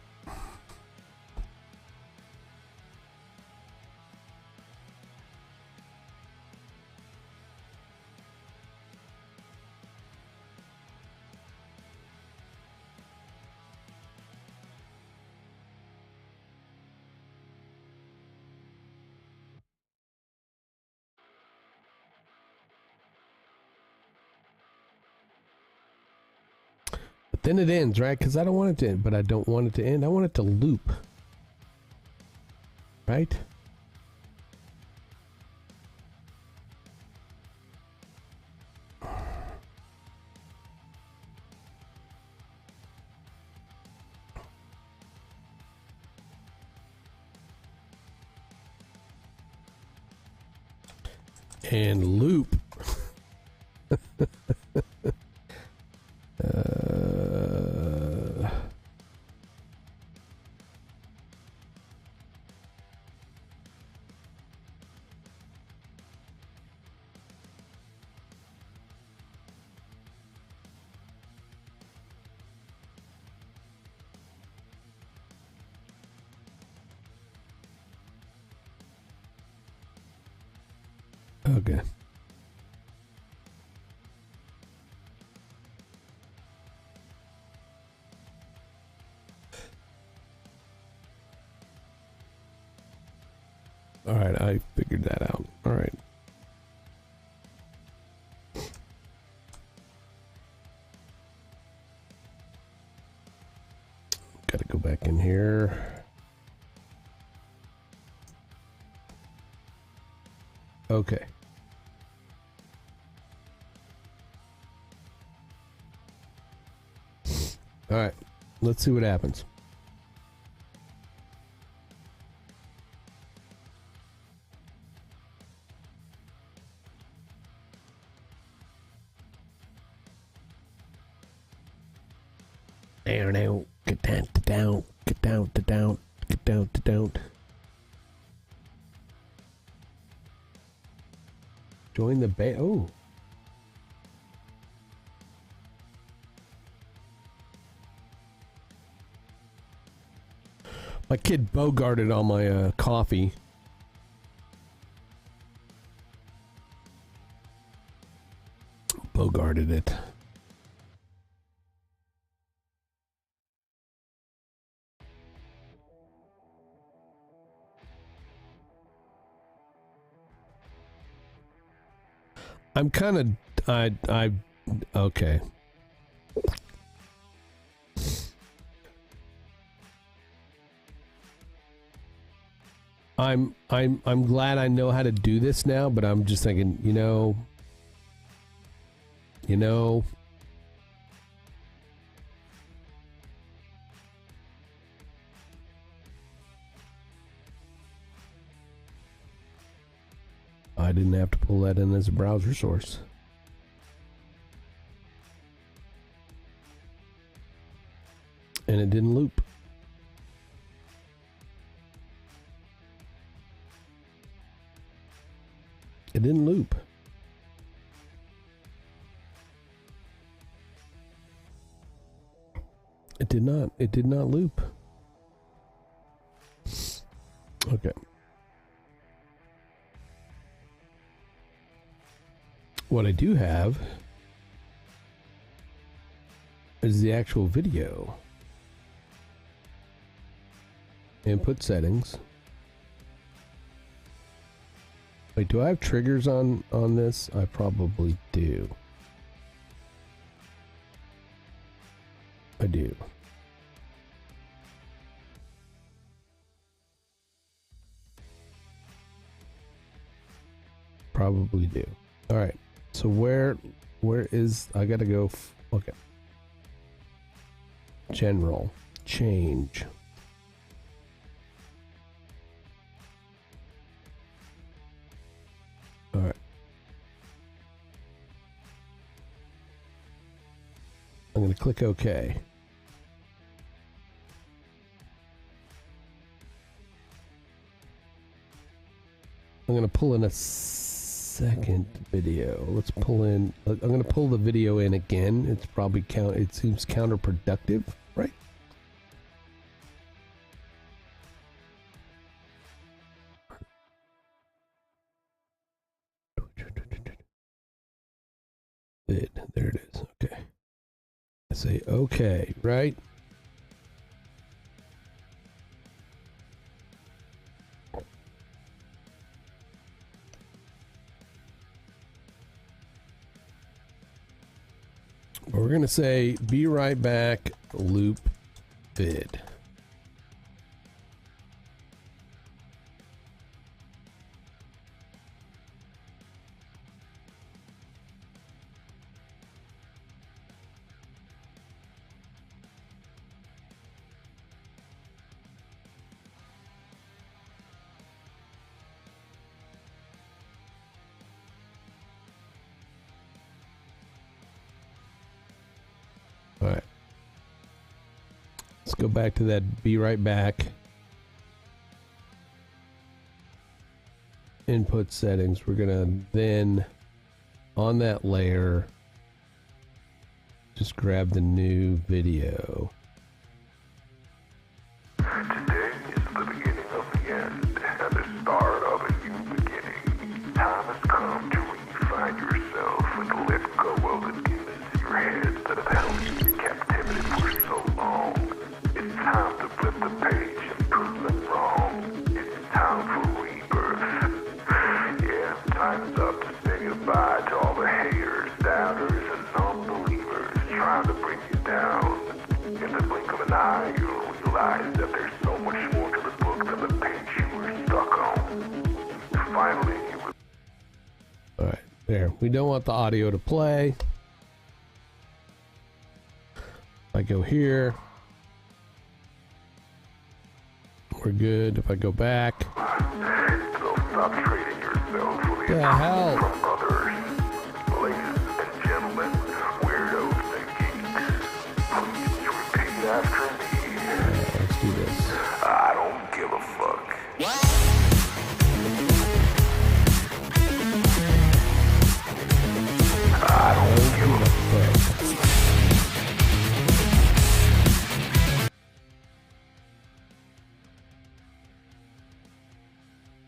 But then it ends, right? Because I don't want it to end, but I don't want it to end. I want it to loop. Right? And loop. Okay. All right, I figured that out. All right. Got to go back in here. Okay. All right. Let's see what happens. Down, get down, down, get down, down, get down, down. Join the bay. Oh. My kid bogarted on my coffee. Bogarted it. I'm kind of, okay. I'm glad I know how to do this now, but I'm just thinking, you know, I didn't have to pull that in as a browser source. And it didn't loop. It didn't loop. It did not. It did not loop. Okay. What I do have is the actual video. Input settings. Wait, do I have triggers on this? I probably do. I do. Probably do. All right. So where is, I gotta go, okay. General, change. All right. I'm gonna click OK. I'm gonna pull in a second video. Let's pull in. I'm going to pull the video in again. It's probably it seems counterproductive, right? vid. There it is. Okay. I say okay, right? We're going to say be right back, loop vid. All right. Let's go back to that be right back. Input settings. We're going to then, on that layer, just grab the new video. Today is the beginning of the end and the start of a new beginning. Time has come to refine yourself and let go of the demons in your head that have held you in captivity for so long. It's time to flip the page and prove them wrong. It's time for rebirth. Yeah, time's up to say goodbye to all the haters, doubters, and non-believers trying to bring you down. In the blink of an eye, you'll realize that there's so much more to the book than the page you were stuck on. Finally, you will... All right, there. We don't want the audio to play. If I go here, we're good. If I go back, So stop trading yourself for the the hell? from others. Ladies and gentlemen, weirdos and geeks, please repeat after me. Let's do this. I don't give a fuck. I don't give a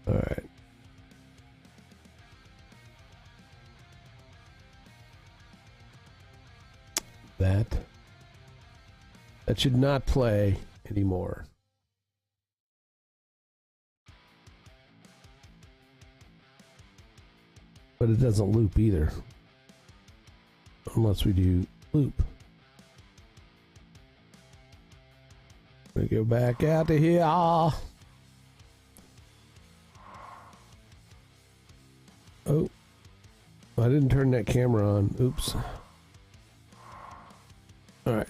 All right. That should not play anymore. But it doesn't loop either. Unless we do loop. We go back out of here. Oh, I didn't turn that camera on. Oops. All right.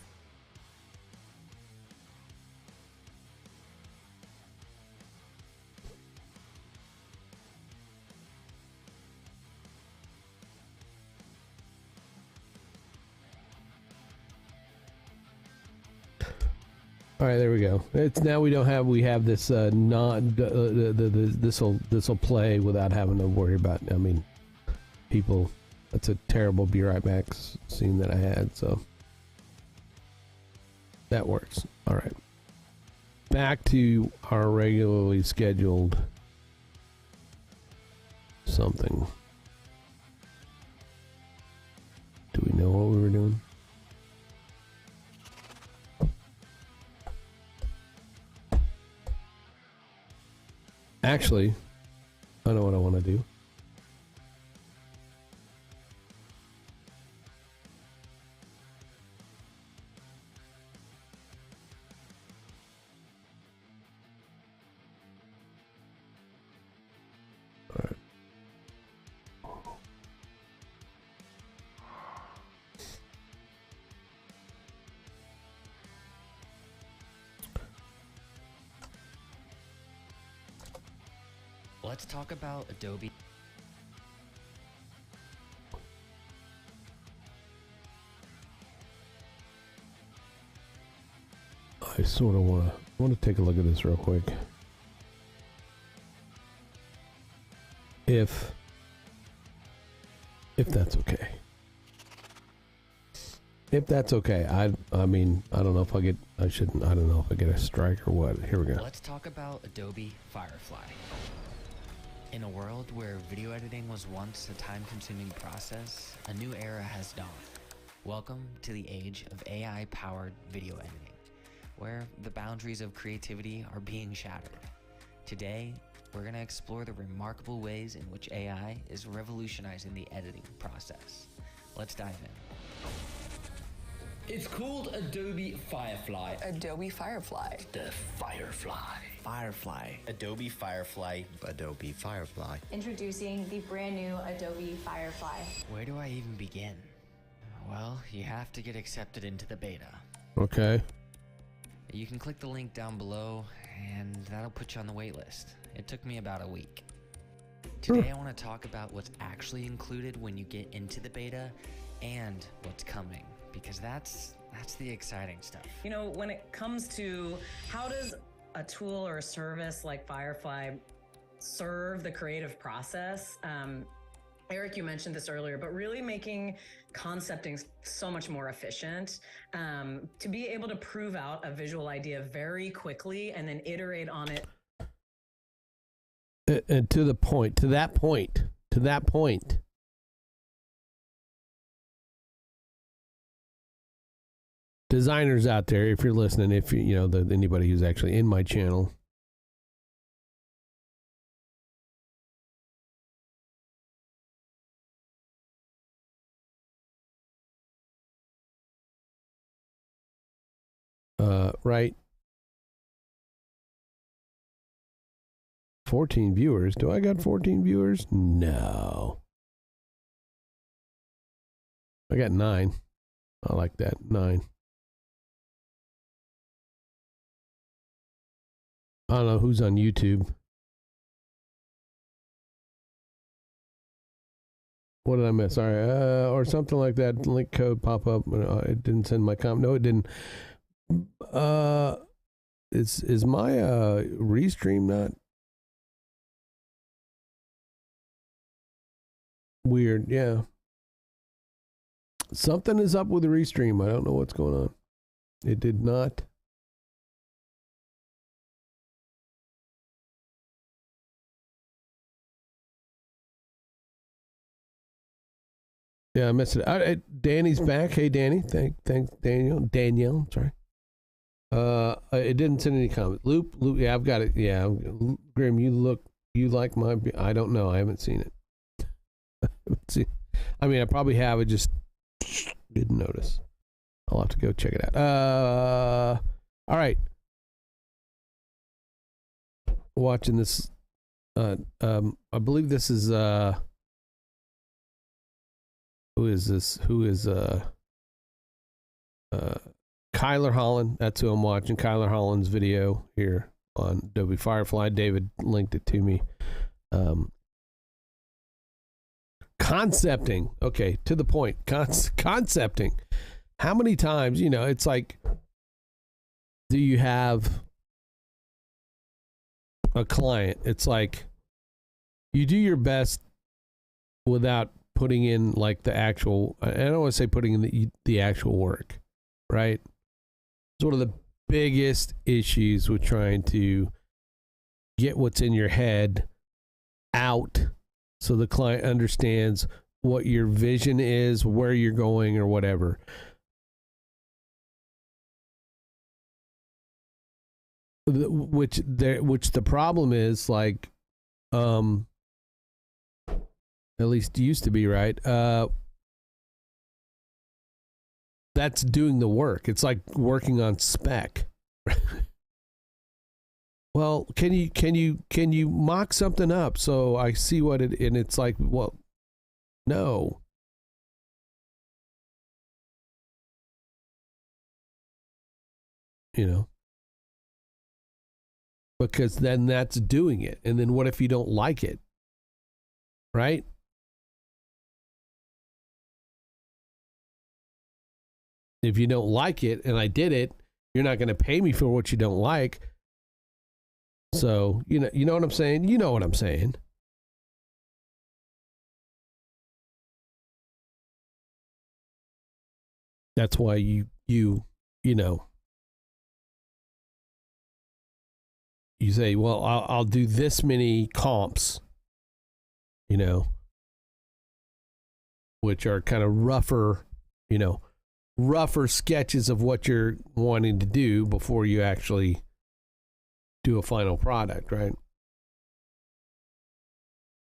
All right, there we go. It's now we have this this will play without having to worry about. I mean, people. That's a terrible Be Right Back scene that I had. So that works. All right, back to our regularly scheduled something. Do we know what we were doing? Actually, I know what I want to do. All right. Let's talk about Adobe. I sort of want to take a look at this real quick. If that's okay. If that's okay. I mean, I don't know if I get I don't know if I get a strike or what. Here we go. Let's talk about Adobe Firefly. In a world where video editing was once a time-consuming process, a new era has dawned. Welcome to the age of AI-powered video editing, where the boundaries of creativity are being shattered. Today, we're going to explore the remarkable ways in which AI is revolutionizing the editing process. Let's dive in. It's called Adobe Firefly. Adobe Firefly. The Firefly. Firefly. Adobe Firefly. Adobe Firefly. Introducing the brand new Adobe Firefly. Where do I even begin? Well, you have to get accepted into the beta. Okay. You can click the link down below, and that'll put you on the wait list. It took me about a week. Today, I want to talk about what's actually included when you get into the beta and what's coming, because that's the exciting stuff. You know, when it comes to how does a tool or a service like Firefly serve the creative process, Eric, you mentioned this earlier, but really making concepting so much more efficient, to be able to prove out a visual idea very quickly and then iterate on it. And to that point. Designers out there, if you're listening, if you know anybody who's actually in my channel, right? 14 viewers. Do I got 14 viewers? No. I got 9. I like that. 9. I don't know who's on YouTube. What did I miss? Sorry, or something like that. Link code pop up. It didn't send my comment. No, it didn't. Is my restream not weird? Yeah, something is up with the restream. I don't know what's going on. It did not. Yeah, I missed it. Danny's back. Hey, Danny. Thanks, Danielle. Sorry. It didn't send any comment. Loop. Yeah, I've got it. Yeah, Grim. You like my? I don't know. I haven't seen it. I mean, I probably have. I just didn't notice. I'll have to go check it out. All right. Watching this. I believe this is. Who is this? Who is Kyler Holland? That's who I'm watching. Kyler Holland's video here on Adobe Firefly. David linked it to me. Concepting. Okay, to the point. Concepting. How many times, it's like, do you have a client? It's like you do your best without putting in like the actual, I don't want to say putting in the actual work, right? It's one of the biggest issues with trying to get what's in your head out so the client understands what your vision is, where you're going, or whatever. Which the problem is, like, at least used to be, right? That's doing the work. It's like working on spec. Well, can you mock something up so I see what it, and it's like, well, no. Because then that's doing it. And then what if you don't like it? Right? If you don't like it and I did it, you're not going to pay me for what you don't like. So, you know what I'm saying? You know what I'm saying. That's why you say, well, I'll do this many comps you know, which are kind of rougher, you know, rougher sketches of what you're wanting to do before you actually do a final product, right?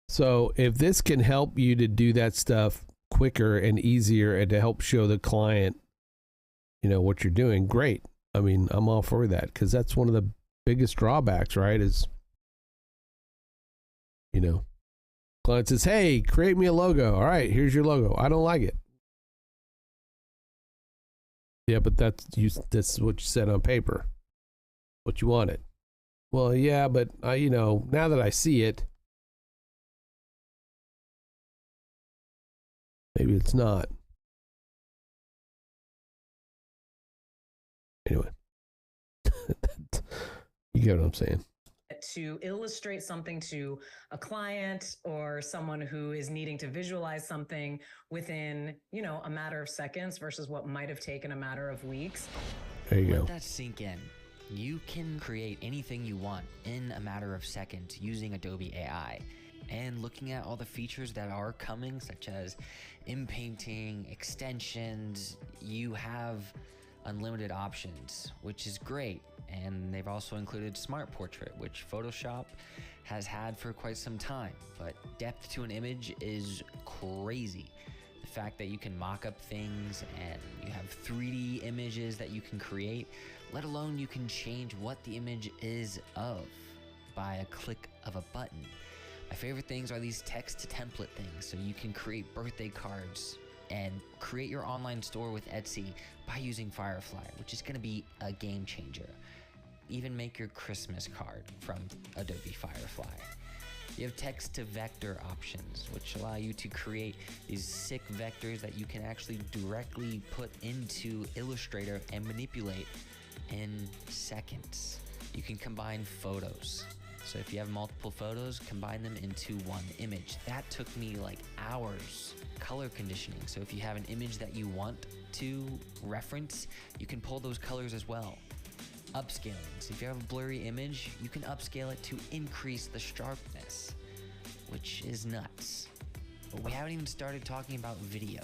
So if this can help you to do that stuff quicker and easier and to help show the client, you know, what you're doing, great. I mean, I'm all for that, because that's one of the biggest drawbacks, right? Is, you know, client says, hey, create me a logo. All right, here's your logo. I don't like it. Yeah, but that's what you said on paper, what you wanted. Well, yeah, but you know, now that I see it, maybe it's not. Anyway, you get what I'm saying. To illustrate something to a client or someone who is needing to visualize something within, you know, a matter of seconds versus what might have taken a matter of weeks. There you go. Let that sink in. You can create anything you want in a matter of seconds using Adobe AI. And looking at all the features that are coming, such as inpainting, extensions, you have unlimited options, which is great. And they've also included Smart Portrait, which Photoshop has had for quite some time. But depth to an image is crazy. The fact that you can mock up things and you have 3D images that you can create, let alone you can change what the image is of by a click of a button. My favorite things are these text to template things, so you can create birthday cards and create your online store with Etsy by using Firefly, which is going to be a game changer. Even make your Christmas card from Adobe Firefly. You have text to vector options, which allow you to create these sick vectors that you can actually directly put into Illustrator and manipulate in seconds. You can combine photos. So if you have multiple photos, combine them into one image. That took me like hours. Color conditioning. So if you have an image that you want to reference, you can pull those colors as well. Upscaling. So if you have a blurry image, you can upscale it to increase the sharpness, which is nuts. But we haven't even started talking about video.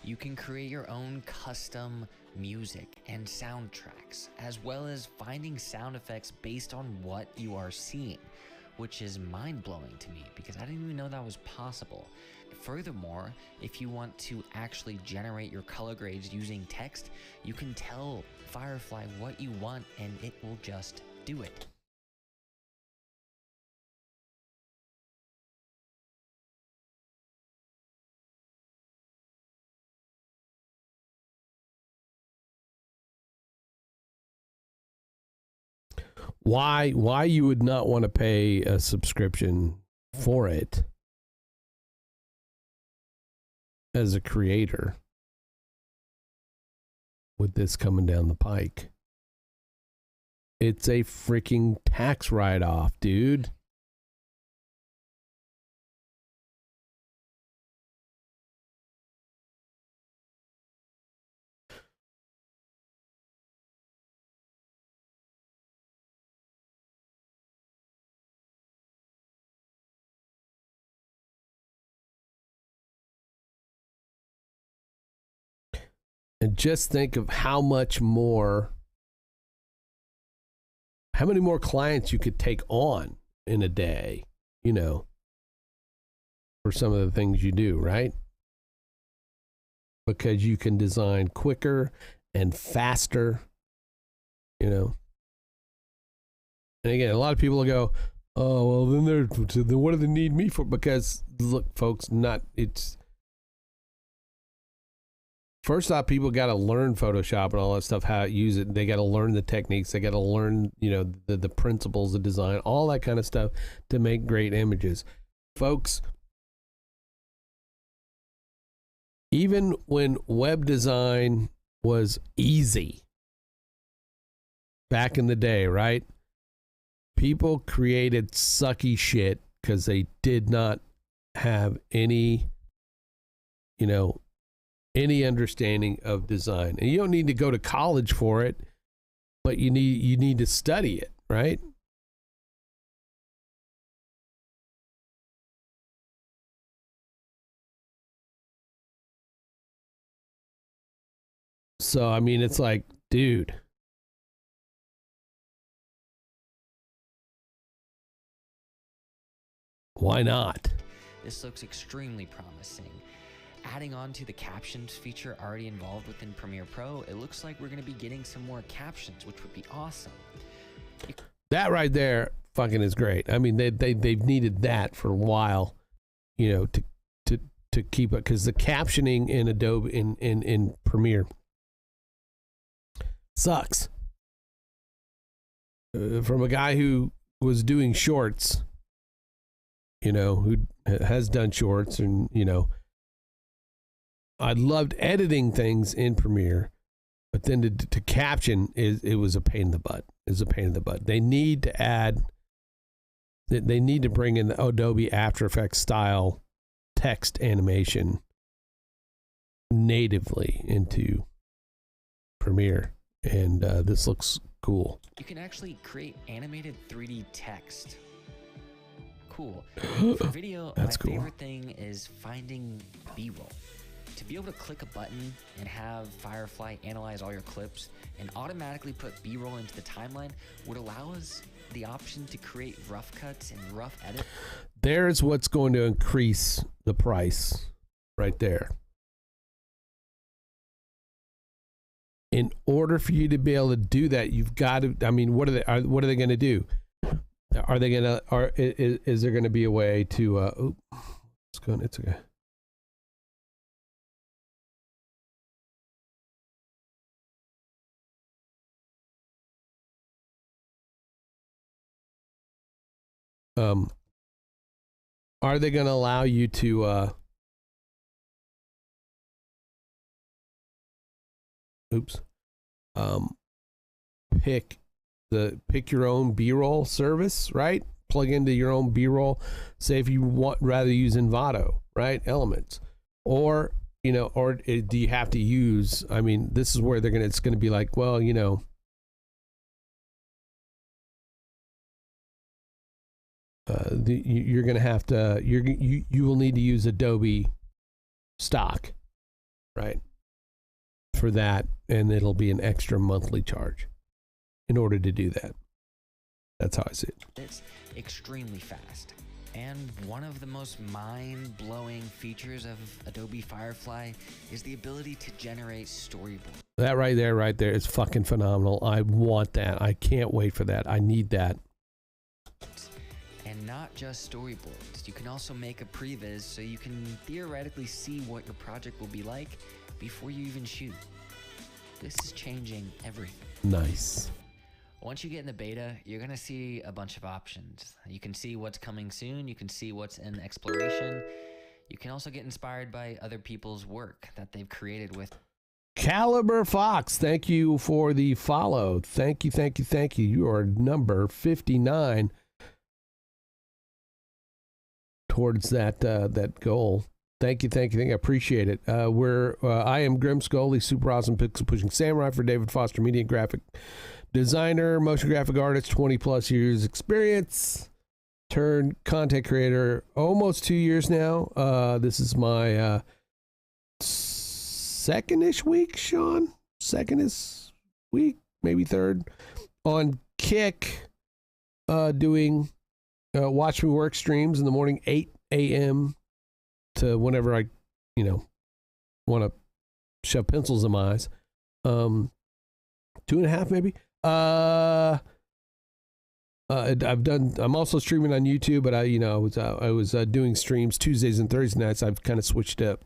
You can create your own custom music and soundtracks, as well as finding sound effects based on what you are seeing, which is mind-blowing to me because I didn't even know that was possible. Furthermore, if you want to actually generate your color grades using text, you can tell Firefly what you want and it will just do it. Why you would not want to pay a subscription for it as a creator with this coming down the pike? It's a freaking tax write-off, dude. And just think of how many more clients you could take on in a day, you know, for some of the things you do, right? Because you can design quicker and faster, you know. And again, a lot of people will go, oh, well, then what do they need me for? Because look, folks, first off, people got to learn Photoshop and all that stuff, how to use it. They got to learn the techniques. They got to learn, you know, the principles of design, all that kind of stuff to make great images. Folks, even when web design was easy back in the day, right? People created sucky shit because they did not have any, you know, any understanding of design. And you don't need to go to college for it, but you need to study it, right? So, I mean, it's like, dude. Why not? This looks extremely promising. Adding on to the captions feature already involved within Premiere Pro, it looks like we're going to be getting some more captions, which would be awesome. That right there fucking is great. I mean, they've needed that for a while, you know, to keep it, because the captioning in Adobe in Premiere sucks. From a guy who was doing shorts, you know, who has done shorts, and, you know, I loved editing things in Premiere, but then to caption, it was a pain in the butt. It was a pain in the butt. They need to add, they need to bring in the Adobe After Effects style text animation natively into Premiere, and this looks cool. You can actually create animated 3D text. Cool. For video, That's my cool. favorite thing is finding B-roll. To be able to click a button and have Firefly analyze all your clips and automatically put B-roll into the timeline would allow us the option to create rough cuts and rough edits. There's what's going to increase the price right there. In order for you to be able to do that, you've got to, I mean, what are they going to do? Are they going to, is there going to be a way to, it's okay. Are they going to allow you to pick your own B-roll service, right? Plug into your own B-roll. Say if you want rather use Envato, right? Elements, or, you know, or do you have to use? I mean, this is where it's going to be like, well, you know, you're going to have to, you will need to use Adobe stock, right, for that, and it'll be an extra monthly charge in order to do that. That's how I see it. It's extremely fast. And one of the most mind-blowing features of Adobe Firefly is the ability to generate storyboards. That right there is fucking phenomenal. I want that. I can't wait for that. I need that. And not just storyboards. You can also make a previs so you can theoretically see what your project will be like before you even shoot. This is changing everything. Nice. Once you get in the beta, you're going to see a bunch of options. You can see what's coming soon. You can see what's in exploration. You can also get inspired by other people's work that they've created with. Caliber Fox, thank you for the follow. Thank you. You are number 59 towards that goal. Thank you. I appreciate it. I am Grim Scully, super awesome pixel pushing samurai for David Foster Media, graphic designer, motion graphic artist, 20 plus years experience, turned content creator, almost 2 years now. This is my second-ish week, Sean. Second-ish week, maybe third, on Kick, doing Watch Me Work streams in the morning, 8 a.m. to whenever I, you know, want to shove pencils in my eyes. 2.5 maybe. I'm also streaming on YouTube, but I was doing streams Tuesdays and Thursday nights. I've kind of switched up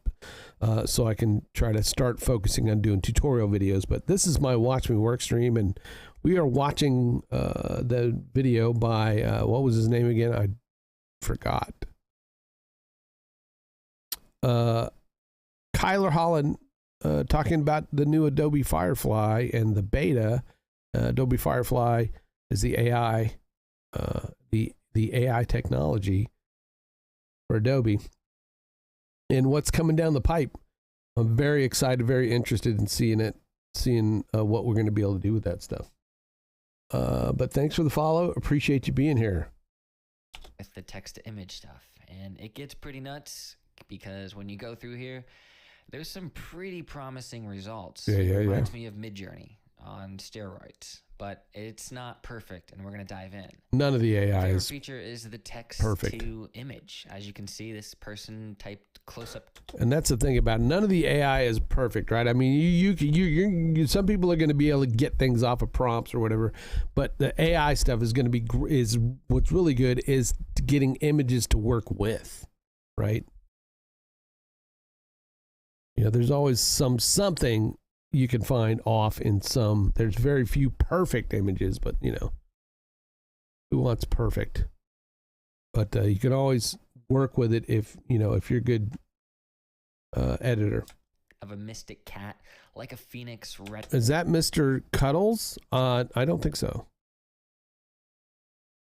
so I can try to start focusing on doing tutorial videos. But this is my Watch Me Work stream, and we are watching the video by what was his name again? I forgot. Kyler Holland talking about the new Adobe Firefly and the beta. Adobe Firefly is the AI, the AI technology for Adobe, and what's coming down the pipe. I'm very excited, very interested in seeing what we're going to be able to do with that stuff. But thanks for the follow. Appreciate you being here. With the text to image stuff. And it gets pretty nuts because when you go through here, There's some pretty promising results. Yeah. Reminds me of Midjourney on steroids, but it's not perfect, and we're going to dive in. None of the AI Favorite is feature is the text perfect. to image. As you can see, this person typed close up. And that's the thing about it. None of the AI is perfect, right? I mean, you some people are going to be able to get things off of prompts or whatever, but the AI stuff is going to be is what's really good is getting images to work with, right? You know, there's always something you can find off in some. There's very few perfect images, but you know, who wants perfect? But you can always work with it if you're a good editor. Of a mystic cat, like a phoenix red. Is that Mr. Cuddles? I don't think so.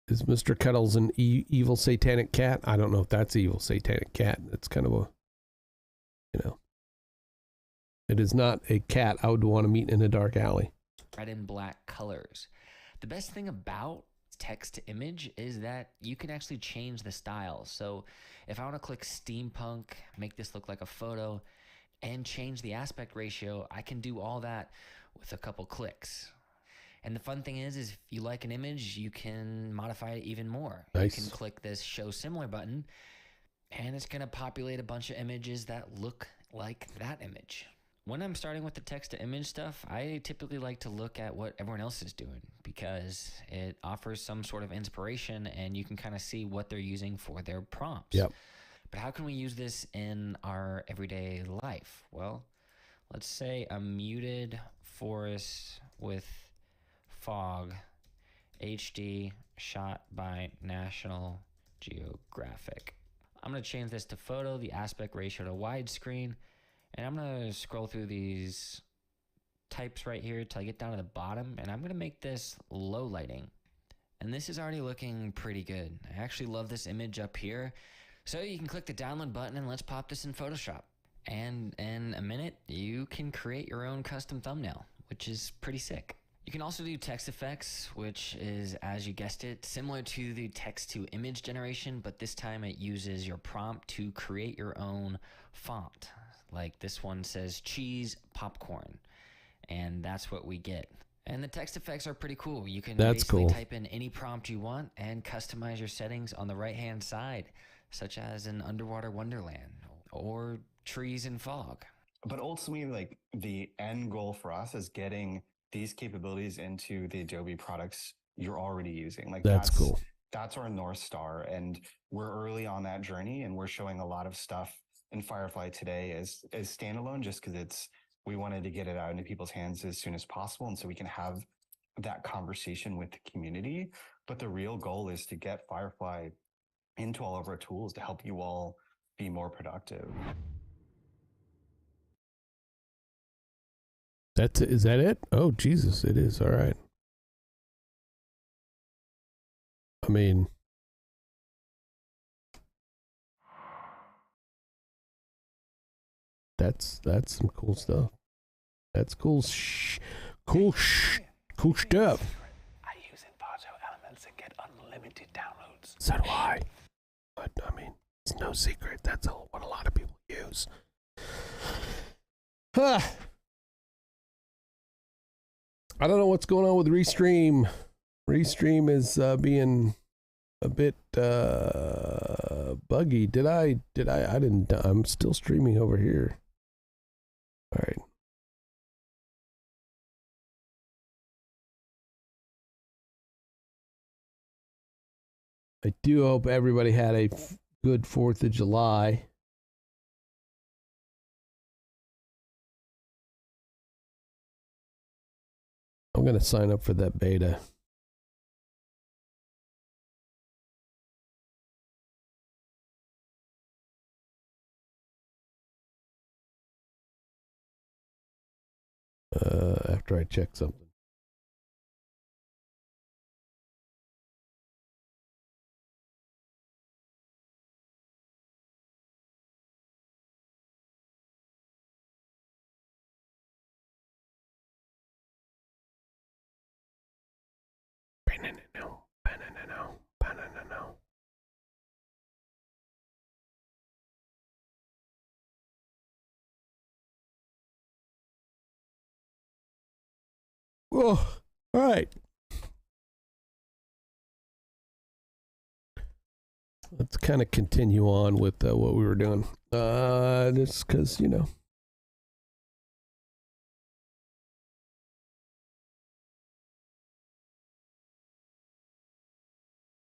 Is Mr. Cuddles an evil satanic cat? I don't know if that's evil satanic cat. It's kind of a, it is not a cat I would want to meet in a dark alley. Red and black colors. The best thing about text to image is that you can actually change the style. So if I want to click steampunk, make this look like a photo, and change the aspect ratio, I can do all that with a couple clicks. And the fun thing is if you like an image, you can modify it even more. Nice. You can click this show similar button, and it's going to populate a bunch of images that look like that image. When I'm starting with the text to image stuff, I typically like to look at what everyone else is doing because it offers some sort of inspiration and you can kind of see what they're using for their prompts. Yep. But how can we use this in our everyday life? Well, let's say a muted forest with fog, HD, shot by National Geographic. I'm going to change this to photo, the aspect ratio to widescreen, and I'm going to scroll through these types right here till I get down to the bottom, and I'm going to make this low lighting. And this is already looking pretty good. I actually love this image up here. So you can click the download button and let's pop this in Photoshop. And in a minute, you can create your own custom thumbnail, which is pretty sick. You can also do text effects, which is, as you guessed it, similar to the text to image generation, but this time it uses your prompt to create your own font. Like this one says cheese popcorn, and that's what we get. And the text effects are pretty cool. You can basically type in any prompt you want and customize your settings on the right-hand side, such as an underwater wonderland or trees and fog. But ultimately, like the end goal for us is getting these capabilities into the Adobe products you're already using. Like that's cool. That's our North Star. And we're early on that journey and we're showing a lot of stuff in Firefly today as standalone, just because we wanted to get it out into people's hands as soon as possible. And so we can have that conversation with the community. But the real goal is to get Firefly into all of our tools to help you all be more productive. Is that it? Oh, Jesus, it is. All right. I mean, that's some cool stuff. That's cool. Cool stuff. I use Envato Elements and get unlimited downloads. So do I. But I mean, it's no secret. That's what a lot of people use. I don't know what's going on with Restream. Restream is being a bit buggy. I didn't. I'm still streaming over here. All right. I do hope everybody had a good 4th of July. I'm going to sign up for that beta. After I check something. Oh, all right. Let's kind of continue on with what we were doing. Just because, you know.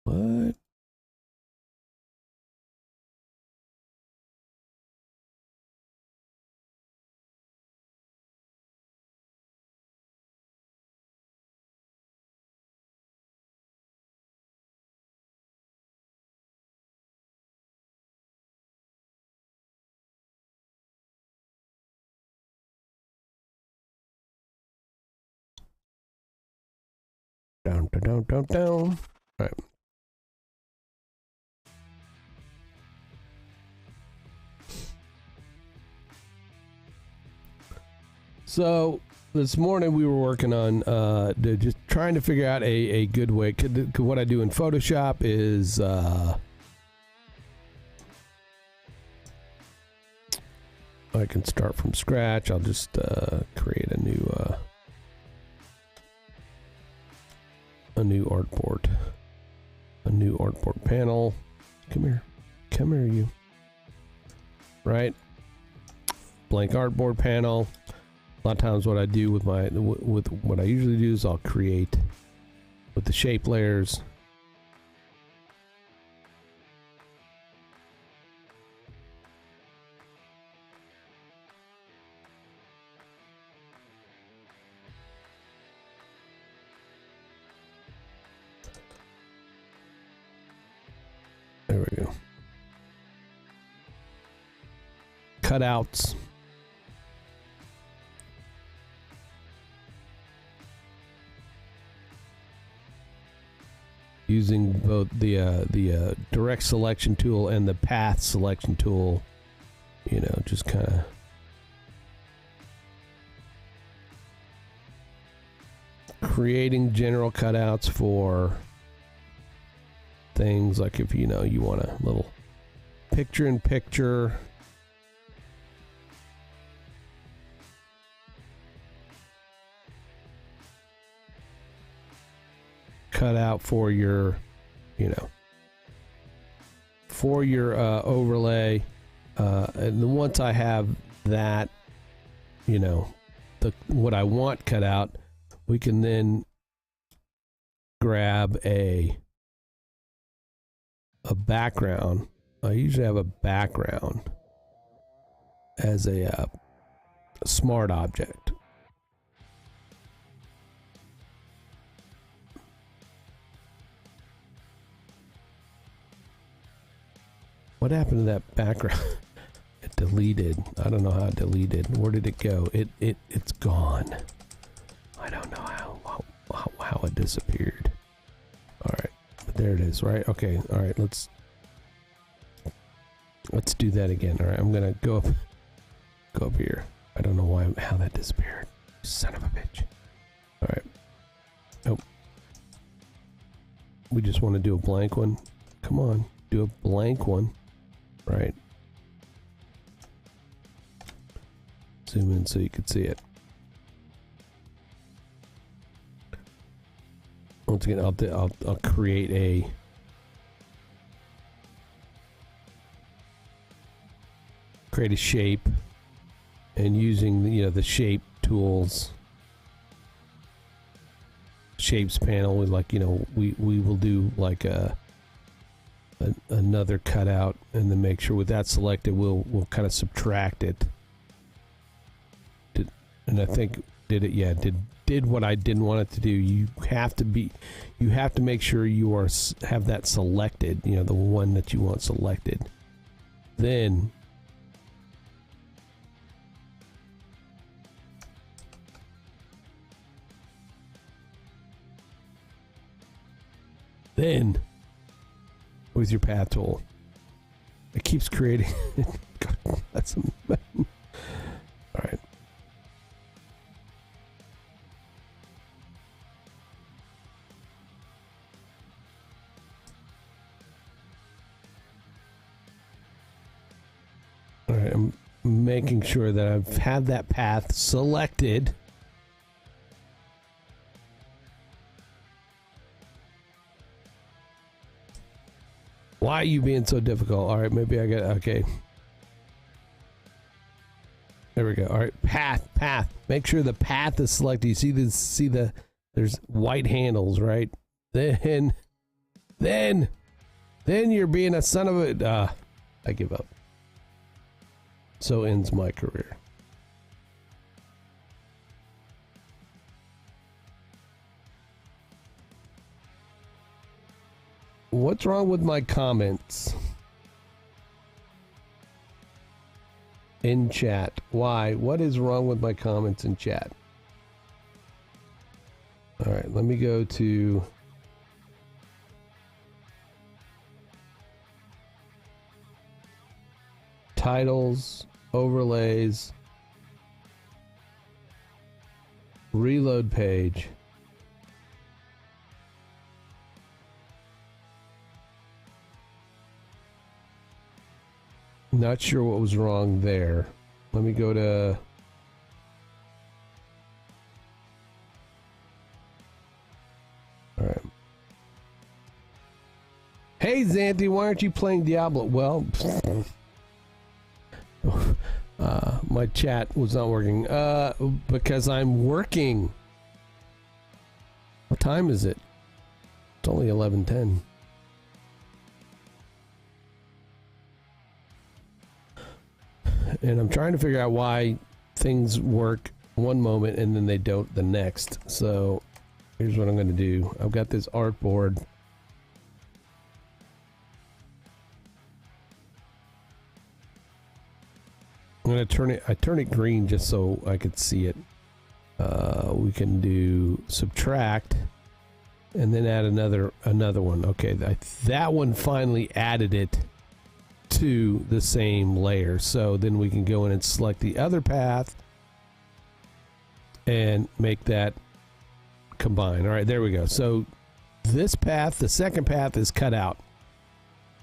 What? Down, down, down, down, down. All right. So this morning we were working on just trying to figure out a good way. Could what I do in Photoshop is I can start from scratch. I'll just create a new artboard, panel. Come here, you. Right, blank artboard panel. A lot of times what I do with what I usually do is I'll create with the shape layers. There we go. Cutouts. Using both the direct selection tool and the path selection tool, you know, just kind of creating general cutouts for things like if you know you want a little picture-in-picture. Cut out for your, you know, for your overlay, and then once I have that, you know, what I want cut out, we can then grab a background. I usually have a background as a smart object. What happened to that background? It deleted. I don't know how it deleted. Where did it go? It's gone. I don't know how it disappeared. All right, but there it is. Right? Okay. All right. Let's do that again. All right. I'm gonna go up here. I don't know how that disappeared. Son of a bitch. All right. Oh. We just want to do a blank one. Come on, do a blank one. Right. Zoom in so you can see it. Once again, I'll create a shape, and using the shape tools, shapes panel with we will do like another cutout, and then make sure with that selected we'll kind of subtract it. And I think did what I didn't want it to do. You have to make sure you have that selected, the one that you want selected. Then with your path tool, it keeps creating. That's all right. All right, I'm making sure that I've had that path selected. Why are you being so difficult? All right, maybe I get okay. There we go. All right, path. Make sure the path is selected. You see this? See the? There's white handles, right? Then you're being a son of a. I give up. So ends my career. What's wrong with my comments in chat? Why? What is wrong with my comments in chat? All right, let me go to titles, overlays, reload page. Not sure what was wrong there. Let me go to... All right. Hey, Xanthi, why aren't you playing Diablo? Well, my chat was not working. Because I'm working. What time is it? It's only 11:10. And I'm trying to figure out why things work one moment and then they don't the next. So here's what I'm going to do. I've got this artboard. I'm going to turn it green just so I could see it. We can do subtract and then add another one. Okay, that one finally added it to the same layer. So then we can go in and select the other path and make that combine. All right, there we go. So this path, the second path, is cut out.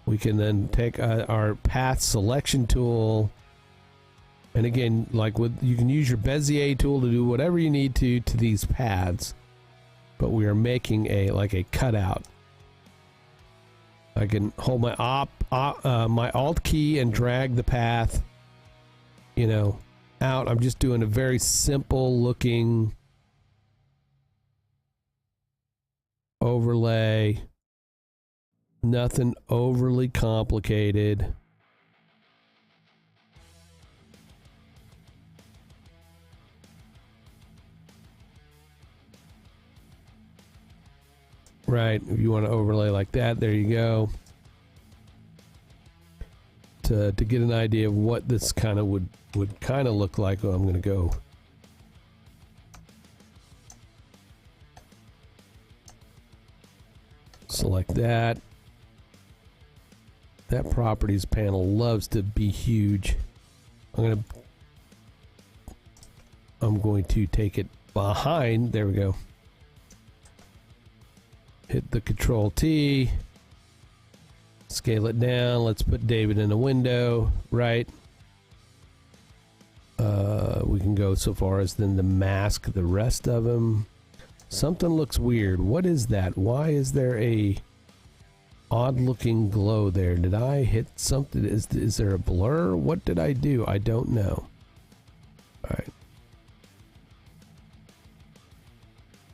We can then take our path selection tool, and again, like you can use your Bezier tool to do whatever you need to these paths, but we are making a cutout. I can hold my my Alt key and drag the path, out. I'm just doing a very simple looking overlay. Nothing overly complicated. Right, if you want to overlay like that, there you go. To get an idea of what this kind of would kind of look like, I'm going to go select that. That properties panel loves to be huge. I'm going to take it behind. There we go. Hit the Control T. Scale it down. Let's put David in a window, right? We can go so far as then to mask the rest of him. Something looks weird. What is that? Why is there a odd looking glow there? Did I hit something? Is there a blur? What did I do? I don't know. All right.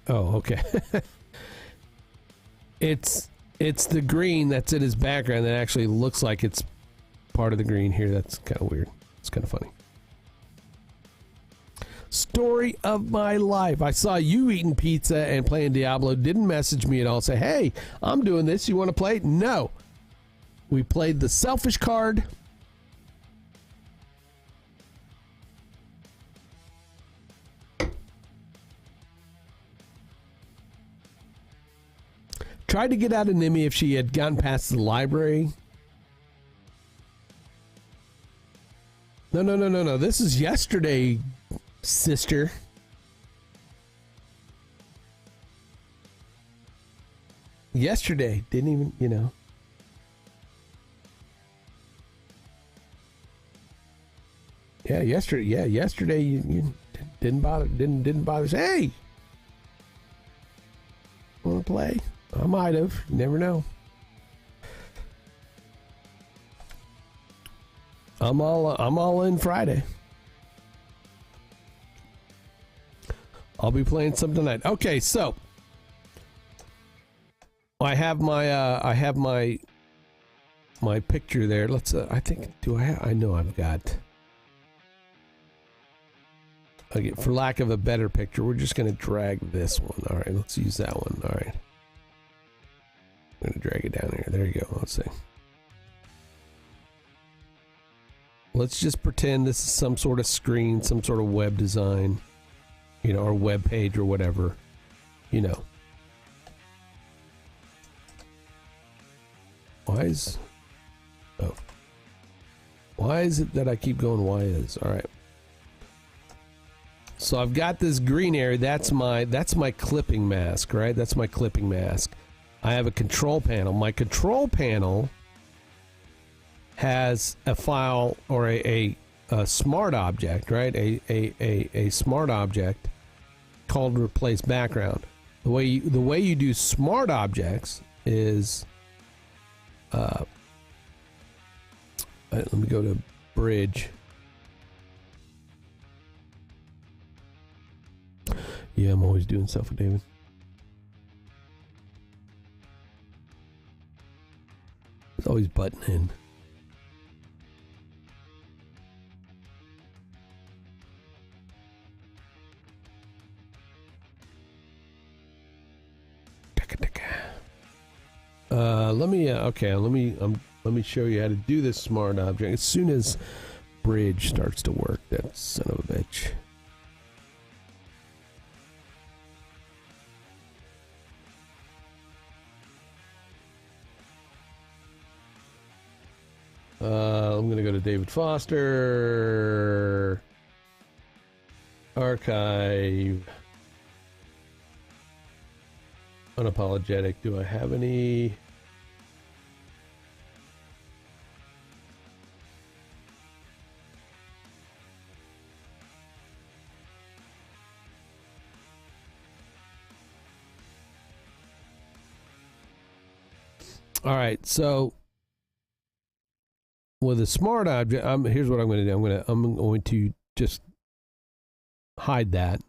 Oh, okay. It's the green that's in his background that actually looks like it's part of the green here. That's kind of weird. It's kind of funny. Story of my life. I saw you eating pizza and playing Diablo. Didn't message me at all. Say, hey, I'm doing this. You want to play? No. We played the selfish card. Tried to get out of Nimi if she had gotten past the library. No. This is yesterday, sister. Yesterday. Didn't even, Yeah, yesterday. Yeah, yesterday you didn't bother. Didn't bother. Say, hey, want to play? I might have. You never know. I'm all in Friday. I'll be playing some tonight. Okay, so I have my my picture there. Let's I think I know I've got. Okay, for lack of a better picture, we're just going to drag this one. All right, let's use that one. All right. I'm going to drag it down here. There you go. Let's see. Let's just pretend this is some sort of screen, some sort of web design, you know, or web page or whatever, you know. Why is it that I keep going why is? All right. So I've got this green area. That's my clipping mask, right? That's my clipping mask. I have a control panel. My control panel has a file or a smart object, right? A smart object called replace background. The way you do smart objects is let me go to bridge. Yeah, I'm always doing stuff with David. It's always button in. Let me show you how to do this smart object. As soon as bridge starts to work, that son of a bitch. I'm going to go to David Foster. Archive. Unapologetic. Do I have any? All right, so with a smart object, here's what I'm going to do. I'm going to just hide that.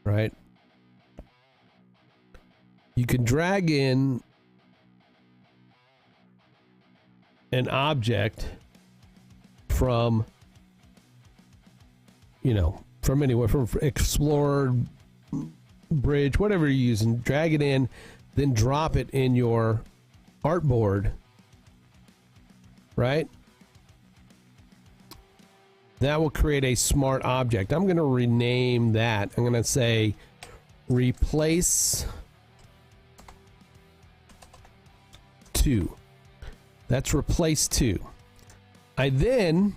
Right? You can drag in an object from, you know, from anywhere, from Explorer, Bridge, whatever you're using, drag it in, then drop it in your artboard, right? That will create a smart object. I'm going to rename that. I'm going to say replace 2. That's replace 2. I then,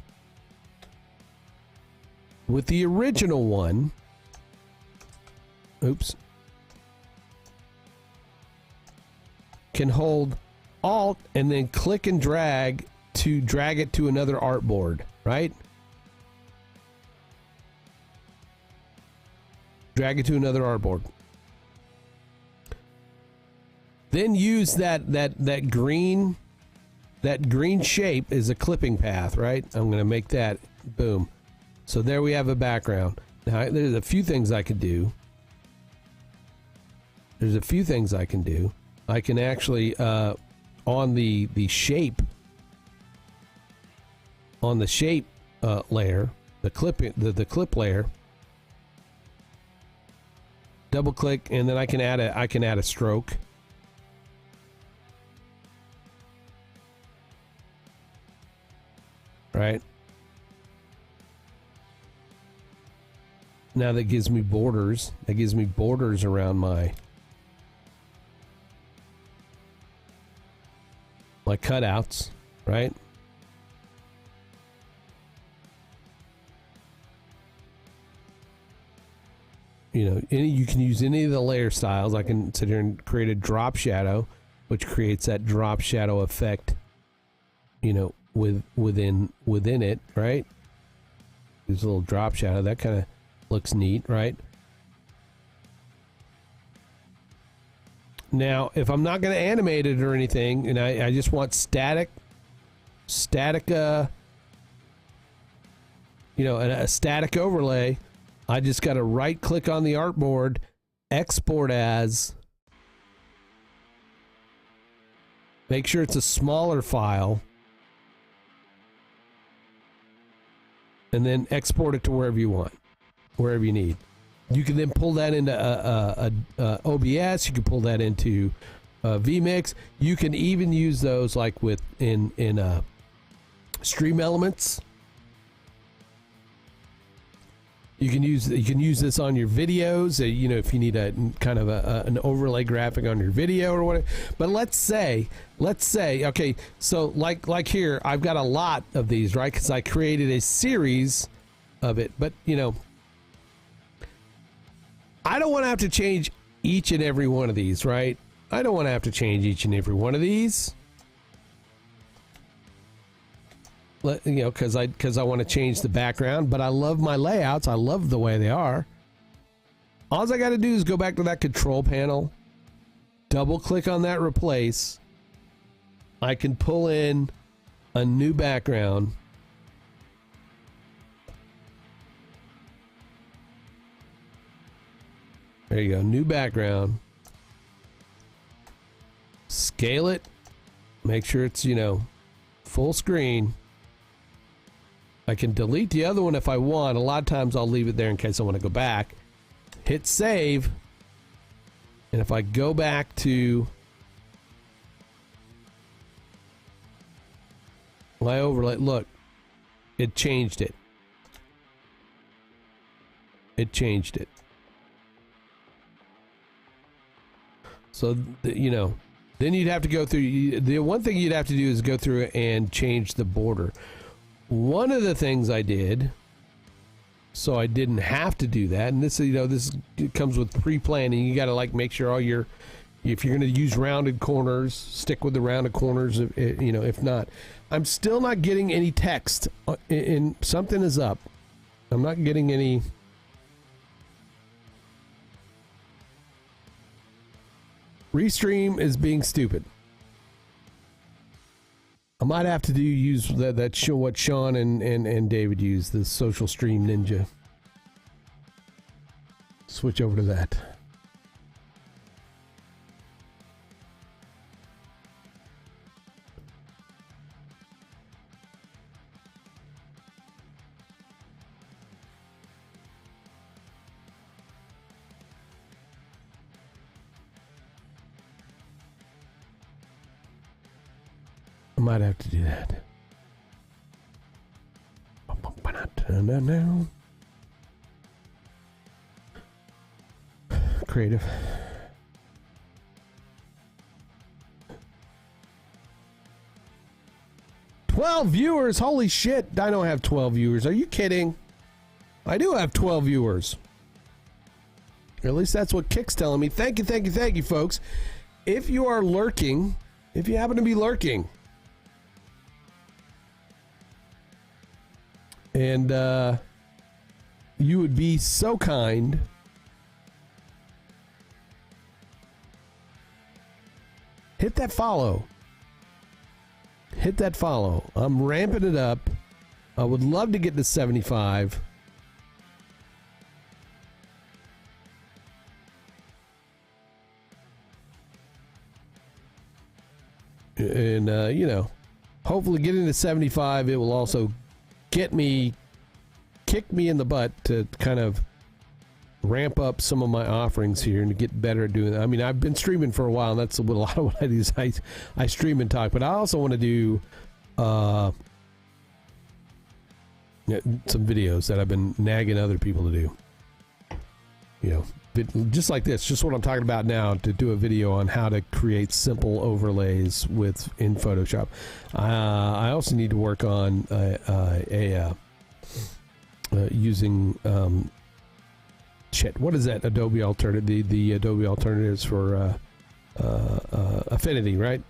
with the original one, can hold Alt and then click and drag to drag it to another artboard, right? Drag it to another artboard. Then use that green shape as a clipping path, right? I'm going to make that, boom. So there we have a background. Now there's a few things I could do. I can actually on the shape layer, the clip layer, double click, and then I can add a stroke. Right? Now that gives me borders. That gives me borders around my cutouts, right? You know, you can use any of the layer styles. I can sit here and create a drop shadow, which creates that drop shadow effect, you know, within it, right? There's a little drop shadow. That kind of looks neat, right? Now, if I'm not going to animate it or anything, and I just want static Statica, a static overlay. I just got to right click on the artboard, export as, make sure it's a smaller file, and then export it to wherever you want, wherever you need. You can then pull that into OBS. You can pull that into vMix. You can even use those like in Stream Elements. You can use this on your videos. If you need a kind of an overlay graphic on your video or whatever. But let's say, okay, so like here, I've got a lot of these, right? Because I created a series of it. But I don't want to have to change each and every one of these, right? I don't want to have to change each and every one of these. Because I want to change the background, but I love my layouts. I love the way they are. All I got to do is go back to that control panel, double click on that replace. I can pull in a new background. There you go, new background. Scale it. Make sure it's, full screen. I can delete the other one if I want. A lot of times I'll leave it there in case I want to go back. Hit save. And if I go back to my overlay, look, it changed it. It changed it. So, then you'd have to go through, the one thing you'd have to do is go through and change the border. One of the things I did, so I didn't have to do that, and this comes with pre-planning. You got to make sure all your, if you're going to use rounded corners, stick with the rounded corners. If not, I'm still not getting any text. In something is up. I'm not getting any. Restream is being stupid. I might have to use what Sean and David use, the Social Stream Ninja. Switch over to that. I might have to do that. Creative. $12 viewers. Holy shit. I don't have 12 viewers. Are you kidding? I do have 12 viewers. Or at least that's what Kick's telling me. Thank you, folks. If you are lurking, if you happen to be lurking, and you would be so kind hit that follow. Hit that follow. I'm ramping it up. I would love to get to 75. And hopefully getting to 75, it will also kick me in the butt to kind of ramp up some of my offerings here and to get better at doing that. I mean, I've been streaming for a while, and that's a lot of what I do is I stream and talk, but I also want to do some videos that I've been nagging other people to do. Just like this, just what I'm talking about now, to do a video on how to create simple overlays in Photoshop. I also need to work on using what is that Adobe alternative? The Adobe alternatives for Affinity, right?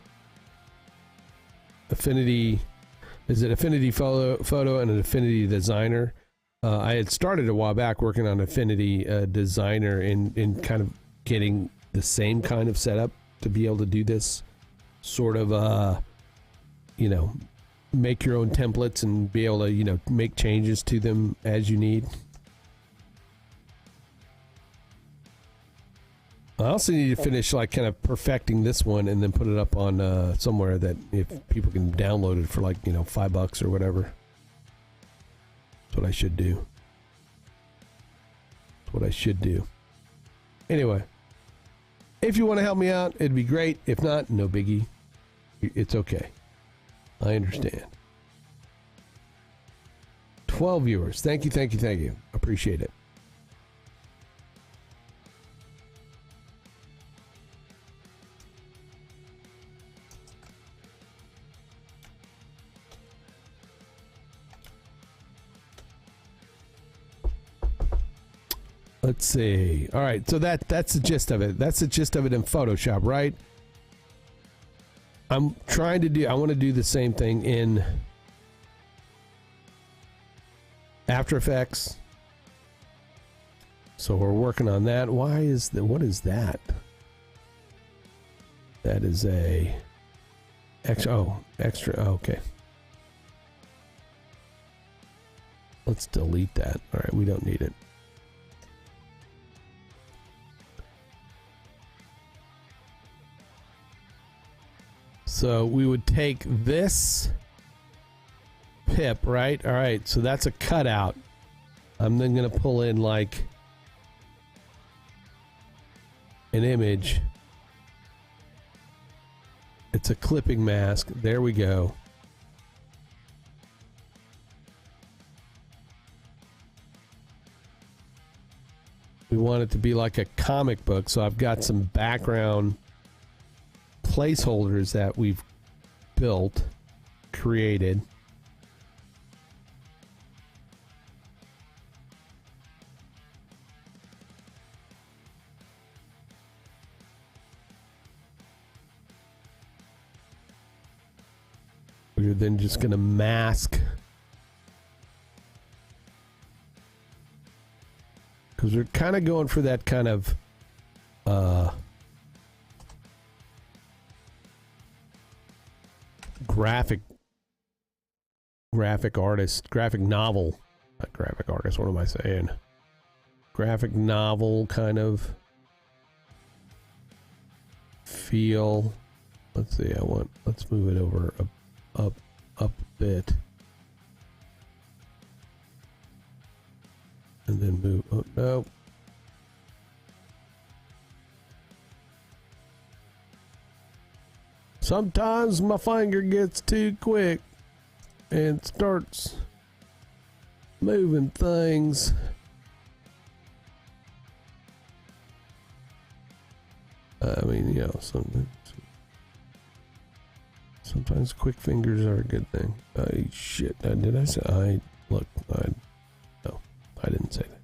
Affinity, is it Affinity Photo and an Affinity Designer? I had started a while back working on Affinity Designer in kind of getting the same kind of setup to be able to do this sort of make your own templates and be able to, you know, make changes to them as you need. I also need to finish like kind of perfecting this one and then put it up on somewhere that if people can download it for like, you know, $5 or whatever. That's what I should do. That's what I should do. Anyway, if you want to help me out, it'd be great. If not, no biggie. It's okay. I understand. 12 viewers. Thank you, thank you, thank you. Appreciate it. Let's see. All right, so that's the gist of it. That's the gist of it in Photoshop, right? I'm trying to do, I want to do the same thing in After Effects. So we're working on that. Why is the, what is that? That is a extra, okay. Let's delete that. All right, we don't need it. So we would take this pip, right? All right, so that's a cutout. I'm then going to pull in like an image. It's a clipping mask. There we go. We want it to be like a comic book, so I've got some background placeholders that we've built, created. We're then just going to mask, because we're kind of going for that kind of graphic artist, graphic novel, not graphic artist, what am I saying? Graphic novel kind of feel. Let's see, let's move it over up a bit. And then move, oh no. Sometimes my finger gets too quick and starts moving things. I mean, you know, sometimes quick fingers are a good thing. Shit, did I say, no, I didn't say that.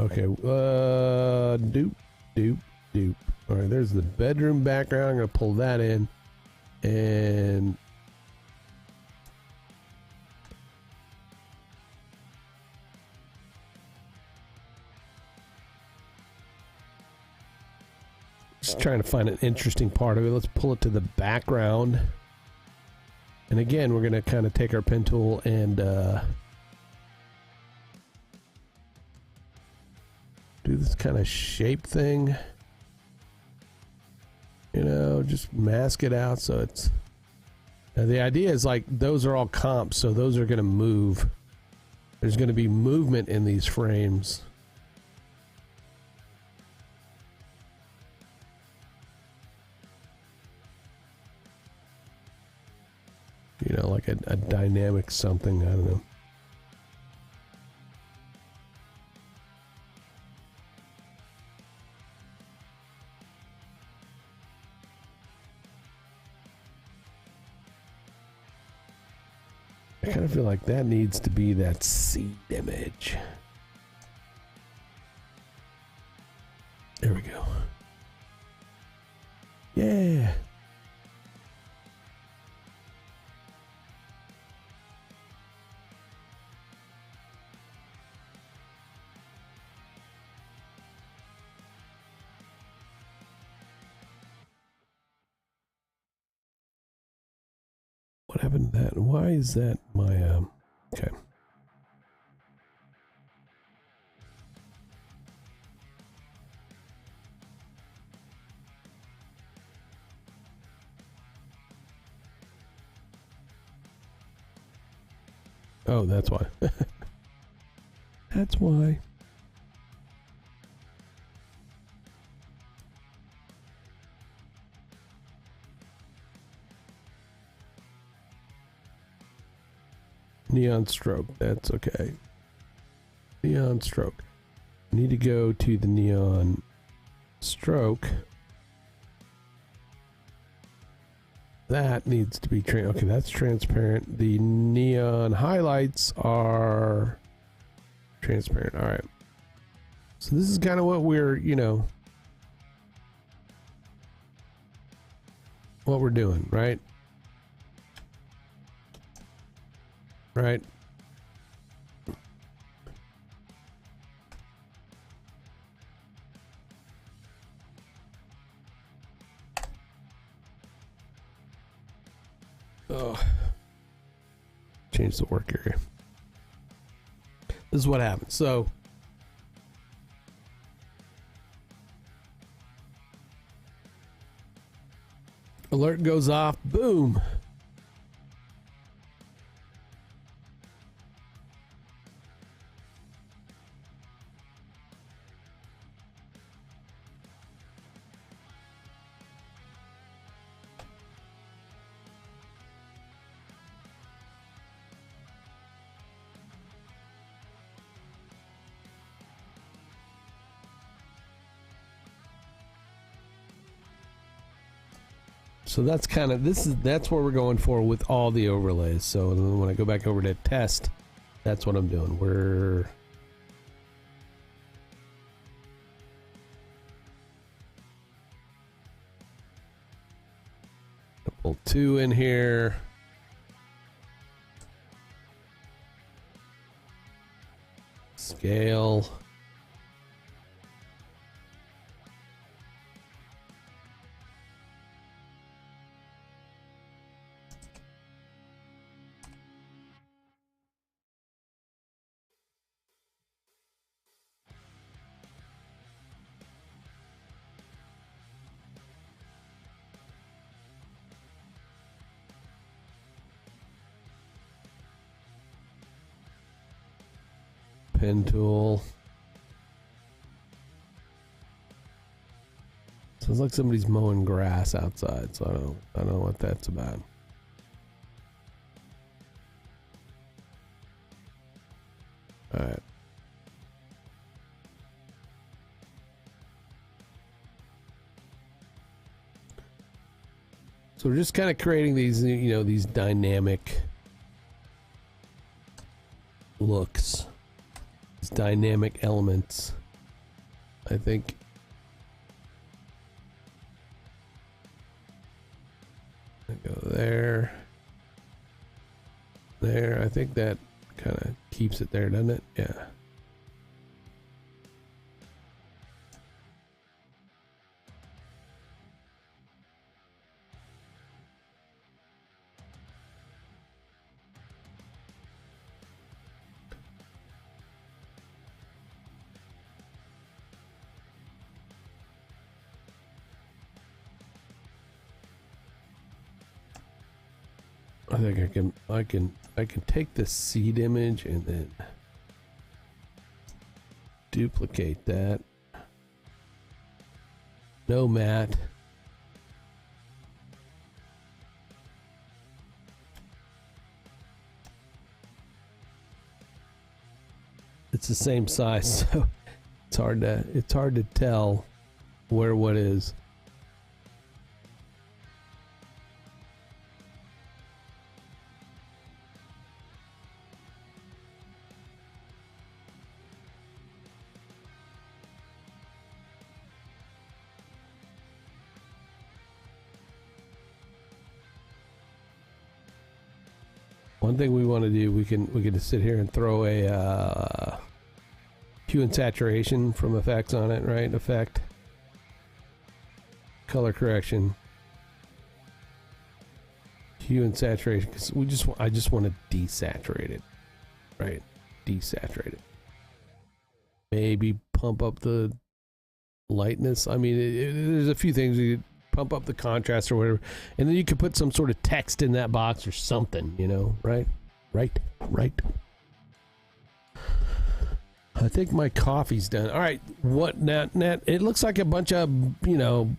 Okay, doop. All right, there's the bedroom background. I'm gonna pull that in, and just trying to find an interesting part of it. Let's pull it to the background, and again, we're gonna kind of take our pen tool and do this kind of shape thing, you know, just mask it out so it's, now the idea is like those are all comps, so those are going to move. There's going to be movement in these frames. You know, like a dynamic something, I don't know. I kind of feel like that needs to be that seed image. There we go. Yeah. What happened to that? Why is that my, okay. Oh, that's why. That's why. Neon stroke. That's okay. Neon stroke. Need to go to the neon stroke. That needs to be okay, that's transparent. The neon highlights are transparent. All right. So this is kind of what we're, you know, what we're doing, right? Right. Oh, change the work area. This is what happens. So alert goes off, boom. So that's kind of, that's what we're going for with all the overlays. So when I go back over to test, that's what I'm doing. We're pull 2 in here. Scale. Pen tool. Sounds like somebody's mowing grass outside, so I don't know what that's about. All right. So we're just kind of creating these, you know, these dynamic looks. Dynamic elements. I think I go there. There. I think that kind of keeps it there, doesn't it? Yeah. I think I can take this seed image and then duplicate that. No matte. It's the same size, so it's hard to tell where what is. One thing we want to do, we can just sit here and throw a hue and saturation from effects on it, right? Effect, color correction, hue and saturation, because I just want to desaturate it, right? Desaturate it. Maybe pump up the lightness. I mean, there's a few things. You pump up the contrast or whatever, and then you could put some sort of text in that box or something, you know, right? Right. I think my coffee's done. All right, what now? It looks like a bunch of, you know,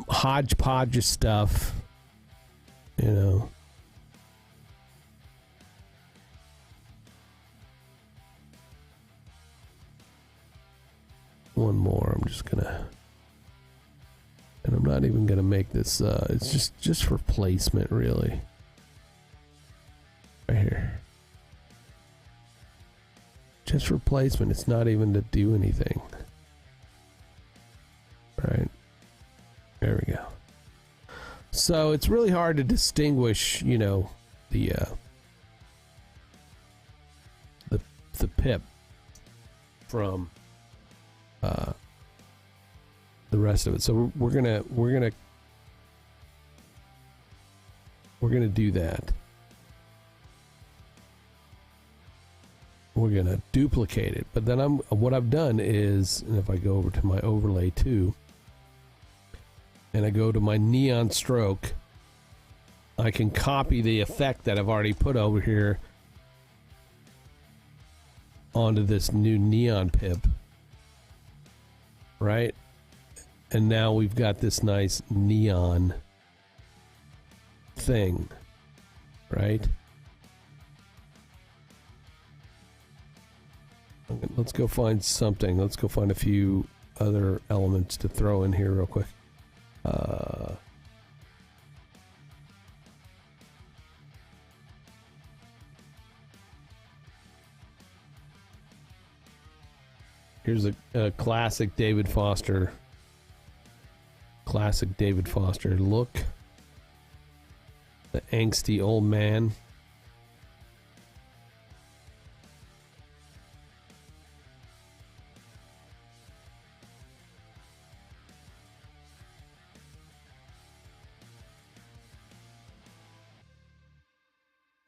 hodgepodge of stuff, you know. One more. I'm just gonna, and I'm not even gonna make this. It's just for placement, really. Right here. Just for placement. It's not even to do anything. Right. There we go. So it's really hard to distinguish, you know, the pip from the rest of it. So we're gonna do that. We're gonna duplicate it, but then what I've done is, and if I go over to my overlay 2 and I go to my neon stroke, I can copy the effect that I've already put over here onto this new neon pip, right? And now we've got this nice neon thing, right? Okay, let's go find something. Let's go find a few other elements to throw in here real quick. Here's a classic David Foster. Classic David Foster look. The angsty old man.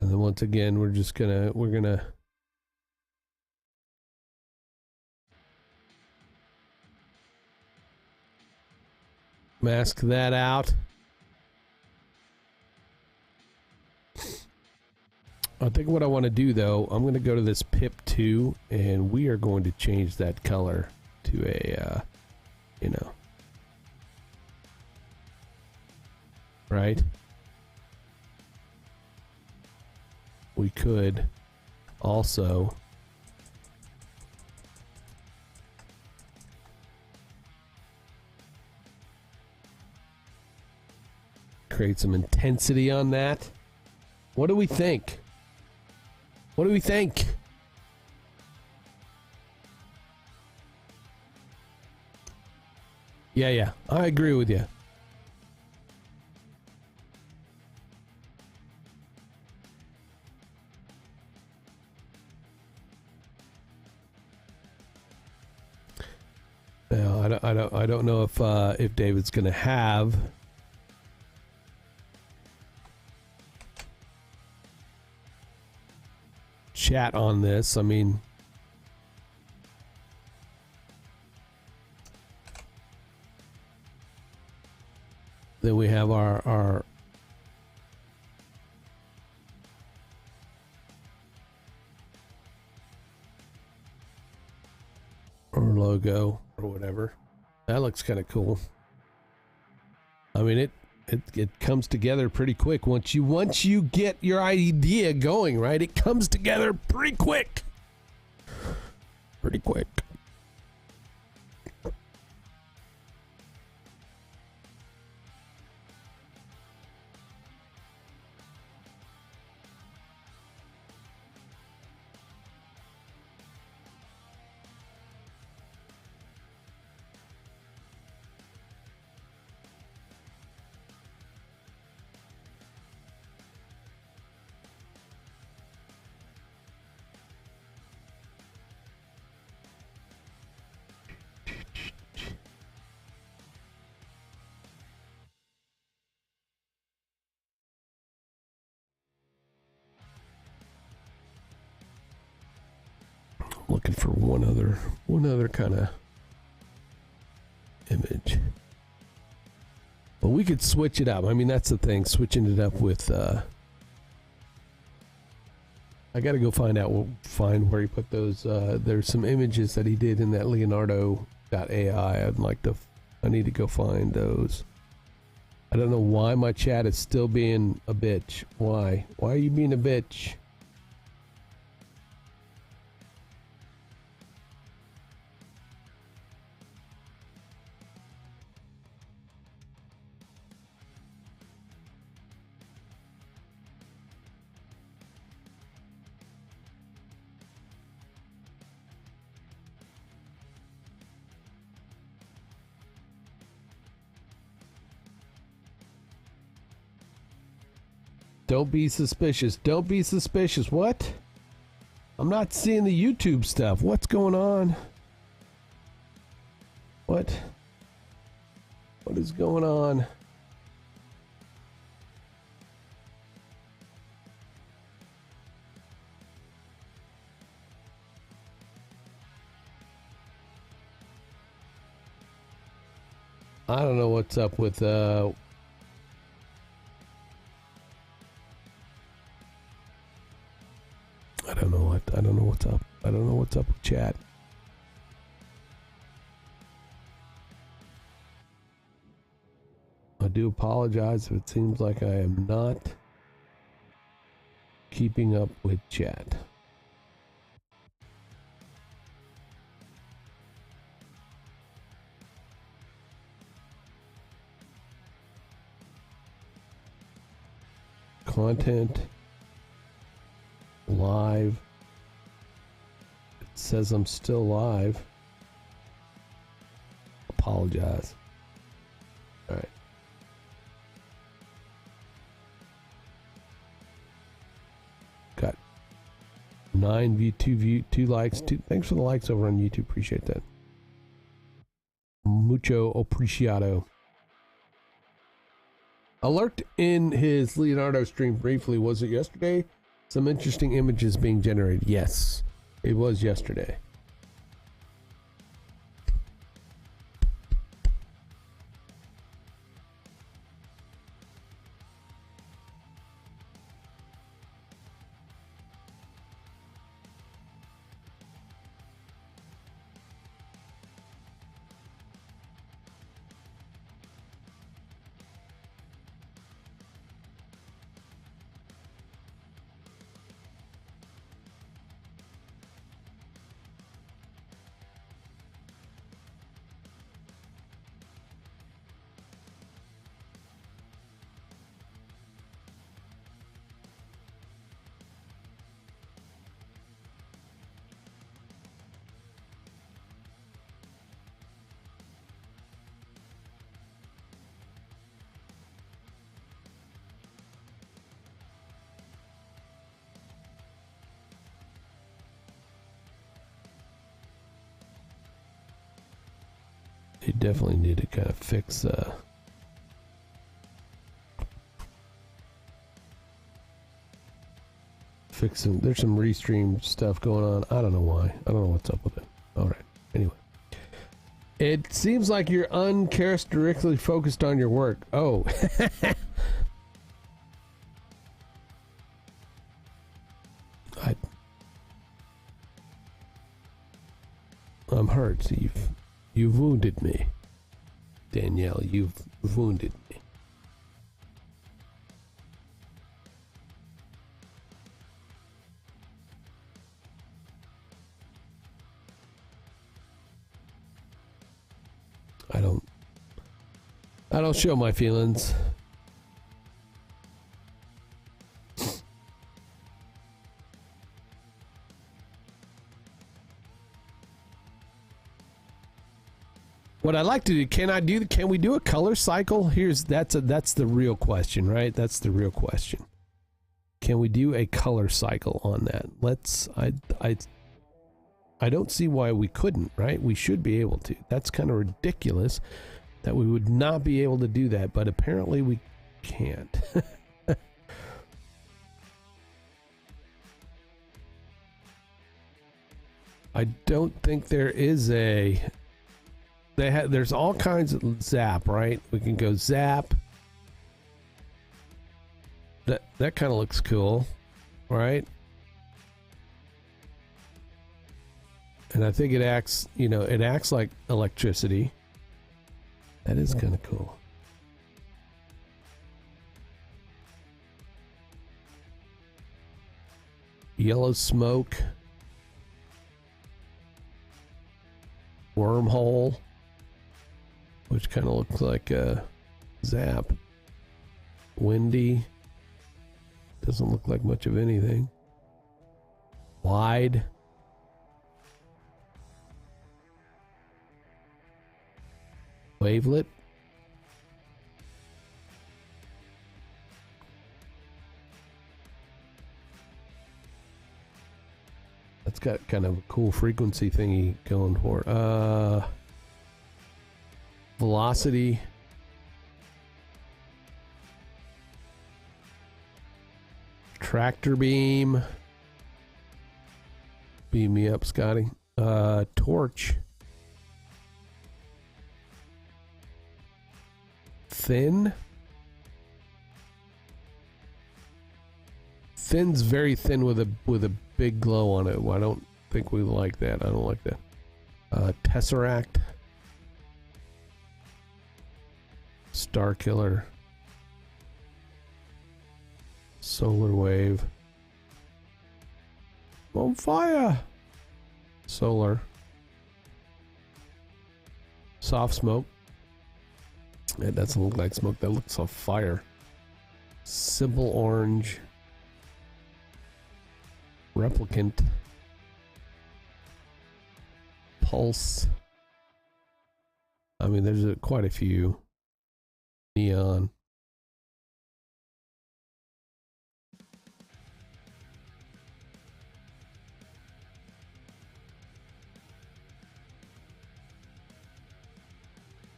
And then once again, we're gonna mask that out. I think what I want to do, though, I'm going to go to this pip 2, and we are going to change that color to a, you know, right? We could also create some intensity on that. What do we think? What do we think? Yeah, I agree with you. Now, I don't know if David's going to have chat on this. I mean, then we have our logo or whatever. That looks kind of cool. I mean, it comes together pretty quick once you get your idea going, right? It comes together pretty quick. Pretty quick. looking for one other kind of image. But we could switch it up. I mean, that's the thing, switching it up with I got to go find where he put those. There's some images that he did in that Leonardo.ai. I need to go find those. I don't know why my chat is still being a bitch. Why? Why are you being a bitch? Don't be suspicious. Don't be suspicious. What? I'm not seeing the YouTube stuff. What's going on? What? What is going on? I don't know what's up with I don't know what's up. I don't know what's up with chat. I do apologize if it seems like I am not keeping up with chat. Content live. It says I'm still live. Apologize. All right. Got 2 likes. Thanks for the likes over on YouTube. Appreciate that. Mucho apreciado. Alert in his Leonardo stream briefly. Was it yesterday? Some interesting images being generated. Yes, it was yesterday. They definitely need to kind of fix there's some restream stuff going on. I don't know why. I don't know what's up with it. All right. Anyway. It seems like you're uncharacteristically focused on your work. Oh. I'm hurt, Steve. You've wounded me. Danielle, you've wounded me. I don't show my feelings. What I'd like to do, can we do a color cycle? That's the real question, right? That's the real question. Can we do a color cycle on that? I don't see why we couldn't, right? We should be able to. That's kind of ridiculous that we would not be able to do that, but apparently we can't. I don't think there is a. There's all kinds of zap, right? We can go zap. That kind of looks cool, right? And I think it acts, it acts like electricity. That is kind of cool. Yellow smoke. Wormhole. Which kind of looks like a zap. Windy. Doesn't look like much of anything. Wide. Wavelet. That's got kind of a cool frequency thingy going for it. Velocity. Tractor beam. Beam me up, Scotty. Torch. Thin. Thin's very thin with a big glow on it. Well, I don't think we like that. I don't like that. Tesseract. Star Killer. Solar Wave. On fire. Solar. Soft smoke. That doesn't look like smoke. That looks like fire. Simple orange. Replicant. Pulse. I mean, there's quite a few. Neon.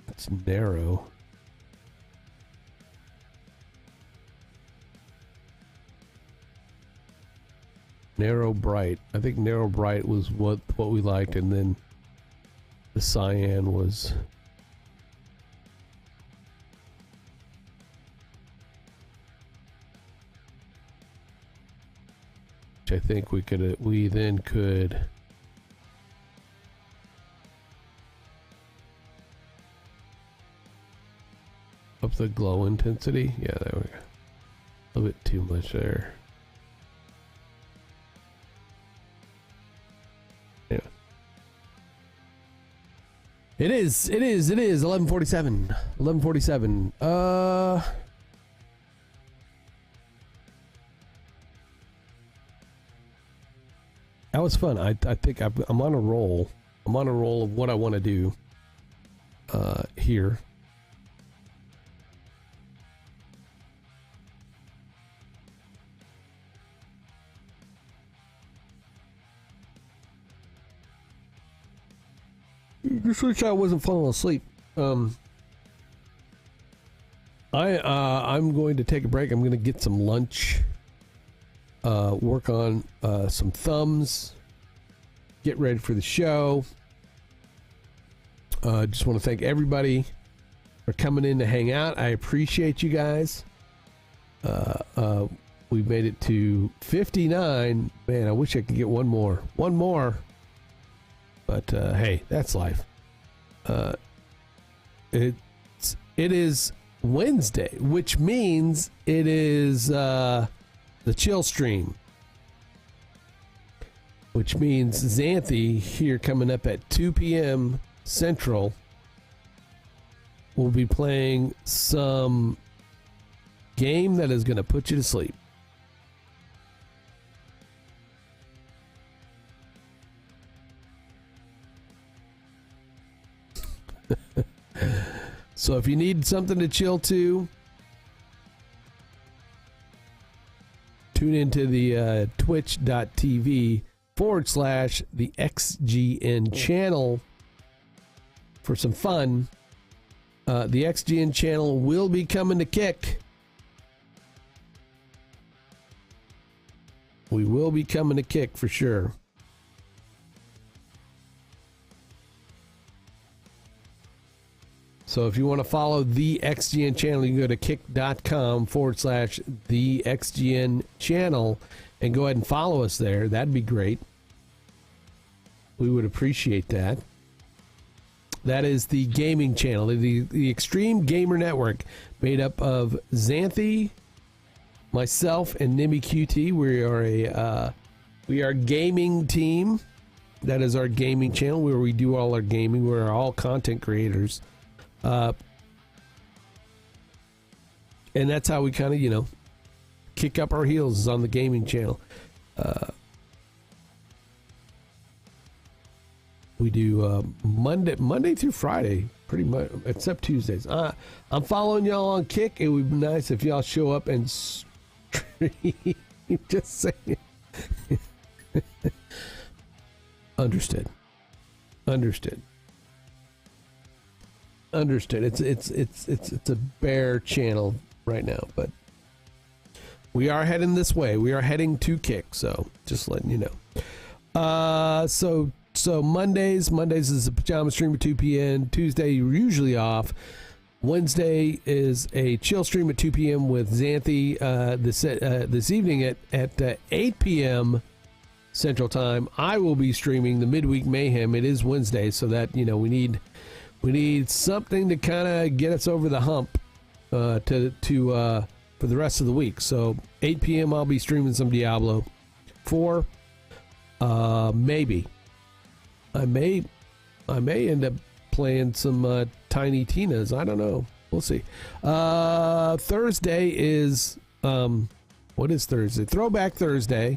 It's narrow. Narrow bright. I think narrow bright was what we liked, and then the cyan was which I think we then could up the glow intensity. Yeah, there we go. A little bit too much there. Yeah. It is 11:47. 11:47. That was fun. I think I'm on a roll. I'm on a roll of what I want to do here. Just wish I wasn't falling asleep. I'm going to take a break. I'm going to get some lunch. Work on some thumbs. Get ready for the show. Just want to thank everybody for coming in to hang out. I appreciate you guys. We made it to 59. Man, I wish I could get one more. One more. But hey, that's life. It is Wednesday, which means it is the chill stream, which means Xanthi here coming up at 2 p.m. Central will be playing some game that is going to put you to sleep. So if you need something to chill to, tune into the twitch.tv /the XGN channel for some fun. The XGN channel will be coming to Kick. We will be coming to Kick for sure. So if you want to follow the XGN channel, you can go to kick.com/the XGN channel and go ahead and follow us there. That'd be great. We would appreciate that. That is the gaming channel, the Extreme Gamer Network, made up of Xanthi, myself, and Nimmy QT. We are a gaming team. That is our gaming channel where we do all our gaming. We're all content creators. And that's how we kind of, kick up our heels is on the gaming channel. We do Monday through Friday, pretty much, except Tuesdays. I'm following y'all on Kick. It would be nice if y'all show up and stream. Just saying. Understood. It's a bare channel right now, but we are heading this way. We are heading to Kick, so just letting you know. So Mondays is a pajama stream at 2 p.m. Tuesday, you're usually off. Wednesday is a chill stream at 2 p.m. with Xanthi. This evening at 8 p.m. Central Time, I will be streaming the Midweek Mayhem. It is Wednesday, so that we need something to kind of get us over the hump for the rest of the week. So 8 p.m. I'll be streaming some Diablo 4. Maybe I may end up playing some Tiny Tina's. I don't know. We'll see. Thursday is what is Thursday? Throwback Thursday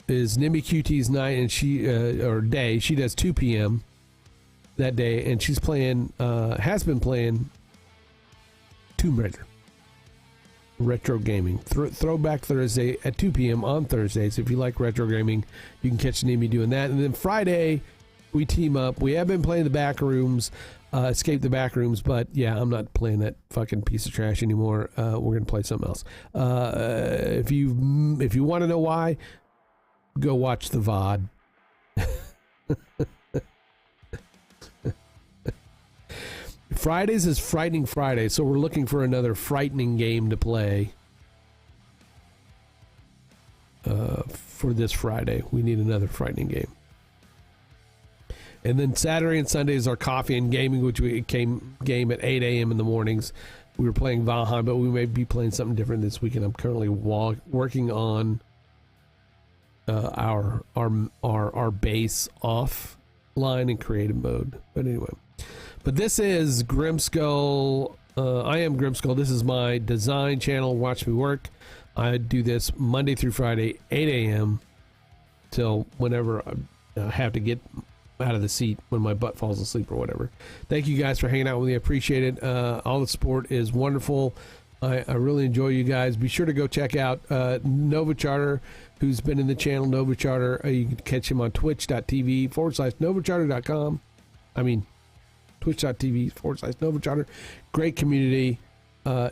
is Nimby QT's night, and she or day. She does 2 p.m. that day, and she's playing has been playing Tomb Raider retro gaming. Throwback Thursday at 2 p.m. on Thursdays. If you like retro gaming, you can catch Nimby doing that. And then Friday we team up. We have been playing the back rooms, Escape the Back Rooms, but yeah, I'm not playing that fucking piece of trash anymore. We're gonna play something else. If you want to know why, go watch the VOD. Fridays is Frightening Friday, so we're looking for another frightening game to play for this Friday. We need another frightening game. And then Saturday and Sunday is our coffee and gaming, which we game at 8 a.m. in the mornings. We were playing Valheim, but we may be playing something different this weekend. I'm currently working on our base offline and creative mode. But anyway. But this is Grimskull. I am Grimskull. This is my design channel. Watch me work. I do this Monday through Friday, 8 a.m. till whenever I have to get out of the seat when my butt falls asleep or whatever. Thank you guys for hanging out with me. I appreciate it. All the support is wonderful. I really enjoy you guys. Be sure to go check out Nova Charter, who's been in the channel, Nova Charter. You can catch him on twitch.tv/NovaCharter.com. Twitch.tv/Nova Charter. Great community.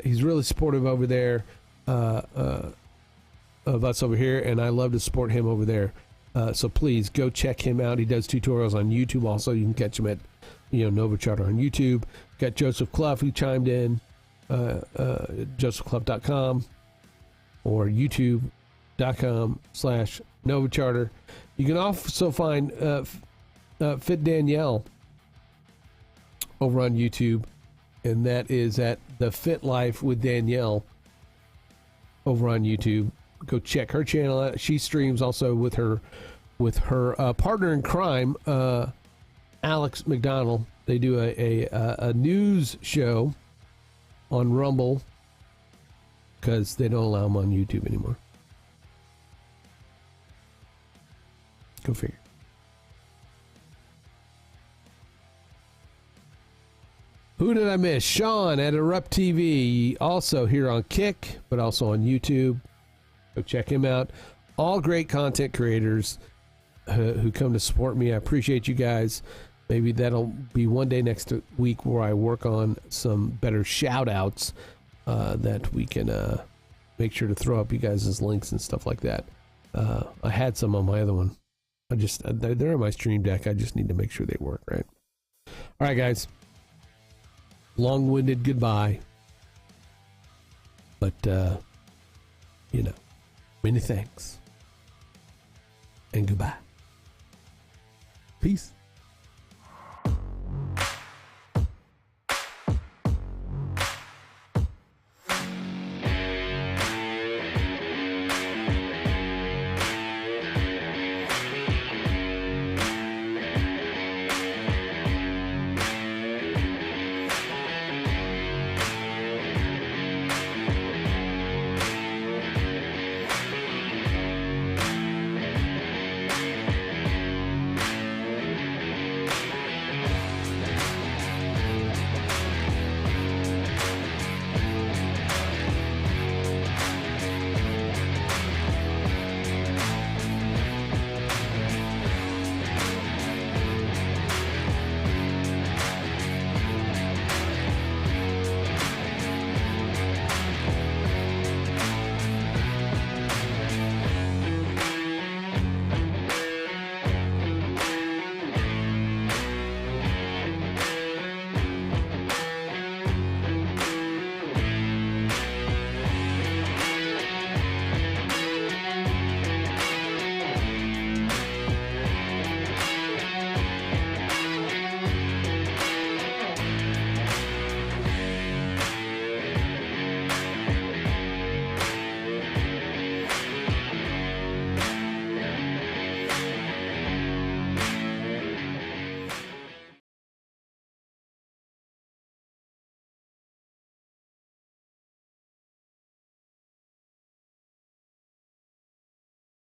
He's really supportive over there of us over here, and I love to support him over there. So please go check him out. He does tutorials on YouTube also. You can catch him at Nova Charter on YouTube. Got Joseph Clough who chimed in, josephclough.com or youtube.com/Nova Charter. You can also find Fit Danielle over on YouTube, and that is at The Fit Life with Danielle over on YouTube. Go check her channel out. She streams also with her partner in crime, Alex McDonald. They do a news show on Rumble because they don't allow them on YouTube anymore. Go figure. Who did I miss? Sean at Erupt TV, also here on Kick, but also on YouTube. Go check him out. All great content creators who come to support me. I appreciate you guys. Maybe that'll be one day next week where I work on some better shout outs that we can make sure to throw up you guys' links and stuff like that. I had some on my other one. They're on my stream deck. I just need to make sure they work right. All right, guys. Long-winded goodbye. But, many thanks. And goodbye. Peace.